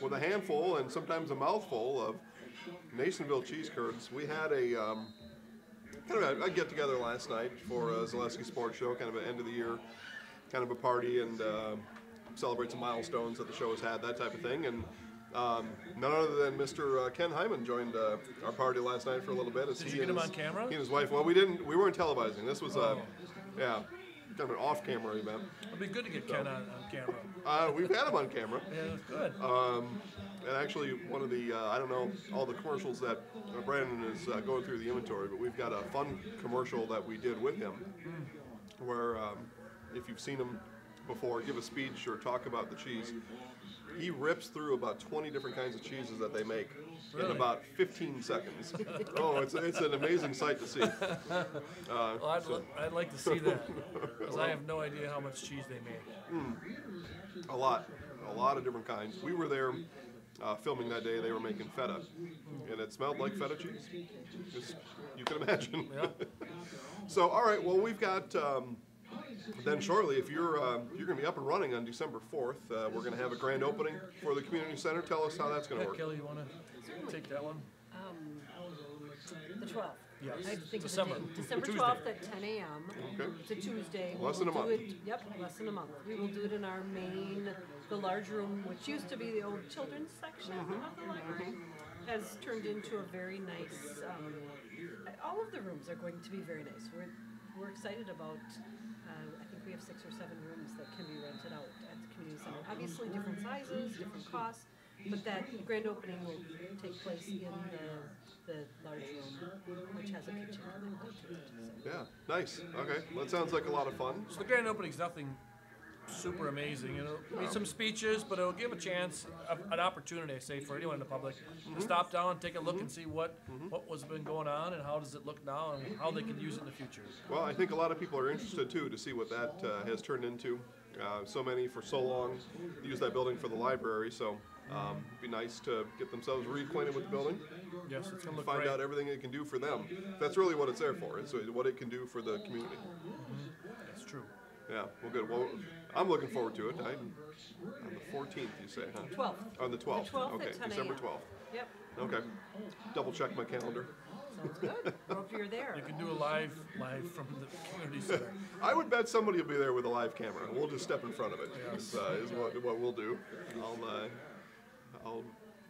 with a handful and sometimes a mouthful of Nasonville cheese curds. We had a get together last night for a Zaleski Sports show, kind of an end of the year, kind of a party, and celebrate some milestones that the show has had, that type of thing. And none other than Mr. Ken Hyman joined our party last night for a little bit. Did you get him on camera? He and his wife. Well, we weren't televising. This was kind of an off-camera event. It'd be good to get Ken on camera. We've had him on camera. Yeah, good. And actually, one of the, I don't know, all the commercials that Brandon is going through the inventory, but we've got a fun commercial that we did with him where, if you've seen him before, give a speech or talk about the cheese. He rips through about 20 different kinds of cheeses that they make in about 15 seconds. Oh, it's an amazing sight to see. Well, I'd like to see that, because I have no idea how much cheese they make. A lot of different kinds. We were there filming that day. They were making feta, and it smelled like feta cheese. You can imagine. Yeah. So, all right. Well, we've got. Then shortly, if you're going to be up and running on December 4th, we're going to have a grand opening for the community center. Tell us how that's going to work. Kelly, you want to take that one? The 12th. Yes. I had to think December. of the date. December Tuesday. 12th at 10 a.m. Okay. It's a Tuesday. Less than a We'll do month. it- Yep, less than a month. We will do it in our the large room, which used to be the old children's section of the library, has turned into a very nice, all of the rooms are going to be very nice. We're excited about, I think we have 6 or 7 rooms that can be rented out at the community center. Obviously different sizes, different costs, but that grand opening will take place in the large room, which has a kitchen component to it. So. Yeah, nice. Okay, well, that sounds like a lot of fun. So the grand opening's nothing super amazing. It'll be some speeches, but it'll give a chance, an opportunity, I say, for anyone in the public to stop down, take a look, and see what was been going on and how does it look now and how they can use it in the future. Well, I think a lot of people are interested too to see what that has turned into. So many for so long use that building for the library, so it'd be nice to get themselves reacquainted with the building. Yes, it's going to look Find great. out everything it can do for them. That's really what it's there for. It's what it can do for the community. That's true. Yeah, well, good. Well, I'm looking forward to it. On the 14th, you say, huh? 12th. On the 12th. The 12th Okay, at 10 December a.m. 12th. Yep, Okay. Double check my calendar. sounds good. Hope you're there. You can do a live from the community center. I would bet somebody will be there with a live camera. We'll just step in front of it. Yes. Is what we'll do. I'll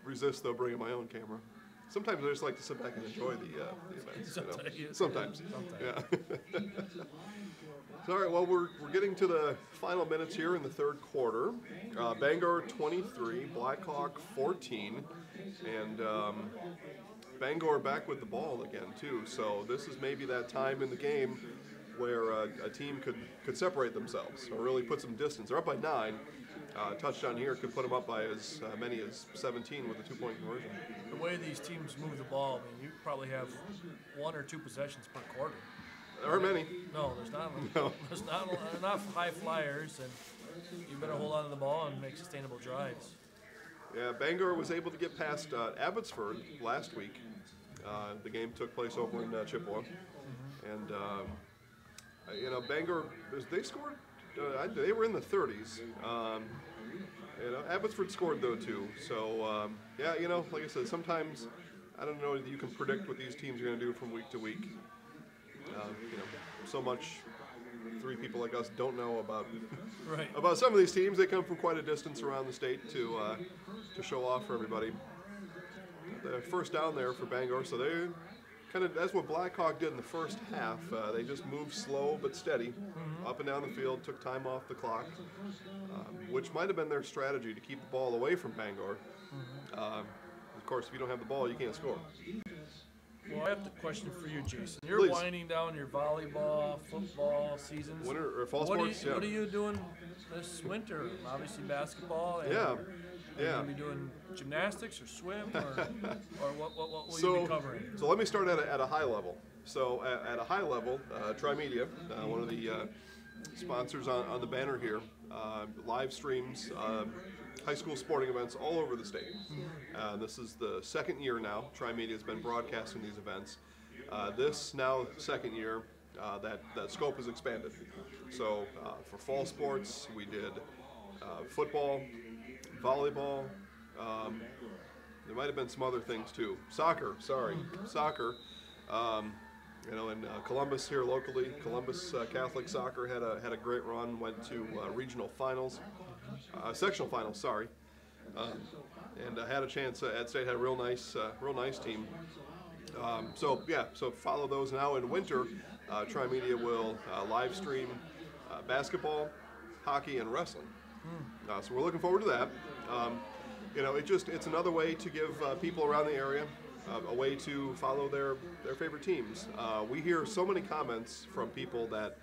resist though bringing my own camera. Sometimes I just like to sit back and enjoy the events. Sometimes, You know? yes. Sometimes. Yeah. All right, well, we're getting to the final minutes here in the third quarter. Bangor 23, Blackhawk 14, and Bangor back with the ball again, too. So this is maybe that time in the game where a team could separate themselves or really put some distance. They're up by 9. Touchdown here could put them up by as many as 17 with a 2-point conversion. The way these teams move the ball, I mean, you probably have 1 or 2 possessions per quarter. There aren't many. No, there's not. No. There's not enough high flyers, and you better hold on to the ball and make sustainable drives. Yeah, Bangor was able to get past Abbotsford last week. The game took place over in Chippewa, and Bangor, they scored. They were in the 30s. Abbotsford scored though too. So like I said, sometimes I don't know that you can predict what these teams are going to do from week to week. So much 3 people like us don't know about Right. about some of these teams. They come from quite a distance around the state to show off for everybody. The first down there for Bangor, so they kind of, that's what Blackhawk did in the first half. They just moved slow but steady up and down the field, took time off the clock, which might have been their strategy to keep the ball away from Bangor. Of course, if you don't have the ball, you can't score. Well, I have a question for you, Jason. You're Please. winding down your volleyball, football seasons. Winter or fall sports, What are you doing this winter? Obviously basketball. And Yeah. Are you going to be doing gymnastics or swim, or what will you be covering? So let me start at a high level. So at a high level, Trimedia, one of the sponsors on the banner here, live streams high school sporting events all over the state. This is the second year now. Trimedia has been broadcasting these events. This now second year, that scope has expanded. So for fall sports, we did football, volleyball. There might have been some other things too. Soccer. In Columbus here locally, Columbus Catholic Soccer had a great run. Went to regional finals, sectional finals. And had a chance at state. Had a real nice team. So follow those now in winter. Trimedia will live stream basketball, hockey, and wrestling. So we're looking forward to that. It's another way to give people around the area a way to follow their favorite teams. We hear so many comments from people that,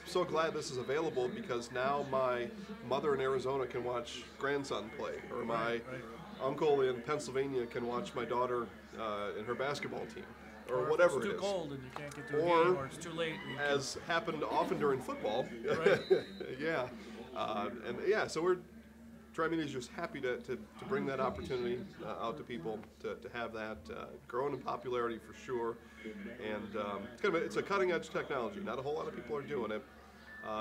so glad this is available because now my mother in Arizona can watch grandson play, or my uncle in Pennsylvania can watch my daughter in her basketball team, or whatever it is. It's too cold and you can't get to a game, or it's too late. As happened often during football. Right. So Trimedia is just happy to bring that opportunity out to people, to have that growing in popularity for sure. And it's a cutting edge technology. Not a whole lot of people are doing it.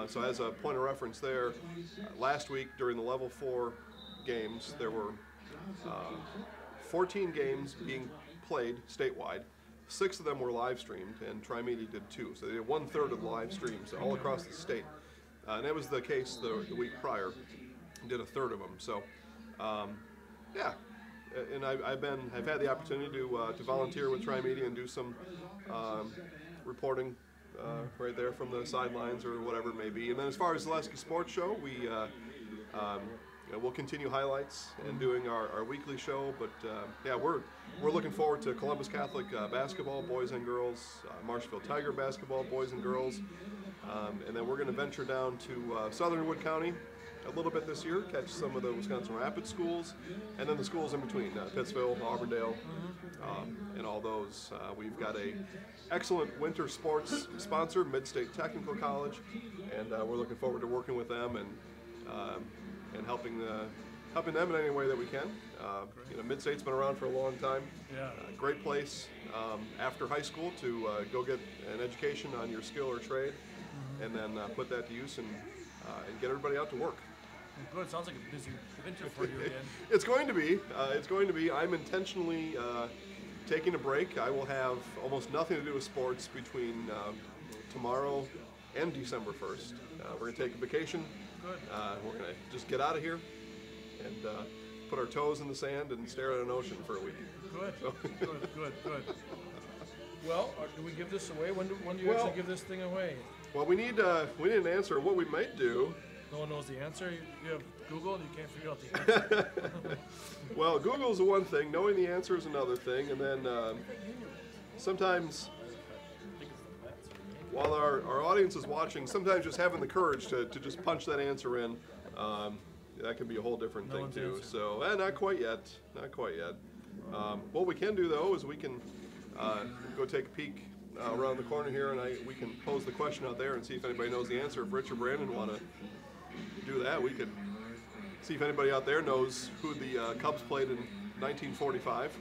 So as a point of reference there, last week during the level 4 games, there were 14 games being played statewide. 6 of them were live streamed, and Trimedia did 2. So they did 1/3 of the live streams all across the state. And that was the case the week prior. Did 1/3 of them. So, and I've had the opportunity to volunteer with Trimedia and do some reporting right there from the sidelines or whatever it may be. And then as far as Zaleski Sports Show, we'll continue highlights and doing our weekly show. But we're looking forward to Columbus Catholic basketball, boys and girls, Marshfield Tiger basketball, boys and girls, and then we're going to venture down to southern Wood County a little bit this year, catch some of the Wisconsin Rapids schools, and then the schools in between, Pittsville, Auburndale, and all those. We've got a excellent winter sports sponsor, Mid-State Technical College, and we're looking forward to working with them and helping them in any way that we can. Mid-State's been around for a long time. Yeah. Great place after high school to go get an education on your skill or trade, and then put that to use and get everybody out to work. Good. Sounds like a busy winter for you again. It's going to be. I'm intentionally taking a break. I will have almost nothing to do with sports between tomorrow and December 1st. We're going to take a vacation. Good. We're going to just get out of here and put our toes in the sand and stare at an ocean for a week. Good. So. Good. Well, do we give this away? When do you Well- actually give this thing away? Well, we need an answer. What we might do. No one knows the answer. You have Google and you can't figure out the answer. Well, Google's the one thing. Knowing the answer is another thing. And then sometimes, while our audience is watching, sometimes just having the courage to just punch that answer in, that can be a whole different No thing one's too. answer. So, not quite yet. Not quite yet. What we can do though is we can go take a peek around the corner here, and we can pose the question out there and see if anybody knows the answer. If Rich or Brandon want to do that, we could see if anybody out there knows who the Cubs played in 1945.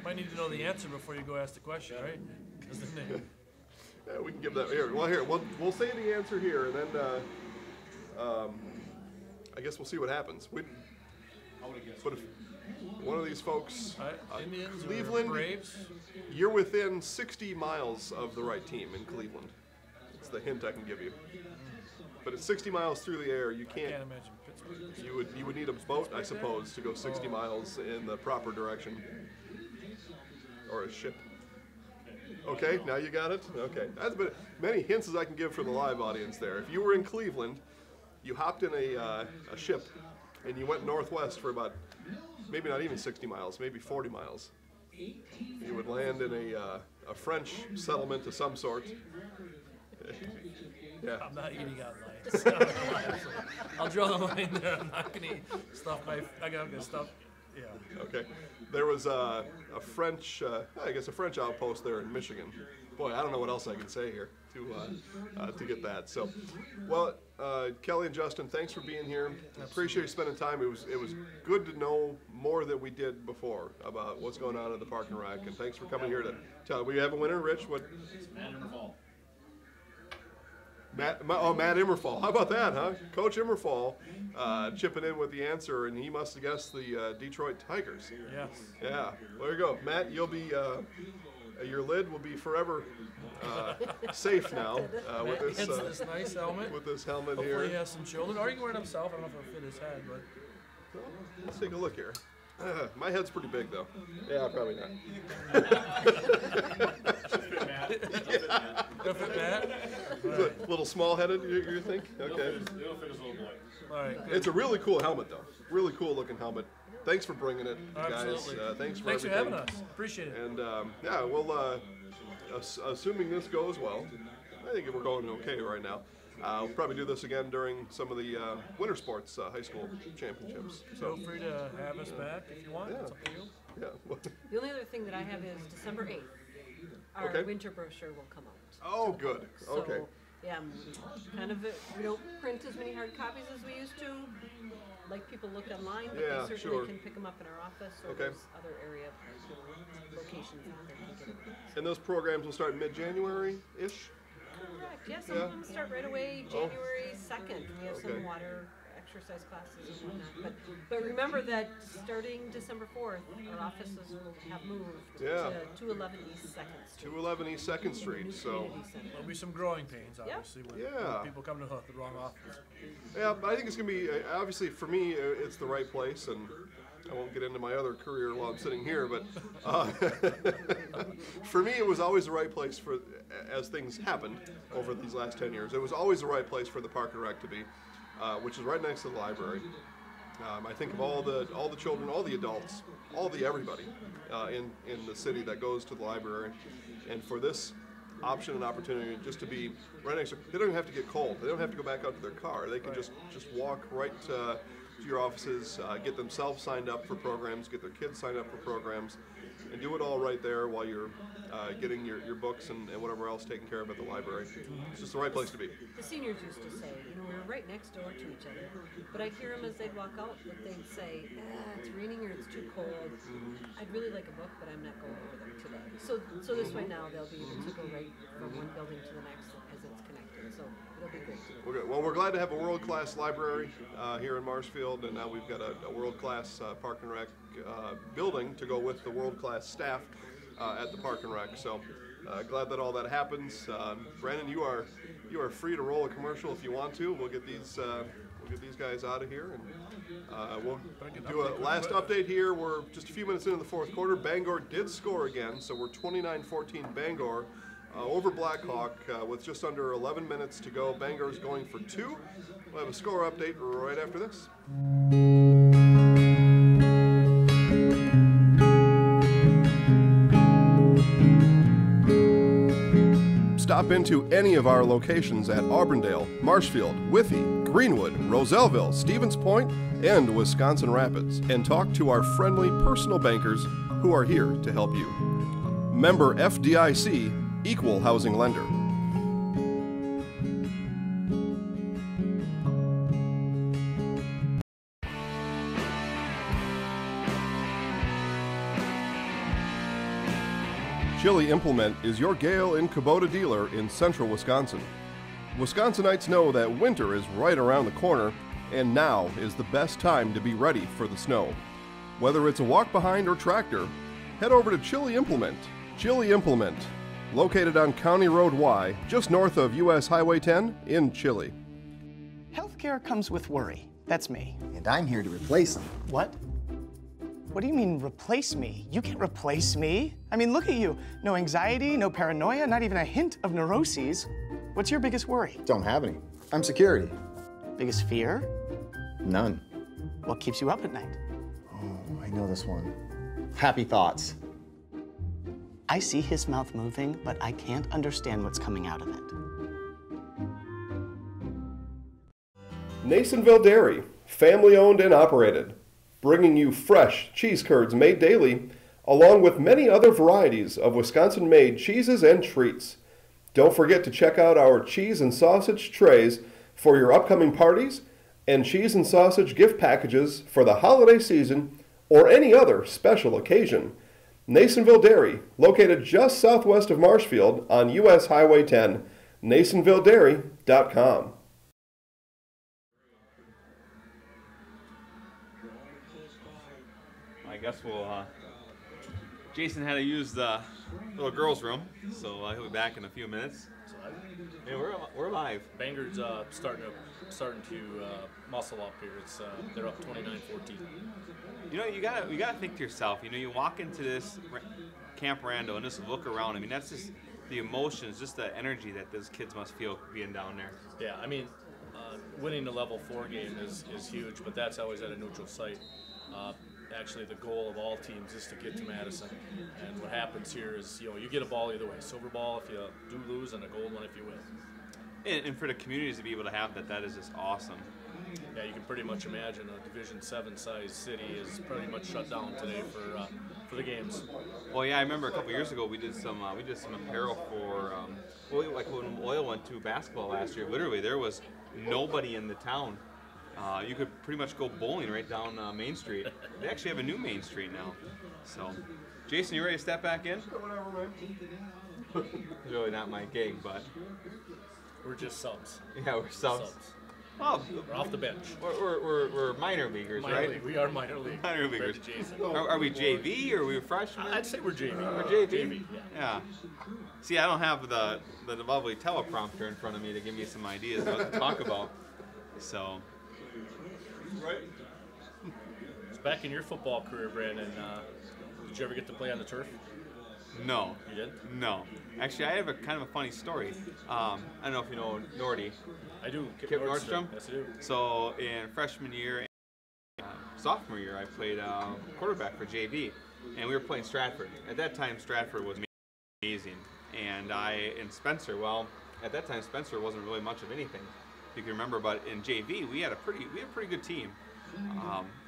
Might need to know the answer before you go ask the question, right? 'Cause then Yeah, we can give that here. Well, here we'll say the answer here, and then I guess we'll see what happens. But if one of these folks, Indians Cleveland, or Braves? you're within 60 miles of the right team in Cleveland. It's the hint I can give you. But it's 60 miles through the air. You Can't can't. imagine Pittsburgh. You would need a boat, I suppose, to go 60 miles in the proper direction, or a ship. Okay, now you got it? Okay. That's about many hints as I can give for the live audience there. If you were in Cleveland, you hopped in a ship, and you went northwest for about, maybe not even 60 miles, maybe 40 miles. You would land in a French settlement of some sort. Yeah. I'm not eating out lights. I'll draw the line there. I'm not gonna eat stuff. I got good stuff. Yeah. Okay. There was a French, I guess a French outpost there in Michigan. Boy, I don't know what else I can say here to get that. So, well, Kelly and Justin, thanks for being here. I appreciate you spending time. It was good to know more than we did before about what's going on at the Park and Rec. And thanks for coming here to tell. We have a winner, Rich. What? Matt Immerfall. How about that, huh? Coach Immerfall chipping in with the answer, and he must have guessed the Detroit Tigers. Yes. Yeah. There you go, Matt. You'll be your lid will be forever safe now with It's this this nice helmet. with this helmet Hopefully here. he has some children. Or he can wear it himself. I don't know if it'll fit his head, but Let's take a look here. My head's pretty big though. Yeah, probably not. it'll fit Matt. A little small-headed, you think? Okay. It'll fit his little boy. All right. Good. It's a really cool helmet though. Really cool looking helmet. Thanks for bringing it, guys. Absolutely. Thanks for Thanks for everything. having us. Appreciate it. And yeah, well, assuming this goes well, I think we're going okay right now. We'll probably do this again during some of the winter sports high school championships. Feel free to have us back if you want. Yeah. It's up to you. Yeah. The only other thing that I have is December 8th. Our Okay. winter brochure will come out. Oh, good. Okay. So, yeah, kind of, we don't print as many hard copies as we used to. Like people look online, but Yeah, they certainly sure. can pick them up in our office or Okay. there's other area locations out there can get them. And those programs will start mid-January-ish? Correct, yeah, some Yeah. of them start right away, Oh. January 2nd. We have Okay. some water exercise classes and whatnot. But remember that starting December 4th, our offices will have moved Yeah. to 211 East 2nd Street. 211 East 2nd New Street, so... community center. There'll be some growing pains, obviously, when Yeah. people come to the wrong office. Yeah, but I think it's going to be, obviously for me, it's the right place, and I won't get into my other career while I'm sitting here, but for me it was always the right place for, as things happened over these last 10 years, it was always the right place for the Park and Rec to be, which is right next to the library. I think of all the children, all the adults, everybody in the city that goes to the library, and for this option and opportunity just to be right next to, they don't even have to get cold. They don't have to go back out to their car. They can just walk right to your offices, get themselves signed up for programs, get their kids signed up for programs, and do it all right there while you're getting your books and whatever else taken care of at the library. It's just the right place to be. The seniors used to say, we were right next door to each other, but I'd hear them as they'd walk out, that they'd say, it's raining or it's too cold. I'd really like a book, but I'm not going over there today. So this way now they'll be able to go right from one building to the next as it's connected. So it'll be great. Well, we're glad to have a world-class library here in Marshfield, and now we've got a world-class Park and Rec building to go with the world-class staff at the Park and Rec. So glad that all that happens. Brandon, you are free to roll a commercial if you want to. We'll get these we'll get these guys out of here, and we'll do a last update here. We're just a few minutes into the fourth quarter. Bangor did score again, so we're 29-14 Bangor over Blackhawk with just under 11 minutes to go. Bangor's going for 2. We'll have a score update right after this. Stop into any of our locations at Auburndale, Marshfield, Withee, Greenwood, Roselleville, Stevens Point, and Wisconsin Rapids, and talk to our friendly personal bankers who are here to help you. Member FDIC, Equal Housing Lender. Chili Implement is your Gale and Kubota dealer in central Wisconsin. Wisconsinites know that winter is right around the corner, and now is the best time to be ready for the snow. Whether it's a walk-behind or tractor, head over to Chili Implement. Chili Implement, located on County Road Y, just north of US Highway 10 in Chili. Healthcare comes with worry. That's me. And I'm here to replace them. What? What do you mean, replace me? You can't replace me. I mean, look at you. No anxiety, no paranoia, not even a hint of neuroses. What's your biggest worry? Don't have any. I'm security. Biggest fear? None. What keeps you up at night? Oh, I know this one. Happy thoughts. I see his mouth moving, but I can't understand what's coming out of it. Nasonville Dairy, family owned and operated, bringing you fresh cheese curds made daily, along with many other varieties of Wisconsin-made cheeses and treats. Don't forget to check out our cheese and sausage trays for your upcoming parties and cheese and sausage gift packages for the holiday season or any other special occasion. Nasonville Dairy, located just southwest of Marshfield on US Highway 10, nasonvilledairy.com. I guess Jason had to use the little girls' room, so he'll be back in a few minutes. Hey, we're live. Bangor's starting to muscle up here. They're up 29-14. You know, you gotta think to yourself. You know, you walk into this Camp Rando and just look around. I mean, that's just the emotions, just the energy that those kids must feel being down there. Yeah, I mean, winning the level 4 game is huge, but that's always at a neutral site. Actually, the goal of all teams is to get to Madison, and what happens here is, you know, you get a ball either way. Silver ball if you do lose, and a gold one if you win. And for the communities to be able to have that is just awesome. Yeah, you can pretty much imagine a Division 7 size city is pretty much shut down today for the games. Well, yeah, I remember a couple years ago we did some apparel for like when Oil went to basketball last year. Literally, there was nobody in the town. You could pretty much go bowling right down Main Street. They actually have a new Main Street now. So, Jason, you ready to step back in? It's really not my gig, but we're just subs. Yeah, we're subs. Oh, we're off the bench. We're minor leaguers, right? League. We are minor league. Minor leaguers. Are we JV or are we freshmen? I'd say we're JV. We're JV. JV, yeah. See, I don't have the lovely teleprompter in front of me to give me some ideas of what to talk about. So. Right. So back in your football career, Brandon, did you ever get to play on the turf? No. You did? No. Actually, I have a kind of a funny story. I don't know if you know Nordy. I do. Kip Nordstrom? Yes, I do. So in freshman year and sophomore year, I played quarterback for JV, and we were playing Stratford. At that time, Stratford was amazing. And in Spencer, well, at that time, Spencer wasn't really much of anything, if you can remember, but in JV, we had a pretty good team.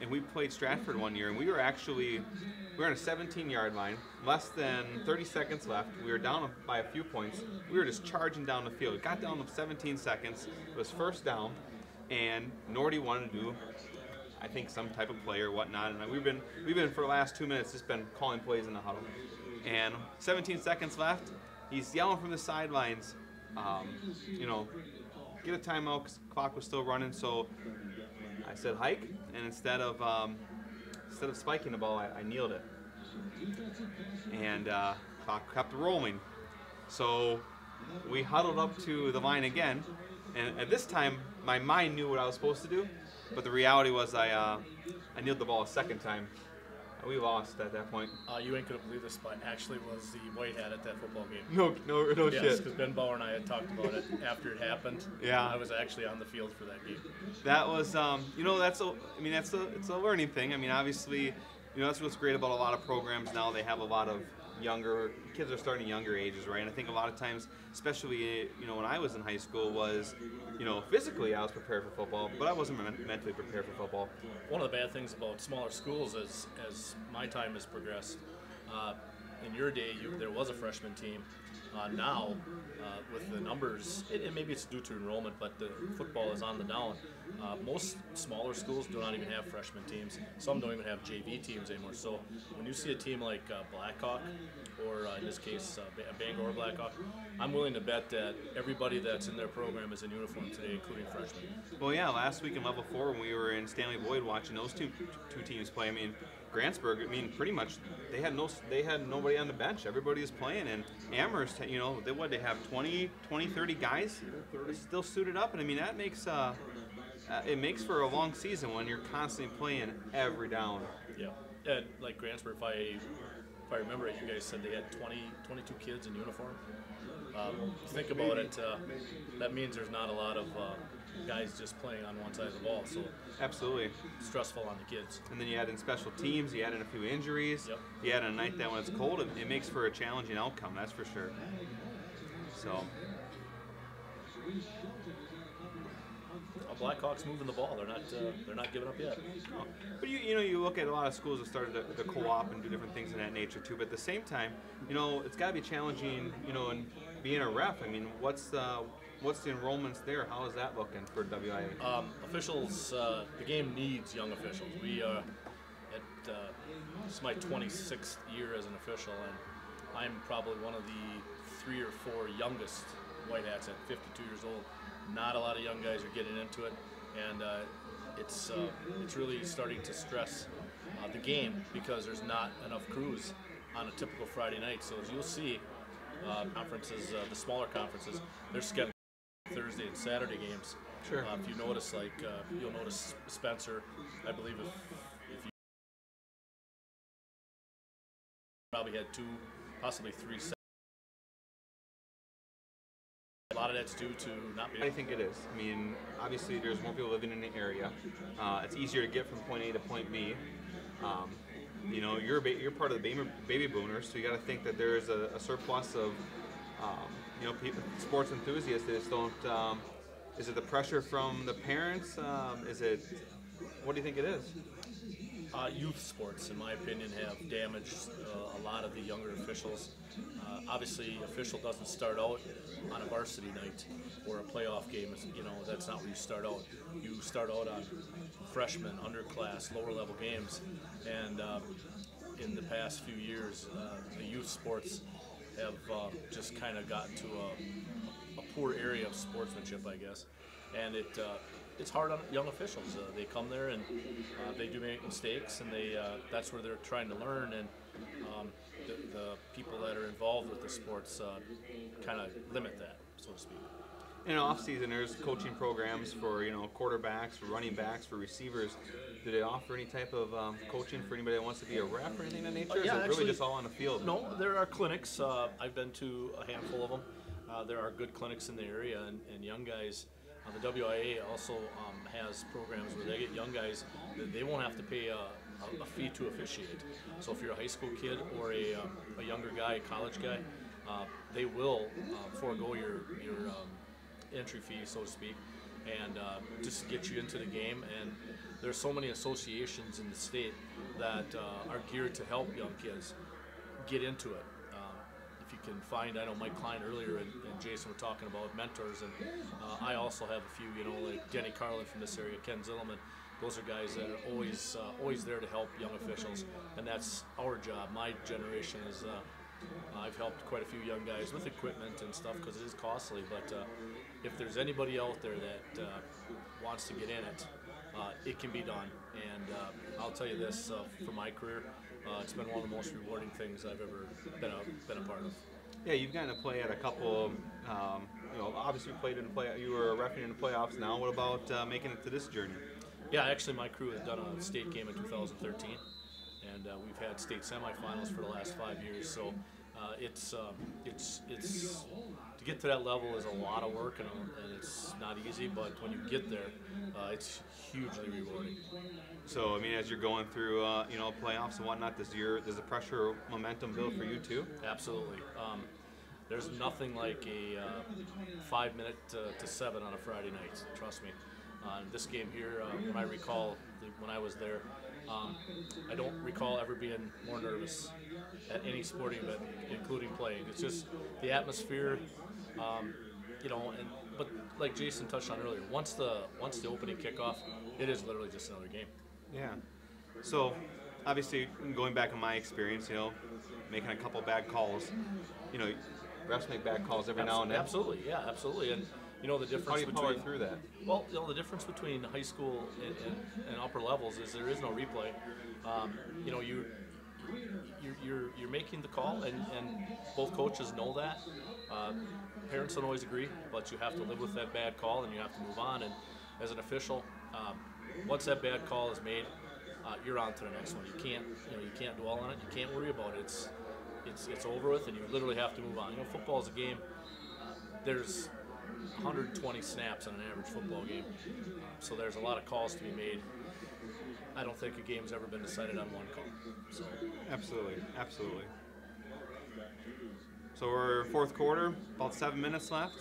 And we played Stratford one year, and we were on a 17-yard line, less than 30 seconds left. We were down by a few points. We were just charging down the field. Got down to 17 seconds. It was first down, and Nordy wanted to do, I think, some type of play or whatnot. And we've been for the last 2 minutes just been calling plays in the huddle. And 17 seconds left. He's yelling from the sidelines, get a timeout because the clock was still running. So I said hike, and instead of spiking the ball, I kneeled it, and clock kept rolling. So we huddled up to the line again, and at this time my mind knew what I was supposed to do, but the reality was I kneeled the ball a second time. We lost at that point. You ain't gonna believe this, but actually was the white hat at that football game. No Yes, shit. because Ben Bauer and I had talked about it after it happened. Yeah. I was actually on the field for that game. That was, it's a learning thing. I mean, obviously, that's what's great about a lot of programs now. They have a lot of younger kids are starting younger ages, right? And I think a lot of times, especially when I was in high school, was physically I was prepared for football, but I wasn't mentally prepared for football. One of the bad things about smaller schools is, as my time has progressed, in your day there was a freshman team. Now, with the numbers, and maybe it's due to enrollment, but the football is on the down. Most smaller schools do not even have freshman teams. Some don't even have JV teams anymore. So when you see a team like Blackhawk, or in this case Bangor Blackhawk, I'm willing to bet that everybody that's in their program is in uniform today, including freshmen. Well, yeah, last week in Level 4 when we were in Stanley Boyd watching those two teams play, I mean, Grantsburg, pretty much they had nobody on the bench. Everybody is playing, and Amherst, they have 20, 30 guys still suited up, and I mean that makes it makes for a long season when you're constantly playing every down. Yeah, and like Grantsburg, if I remember it, you guys said they had 22 kids in uniform. Think about it. That means there's not a lot of guys just playing on one side of the ball. So absolutely stressful on the kids. And then you add in special teams, you add in a few injuries. Yep. You add in a night that when it's cold, it makes for a challenging outcome. That's for sure. So. Blackhawks moving the ball. They're not giving up yet. No. But you look at a lot of schools that started to co-op and do different things in that nature too. But at the same time, it's got to be challenging. And being a ref. I mean, what's the enrollments there? How is that looking for WIA? Officials, the game needs young officials. We this is my 26th year as an official, and I'm probably one of the 3 or 4 youngest white hats at 52 years old. Not a lot of young guys are getting into it, and it's really starting to stress the game because there's not enough crews on a typical Friday night. So as you'll see, conferences, the smaller conferences, they're scheduled Thursday and Saturday games. Sure. If you notice, you'll notice Spencer, I believe if you probably had 2, possibly 3. A lot of that's due to not being. I think it is. I mean, obviously there's more people living in the area. It's easier to get from point A to point B. You're part of the baby boomers, so you got to think that there is a surplus of people, sports enthusiasts that just don't. Is it the pressure from the parents? What do you think it is? Youth sports, in my opinion, have damaged a lot of the younger officials. Obviously, official doesn't start out on a varsity night or a playoff game. That's not where you start out. You start out on freshman, underclass, lower level games. And in the past few years, the youth sports have just kind of gotten to a poor area of sportsmanship, I guess. And it's hard on young officials. They come there and they do make mistakes, and that's where they're trying to learn. And the people that are involved with the sports kind of limit that, so to speak. In off season, there's coaching programs for quarterbacks, for running backs, for receivers. Do they offer any type of coaching for anybody that wants to be a ref or anything of that nature? Yeah, or is it really just all on the field? No, there are clinics. I've been to a handful of them. There are good clinics in the area, and young guys. The WIA also has programs where they get young guys that they won't have to pay a fee to officiate. So if you're a high school kid or a younger guy, a college guy, they will forego your entry fee, so to speak, and just get you into the game. And there's so many associations in the state that are geared to help young kids get into it. If you can find, I know Mike Klein earlier and Jason were talking about mentors, and I also have a few, like Denny Carlin from this area, Ken Zillman. Those are guys that are always there to help young officials, and that's our job. My generation is, I've helped quite a few young guys with equipment and stuff because it is costly, but if there's anybody out there that wants to get in it, it can be done. And I'll tell you this, for my career, it's been one of the most rewarding things I've ever been a part of. Yeah, you've gotten to play at a couple obviously played in the play. You were a referee in the playoffs. Now, what about making it to this journey? Yeah, actually, my crew has done a state game in 2013, and we've had state semifinals for the last 5 years. So it's to get to that level is a lot of work, and it's not easy. But when you get there, it's hugely rewarding. So, I mean, as you're going through, playoffs and whatnot, does the pressure momentum build for you too? Absolutely. There's nothing like a 5 minute to 7 on a Friday night. Trust me. This game here, when I recall when I was there, I don't recall ever being more nervous at any sporting event, including playing. It's just the atmosphere, but like Jason touched on earlier, once the opening kickoff, it is literally just another game. Yeah. So, obviously, going back in my experience, making a couple bad calls, refs make bad calls every now and then. Absolutely, yeah, absolutely. And the difference How do you between power through that? Well, the difference between high school and upper levels is there is no replay. You're making the call, and both coaches know that. Parents don't always agree, but you have to live with that bad call, and you have to move on. And as an official, once that bad call is made, you're on to the next one. You can't dwell on it. You can't worry about it. It's over with, and you literally have to move on. Football is a game. There's 120 snaps in an average football game, so there's a lot of calls to be made. I don't think a game's ever been decided on one call. So. Absolutely. So we're fourth quarter, about 7 minutes left.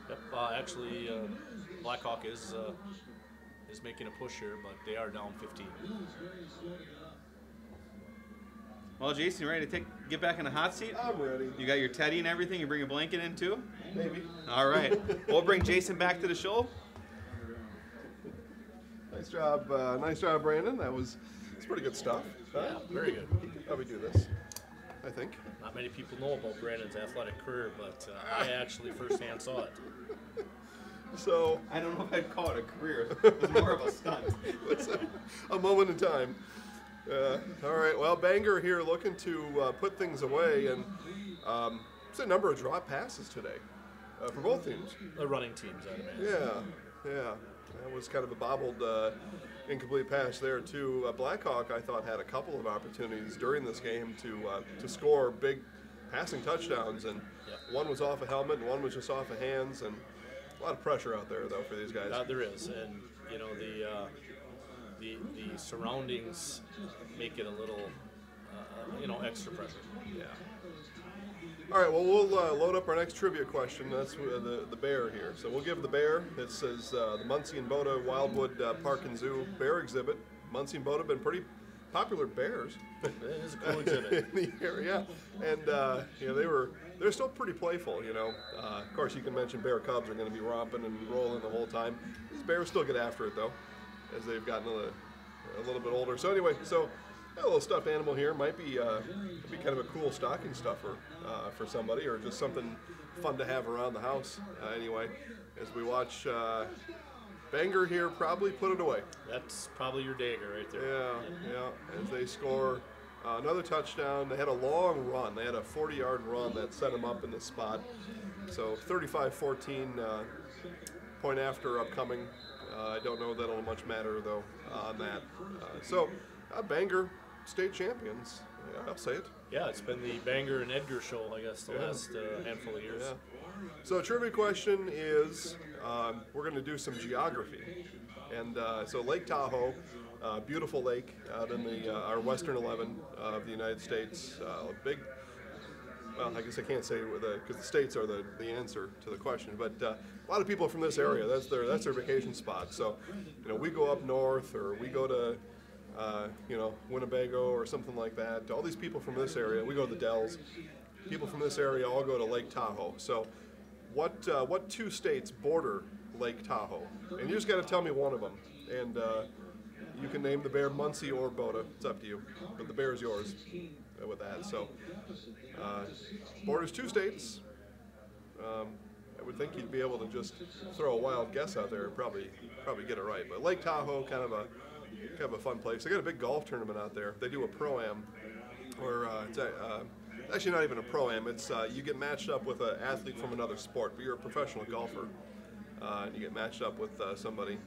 Yep. Actually, Blackhawk is making a push here, but they are down 15. Well, Jason, you ready to get back in the hot seat? I'm ready. You got your teddy and everything? You bring a blanket in too? Maybe. All right. We'll bring Jason back to the show. Nice job, Brandon. It's pretty good stuff. Yeah, very good. How we do this, I think. Not many people know about Brandon's athletic career, but I actually firsthand saw it. So I don't know if I'd call it a career. It was more of a stunt. It's a moment in time. All right, well, Bangor here looking to put things away, and it's a number of drop passes today for both teams. The running teams, I imagine. Yeah. That was kind of a bobbled, incomplete pass there, too. Blackhawk, I thought, had a couple of opportunities during this game to score big passing touchdowns, and one was off a helmet, and one was just off of hands, and a lot of pressure out there, though, for these guys. There is, and the surroundings make it a little, extra pressure. Yeah. All right, well, we'll load up our next trivia question. That's the bear here. So we'll give the bear. It says the Muncie and Boda Wildwood Park and Zoo bear exhibit. Muncie and Boda have been pretty popular bears. It is a cool exhibit. In the area. And, they're still pretty playful, Of course, you can mention bear cubs are going to be romping and rolling the whole time. These bears still get after it, though, as they've gotten a little bit older. So anyway, a little stuffed animal here might be kind of a cool stocking stuffer for somebody, or just something fun to have around the house. Anyway, as we watch Bangor here probably put it away. That's probably your dagger right there. Yeah. As they score another touchdown. They had a long run. They had a 40-yard run that set them up in this spot. So 35-14, point after upcoming. I don't know that it'll much matter, though, on that. Bangor state champions. Yeah, I'll say it. Yeah, it's been the Bangor and Edgar show, I guess, the last handful of years. Yeah. So trivia question is, we're going to do some geography. And so Lake Tahoe, beautiful lake out in our western 11 of the United States. Big, well, I guess I can't say because the states are the answer to the question. But a lot of people from this area, that's their vacation spot. So, we go up north, or we go to Winnebago or something like that. All these people from this area, we go to the Dells. People from this area all go to Lake Tahoe. So what two states border Lake Tahoe? And you just got to tell me one of them. And you can name the bear Muncie or Boda. It's up to you. But the bear is yours with that. So borders two states. I would think you'd be able to just throw a wild guess out there and probably get it right. But Lake Tahoe, kind of a fun place. They got a big golf tournament out there. They do a pro-am where actually not even a pro-am. It's you get matched up with an athlete from another sport, but you're a professional golfer, and you get matched up with somebody.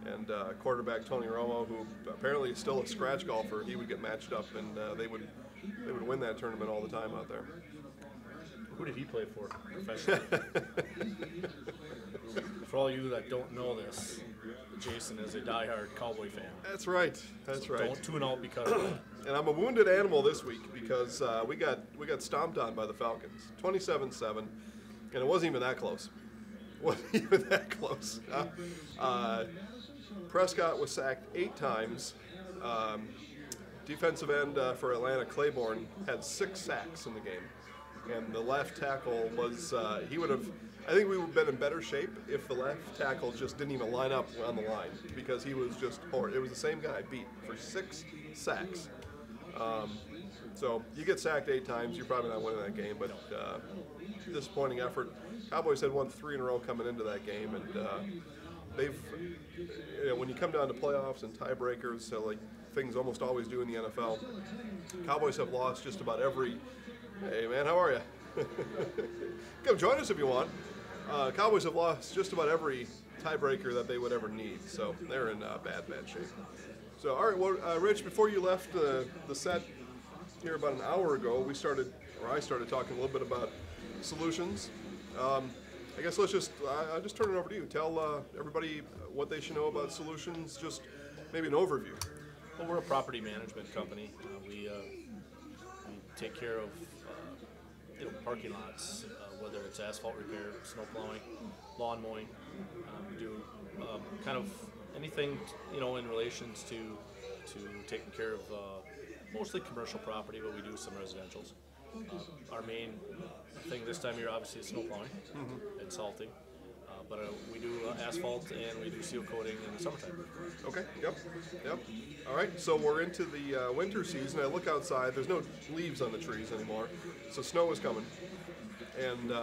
And quarterback Tony Romo, who apparently is still a scratch golfer, he would get matched up, and they would win that tournament all the time out there. Who did he play for professionally? For all you that don't know this, Jason is a diehard Cowboy fan. That's right. That's So right. Don't tune out because of that. And I'm a wounded animal this week because we got stomped on by the Falcons, 27-7, and it wasn't even that close. Wasn't even that close. Prescott was sacked 8 times. Defensive end for Atlanta, Claiborne, had 6 sacks in the game. And the left tackle was, he would have, I think we would have been in better shape if the left tackle just didn't even line up on the line, because he was just horrid. It was the same guy beat for 6 sacks. So you get sacked 8 times, you're probably not winning that game, but disappointing effort. Cowboys had won 3 in a row coming into that game, and they've, when you come down to playoffs and tiebreakers, so like things almost always do in the NFL, Cowboys have lost just about every. Hey man, how are you? Come join us if you want. Cowboys have lost just about every tiebreaker that they would ever need, so they're in bad shape. So, all right, well, Rich, before you left the set here about an hour ago, I started talking a little bit about solutions. I guess I'll just turn it over to you. Tell everybody what they should know about solutions, just maybe an overview. Well, we're a property management company. We take care of parking lots, whether it's asphalt repair, snow plowing, lawn mowing. We do kind of anything in relations to taking care of mostly commercial property, but we do some residentials. Our main thing this time of year obviously is snow plowing and salting, but we do asphalt and we do seal coating in the summertime. Okay, yep. All right, so we're into the winter season. I look outside, there's no leaves on the trees anymore, so snow is coming. And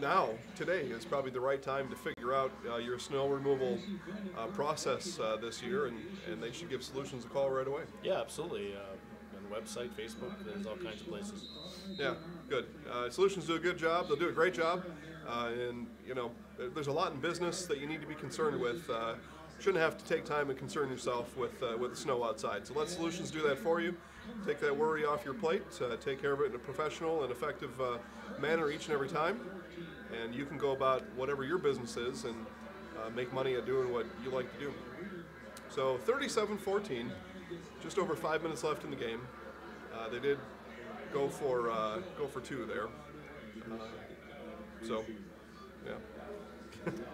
now, today, is probably the right time to figure out your snow removal process this year, and they should give Solutions a call right away. Yeah, absolutely. On the website, Facebook, there's all kinds of places. Yeah, good. Solutions do a good job. They'll do a great job. And, there's a lot in business that you need to be concerned with. Shouldn't have to take time and concern yourself with the snow outside. So let Solutions do that for you. Take that worry off your plate. Take care of it in a professional and effective manner each and every time. And you can go about whatever your business is and make money at doing what you like to do. So 37-14, just over 5 minutes left in the game. They did go for 2 there. So, yeah.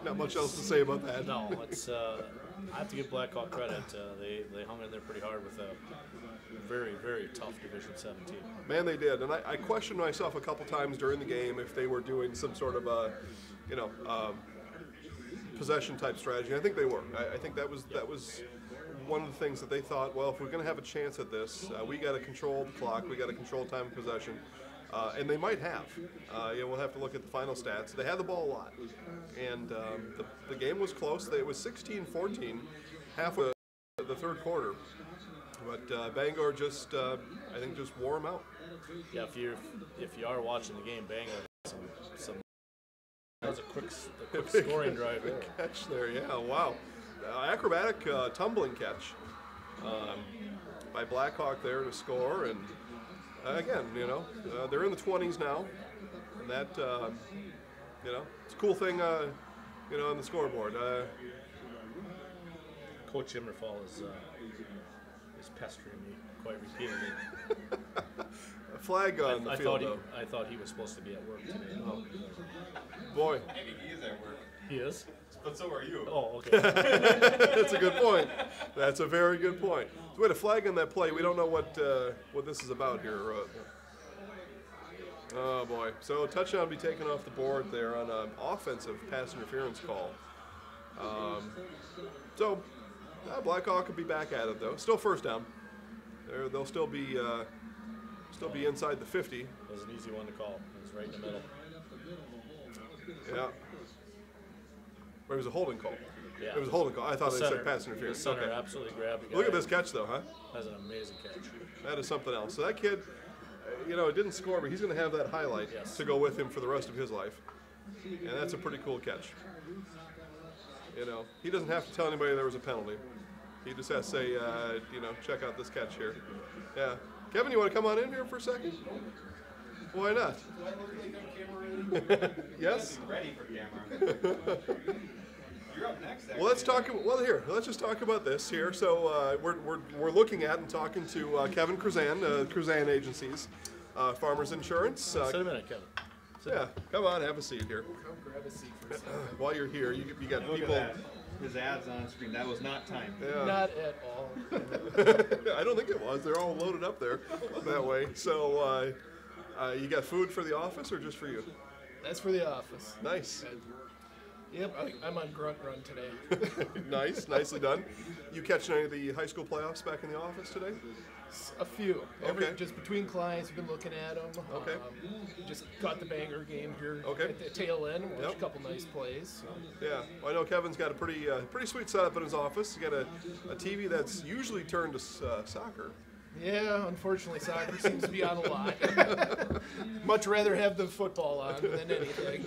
Not much else to say about that. No, it's. I have to give Blackhawk credit. They hung in there pretty hard with a very, very tough Division 7 team. Man, they did, and I questioned myself a couple times during the game if they were doing some sort of possession type strategy. I think they were. I think that was one of the things that they thought. Well, if we're going to have a chance at this, we got to control the clock. We got to control time of possession. And they might have. We'll have to look at the final stats. They had the ball a lot, and the game was close. It was 16-14, half of the third quarter. But Bangor just wore them out. Yeah, if you are watching the game, Bangor had some. That was a quick scoring drive. Good catch there. Yeah, wow. Acrobatic tumbling catch by Blackhawk there to score, and. Again, they're in the 20s now, and that, it's a cool thing, on the scoreboard. Coach Immerfall is pestering me quite repeatedly. A flag on the field, though. I thought he was supposed to be at work today. Oh. Boy. Maybe he is at work. He is? But so are you. Oh, okay. That's a good point. That's a very good point. So we had a flag on that play. We don't know what this is about here. Oh, boy. So touchdown will be taken off the board there on an offensive pass interference call. Blackhawk could be back at it, though. Still first down. They'll still be inside the 50. It was an easy one to call. It was right in the middle. Yeah. It was a holding call. Yeah. It was a holding call. I thought they said pass interference. The center absolutely grabbed the guy. Look at this catch, though, huh? That's an amazing catch. That is something else. So that kid, you know, it didn't score, but he's going to have that highlight to go with him for the rest of his life. And that's a pretty cool catch. You know, he doesn't have to tell anybody there was a penalty. He just has to say, you know, check out this catch here. Yeah. Kevin, you want to come on in here for a second? Why not? Yes? Ready for camera. You're up next. Actually. Well, let's talk. Well, here, let's just talk about this here. So we're looking at and talking to Kevin Kruzan, Kruzan Agencies, Farmers Insurance. Sit a minute, Kevin. Yeah, come on, have a seat here. Come grab a seat for a second. While you're here, you got Look people. at that. His ads on screen. That was not timed. Yeah. Not at all. I don't think it was. They're all loaded up there that way. So you got food for the office or just for you? That's for the office. Nice. Yep, I'm on grunt run today. Nice, nicely done. You catching any of the high school playoffs back in the office today? A few. Okay. Just between clients, we've been looking at them. Okay. Just caught the Bangor game here Okay. at the tail end. Watched Yep. a couple nice plays. So. Yeah, well, I know Kevin's got a pretty sweet setup in his office. He's got a TV that's usually turned to soccer. Yeah, unfortunately, soccer seems to be on a lot. Much rather have the football on than anything.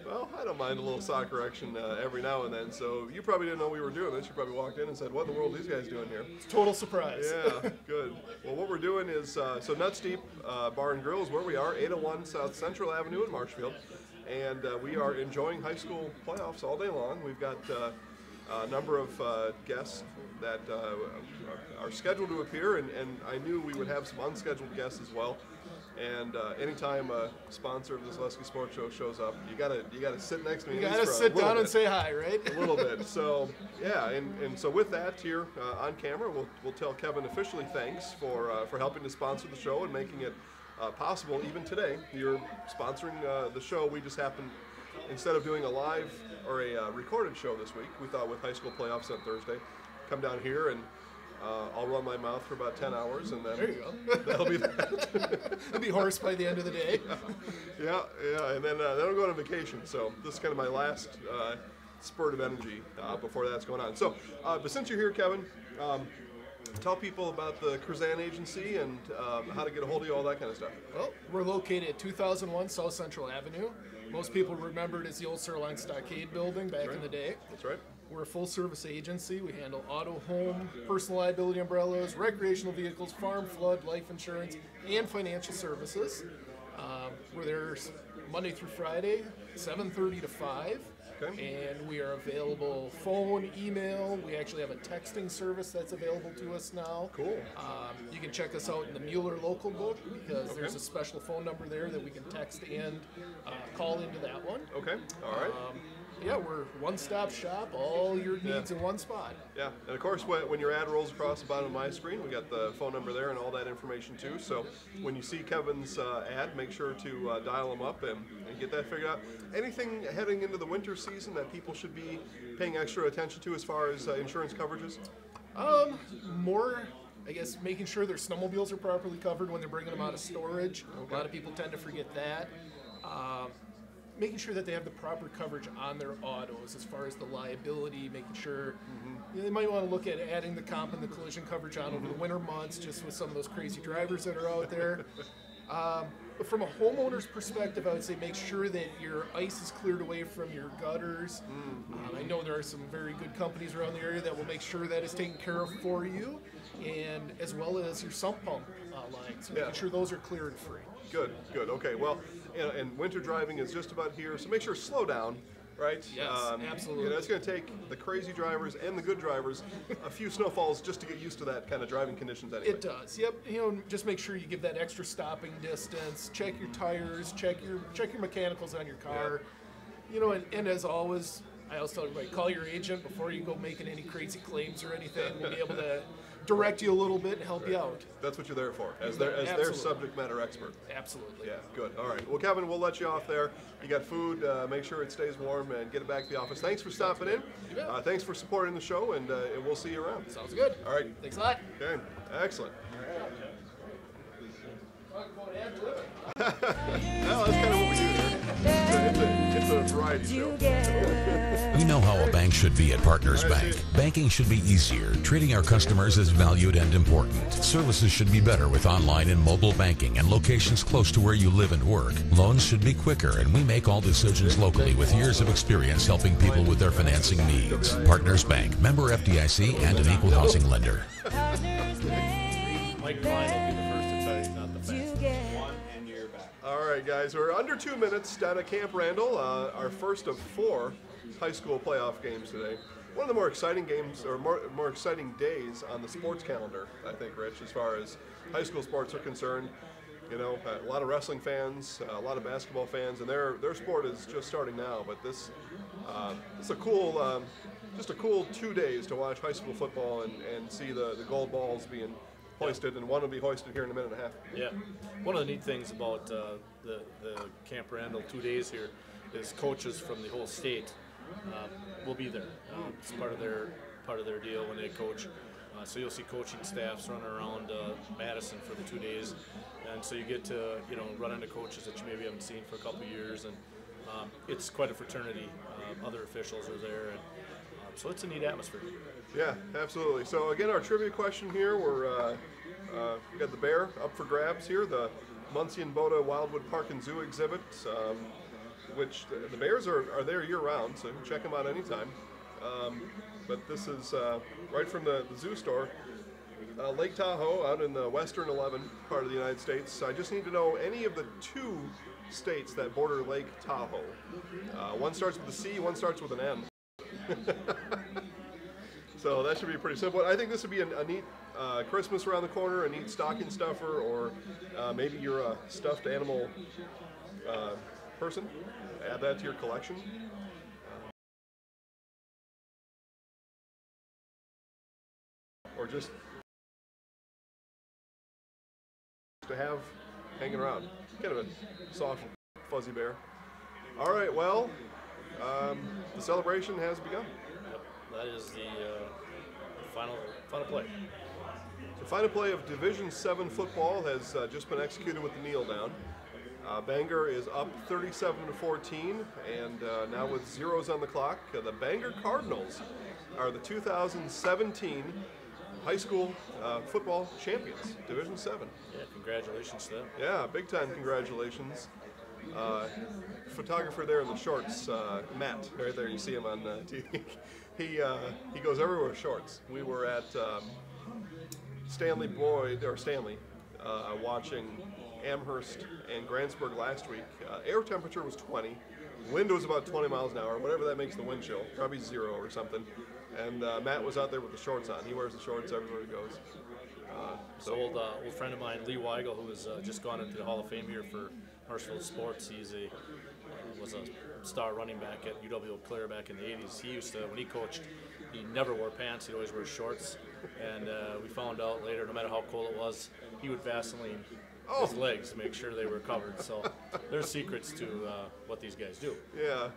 Well, I don't mind a little soccer action every now and then. So you probably didn't know we were doing this. You probably walked in and said, "What in the world are these guys doing here?" It's a total surprise. Yeah, good. Well, what we're doing is, so Nuts Deep Bar and Grill is where we are, 801 South Central Avenue in Marshfield. And we are enjoying high school playoffs all day long. We've got a number of guests that are scheduled to appear, and I knew we would have some unscheduled guests as well. And anytime a sponsor of the Zaleski Sports Show shows up, you gotta sit next to me. You gotta sit down and say hi, right? A little bit. So yeah, and so with that here on camera, we'll tell Kevin officially thanks for helping to sponsor the show and making it possible. Even today, you're sponsoring the show. We just happened, instead of doing a live or a recorded show this week, we thought with high school playoffs on Thursday, come down here and I'll run my mouth for about 10 hours, and then There you go. that'll be that. You'll be hoarse by the end of the day. Yeah, and then I'm going on vacation, so this is kind of my last spurt of energy before that's going on. So, but since you're here, Kevin, tell people about the Kruzan Agency and how to get a hold of you, all that kind of stuff. Well, we're located at 2001 South Central Avenue. Most people remember it as the old Sirloin Stockade building back in the day. That's right. We're a full-service agency. We handle auto, home, personal liability umbrellas, recreational vehicles, farm, flood, life insurance, and financial services. We're there Monday through Friday, 7:30 to 5. Okay. And we are available phone, email. We actually have a texting service that's available to us now. Cool. You can check us out in the Mueller local book because there's a special phone number there that we can text and call into that one. Okay. All right. Yeah, we're one-stop shop, all your needs in one spot. Yeah, and of course, when your ad rolls across the bottom of my screen, we got the phone number there and all that information too. So when you see Kevin's ad, make sure to dial him up and get that figured out. Anything heading into the winter season that people should be paying extra attention to as far as insurance coverages? More, I guess, making sure their snowmobiles are properly covered when they're bringing them out of storage. A lot of people tend to forget that. Making sure that they have the proper coverage on their autos as far as the liability, making sure they might want to look at adding the comp and the collision coverage on over the winter months, just with some of those crazy drivers that are out there. But from a homeowner's perspective, I would say make sure that your ice is cleared away from your gutters. I know there are some very good companies around the area that will make sure that is taken care of for you, and as well as your sump pump lines, making sure those are clear and free. Good, good. Okay, well, and winter driving is just about here, so make sure to slow down, right? Yes, absolutely. You know, it's going to take the crazy drivers and the good drivers a few snowfalls just to get used to that kind of driving conditions anyway. It does. Yep. You know, just make sure you give that extra stopping distance. Check your tires. Check your mechanicals on your car. You know, and as always, I also tell everybody, call your agent before you go making any crazy claims or anything. We'll be able to direct you a little bit and help you out. That's what you're there for, as their subject matter expert. Absolutely. Yeah, good. All right. Well, Kevin, we'll let you off there. You got food. Make sure it stays warm and get it back to the office. Thanks for stopping in. Thanks for supporting the show, and we'll see you around. Sounds good. All right. Thanks a lot. Okay. Excellent. Well, that's kind of what we do here. It's a variety show. We know how a bank should be at Partners Bank. Banking should be easier, treating our customers as valued and important. Services should be better with online and mobile banking and locations close to where you live and work. Loans should be quicker, and we make all decisions locally with years of experience helping people with their financing needs. Partners Bank, member FDIC, and an equal housing lender. Mike Klein will be the first to tell you he's not the fastest. One and you're back. All right, guys, we're under 2 minutes down at Camp Randall, our first of 4 high school playoff games today. One of the more exciting games, or more exciting days on the sports calendar, I think, Rich, as far as high school sports are concerned. You know, a lot of wrestling fans, a lot of basketball fans, and their sport is just starting now. But this is a cool, just a cool 2 days to watch high school football and see the gold balls being hoisted, and one will be hoisted here in a minute and a half. Yeah. One of the neat things about the Camp Randall 2 days here is coaches from the whole state will be there. It's part of their deal when they coach. So you'll see coaching staffs running around Madison for the 2 days, and so you get to run into coaches that you maybe haven't seen for a couple of years, and it's quite a fraternity. Other officials are there, and so it's a neat atmosphere. Yeah, absolutely. So again, our trivia question here, we got the bear up for grabs here, the Muncie and Boda Wildwood Park and Zoo exhibit, which the bears are there year-round, so you can check them out anytime. But this is right from the zoo store. Lake Tahoe out in the western 11 part of the United States. I just need to know any of the 2 states that border Lake Tahoe. One starts with a C, one starts with an M. So that should be pretty simple. I think this would be a neat Christmas around the corner, a neat stocking stuffer, or maybe you're a stuffed animal person. Add that to your collection. Or just to have hanging around. Kind of a soft, fuzzy bear. All right, well, the celebration has begun. Yep, that is the final play. The final play of Division 7 football has just been executed with the kneel down. Bangor is up 37-14, and now with zeros on the clock, the Bangor Cardinals are the 2017 high school football champions, Division 7. Yeah, congratulations to them. Yeah, big time congratulations. Photographer there in the shorts, Matt, right there, you see him on TV. He goes everywhere with shorts. We were at Stanley watching Amherst and Grantsburg last week. Air temperature was 20. Wind was about 20 miles an hour, whatever that makes the wind chill, probably 0 or something. And Matt was out there with the shorts on. He wears the shorts everywhere he goes. So old friend of mine, Lee Weigel, who has just gone into the Hall of Fame here for Zaleski Sports. He's was a star running back at UW Eau Claire back in the 80s. He used to, when he coached, he never wore pants. He'd always wear shorts. And we found out later, no matter how cold it was, he would Vaseline his legs to make sure they were covered. So there's secrets to what these guys do. Yeah.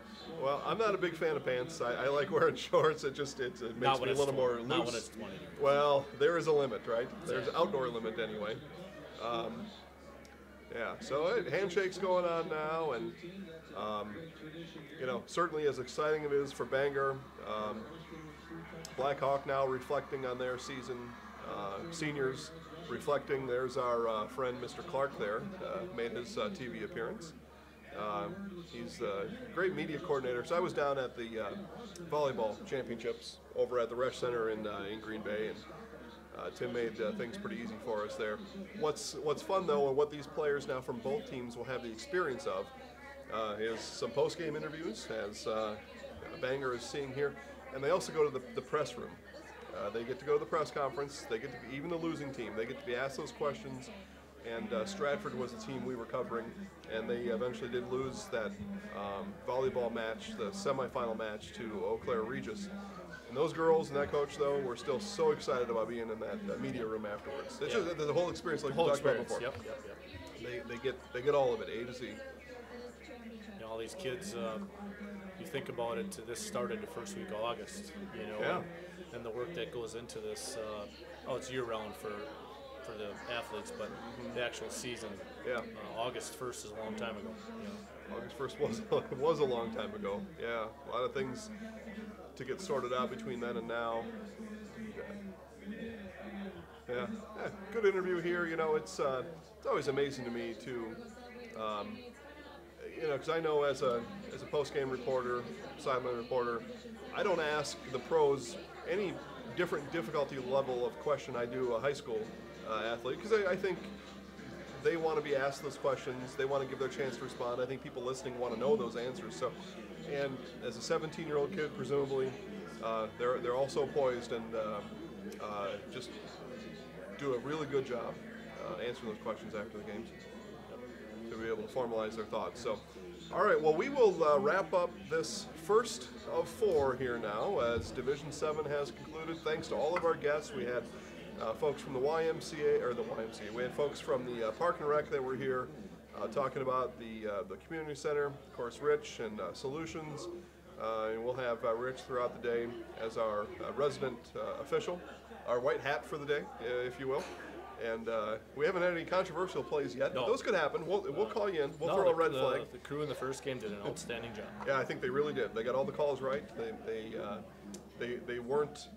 Well, I'm not a big fan of pants. I like wearing shorts. It makes me a little more loose. Not when it's 20 degrees. Well, there is a limit, right? There's an outdoor limit anyway. Yeah, so handshake's going on now, and certainly as exciting as it is for Bangor, Black Hawk now reflecting on their season, seniors reflecting. There's our friend Mr. Clark there, made his TV appearance. He's a great media coordinator. So I was down at the volleyball championships over at the Resch Center in Green Bay, and Tim made things pretty easy for us there. What's fun though, and what these players now from both teams will have the experience of, is some post-game interviews, as Bangor is seeing here, and they also go to the press room. They get to go to the press conference. They get to be, even the losing team, they get to be asked those questions. And Stratford was the team we were covering, and they eventually did lose that volleyball match, the semifinal match, to Eau Claire Regis. And those girls and that coach, though, were still so excited about being in that media room afterwards. It's just the whole experience, like we talked about before. Yep. They get all of it, A to Z. All these kids, you think about it, this started the first week of August, Yeah. and the work that goes into this. It's year-round for for the athletes, but the actual season, August 1st is a long time ago. August 1st was a long time ago. Yeah, a lot of things to get sorted out between then and now. Yeah, good interview here. You know, it's always amazing to me to, you know, because I know as a post-game reporter, sideline reporter, I don't ask the pros any different difficulty level of question I do a high school athlete, because I think they want to be asked those questions. They want to give their chance to respond. I think people listening want to know those answers. So, and as a 17-year-old kid, presumably, they're also poised and just do a really good job answering those questions after the games to be able to formalize their thoughts. So, all right, well, we will wrap up this first of 4 here now as Division 7 has concluded. Thanks to all of our guests. We had folks from the YMCA, we had folks from the Park and Rec that were here talking about the community center, of course, Rich and Solutions. And we'll have Rich throughout the day as our resident official, our white hat for the day, if you will. And we haven't had any controversial plays yet, but those could happen. We'll call you in. We'll throw a red flag. The crew in the first game did an outstanding job. Yeah, I think they really did. They got all the calls right. They weren't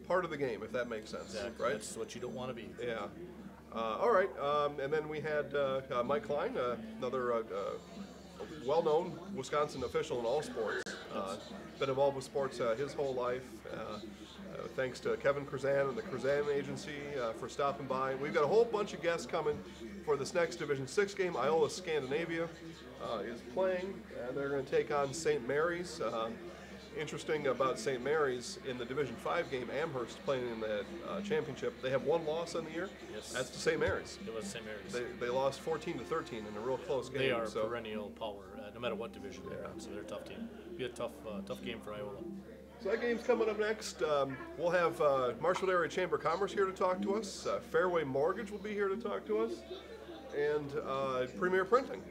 part of the game, if that makes sense. Exactly. Right? That's what you don't want to be. Yeah. All right. And then we had Mike Klein, another well-known Wisconsin official in all sports. Been involved with sports his whole life. Thanks to Kevin Krzan and the Krzan Agency for stopping by. We've got a whole bunch of guests coming for this next Division 6 game. Iola Scandinavia is playing, and they're going to take on St. Mary's. Interesting about St. Mary's, in the Division 5 game, Amherst playing in the championship. They have 1 loss on the year. Yes. That's to St. Mary's. It was St. Mary's. They lost 14-13 in a real close game. They are perennial power, no matter what division they're in, so they're a tough team. It'll be a tough game for Iola. So that game's coming up next. We'll have Marshfield Area Chamber of Commerce here to talk to us. Fairway Mortgage will be here to talk to us. And Premier Printing.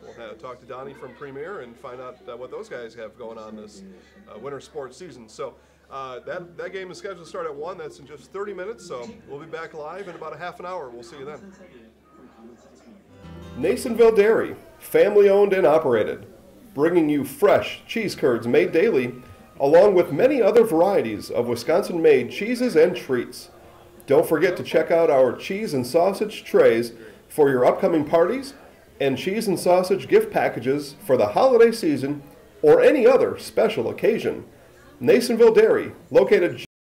We'll talk to Donnie from Premier and find out what those guys have going on this winter sports season. So that game is scheduled to start at 1. That's in just 30 minutes. So we'll be back live in about a half an hour. We'll see you then. Nasonville Dairy, family owned and operated, bringing you fresh cheese curds made daily, along with many other varieties of Wisconsin-made cheeses and treats. Don't forget to check out our cheese and sausage trays for your upcoming parties and cheese and sausage gift packages for the holiday season or any other special occasion. Nasonville Dairy, located